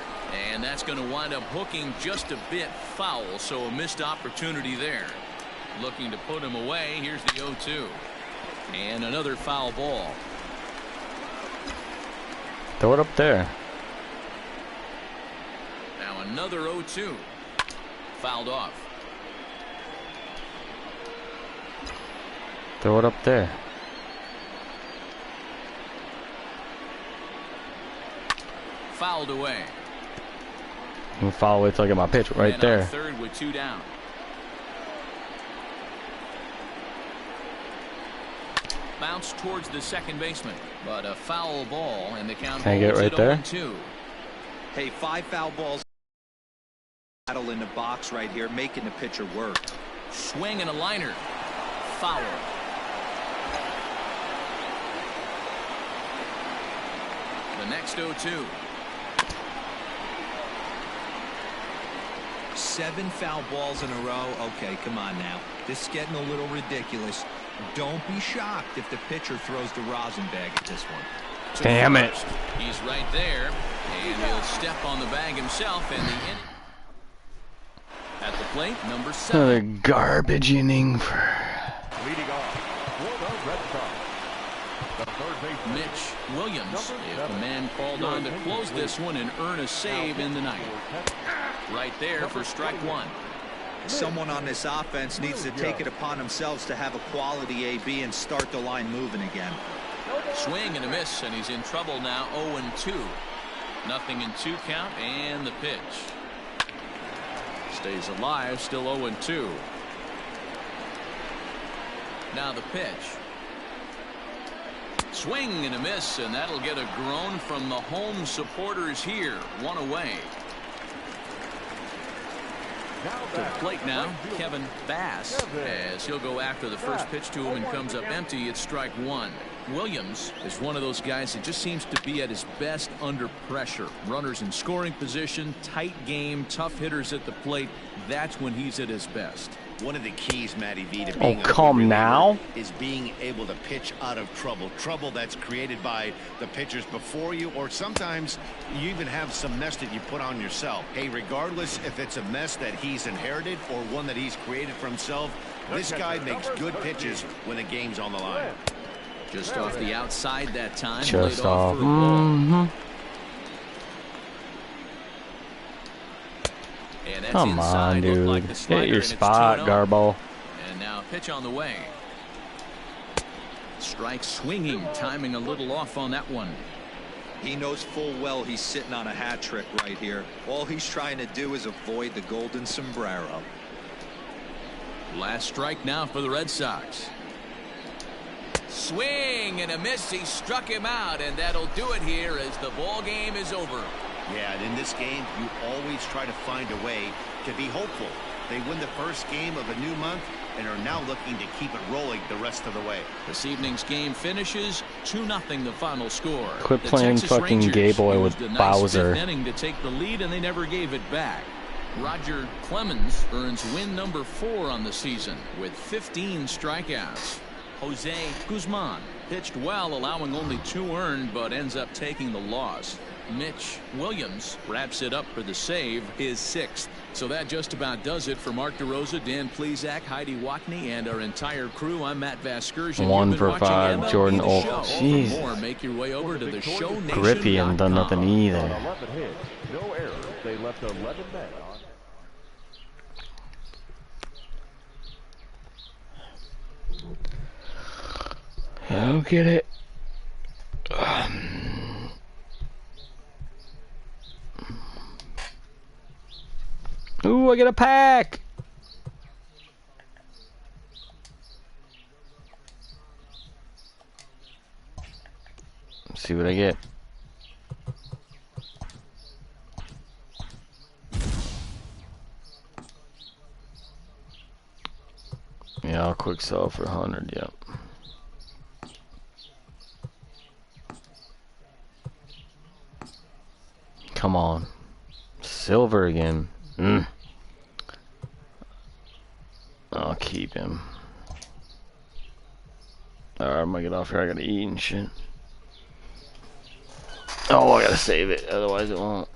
and that's going to wind up hooking just a bit foul, so a missed opportunity there. Looking to put him away. Here's the 0-2, and another foul ball. Throw it up there. Now another 0-2. Fouled off. Throw it up there. Fouled away. You can foul away till I get my pitch right there. Third with 2 down. Bounce towards the second baseman, but a foul ball, and the count Can I get it right there? 0-2. Hey, 5 foul balls. Battle in the box right here, making the pitcher work. Swing and a liner. Foul. The next 0-2. 7 foul balls in a row. Okay, come on now. This is getting a little ridiculous. Don't be shocked if the pitcher throws the rosin bag at this one. Damn it. He's right there, and he'll step on the bag himself, and the inning. At the plate, number 7. Another garbage inning for Leading off for the Red Sox, the third baseman, Mitch Williams. If the man called on to close this one and earn a save in the ninth. Right there for strike 1. Someone on this offense needs to take it upon themselves to have a quality AB and start the line moving again. Swing and a miss, and he's in trouble now. 0-2. Nothing in 2 count, and the pitch. Stays alive, still 0-2. Now the pitch. Swing and a miss, and that'll get a groan from the home supporters here. 1 away. To the plate now, Kevin Bass, as he'll go after the first pitch to him and comes up empty. It's strike 1. Williams is one of those guys that just seems to be at his best under pressure. Runners in scoring position, tight game, tough hitters at the plate. That's when he's at his best. One of the keys, Matty V, to being come now is being able to pitch out of trouble. Trouble that's created by the pitchers before you, or sometimes you even have some mess that you put on yourself. Hey, regardless if it's a mess that he's inherited or one that he's created for himself, this guy makes good pitches when the game's on the line. Just off the outside that time. Just off. And that's Come on, dude. Like Hit your spot, Garbo. And now pitch on the way. Strike swinging, timing a little off on that one. He knows full well he's sitting on a hat trick right here. All he's trying to do is avoid the golden sombrero. Last strike now for the Red Sox. Swing and a miss. He struck him out, and that'll do it here as the ball game is over. Yeah, and in this game, you always try to find a way to be hopeful. They win the first game of a new month and are now looking to keep it rolling the rest of the way. This evening's game finishes 2-0 the final score. Quit the playing Texas fucking Rangers gay boy with used a nice Bowser. 5th inning to take the lead, and they never gave it back. Roger Clemens earns win number 4 on the season with 15 strikeouts. Jose Guzman pitched well, allowing only 2 earned, but ends up taking the loss. Mitch Williams wraps it up for the save, his 6th. So that just about does it for Mark DeRosa, Dan Plesac, Heidi Watney, and our entire crew. I'm Matt Vasgersian. 1 for 5, Jordan Oak. Jeez. More, make your way over to the Griffey hasn't done nothing either. 11 hits, no errors. They left 11 men on. I'll get it. Ooh, I get a pack. Let's see what I get. Yeah, I'll quick sell for 100. Yep. Come on. Silver again. I'll keep him. Alright, I'm gonna get off here. I gotta eat and shit. Oh, I gotta save it. Otherwise it won't.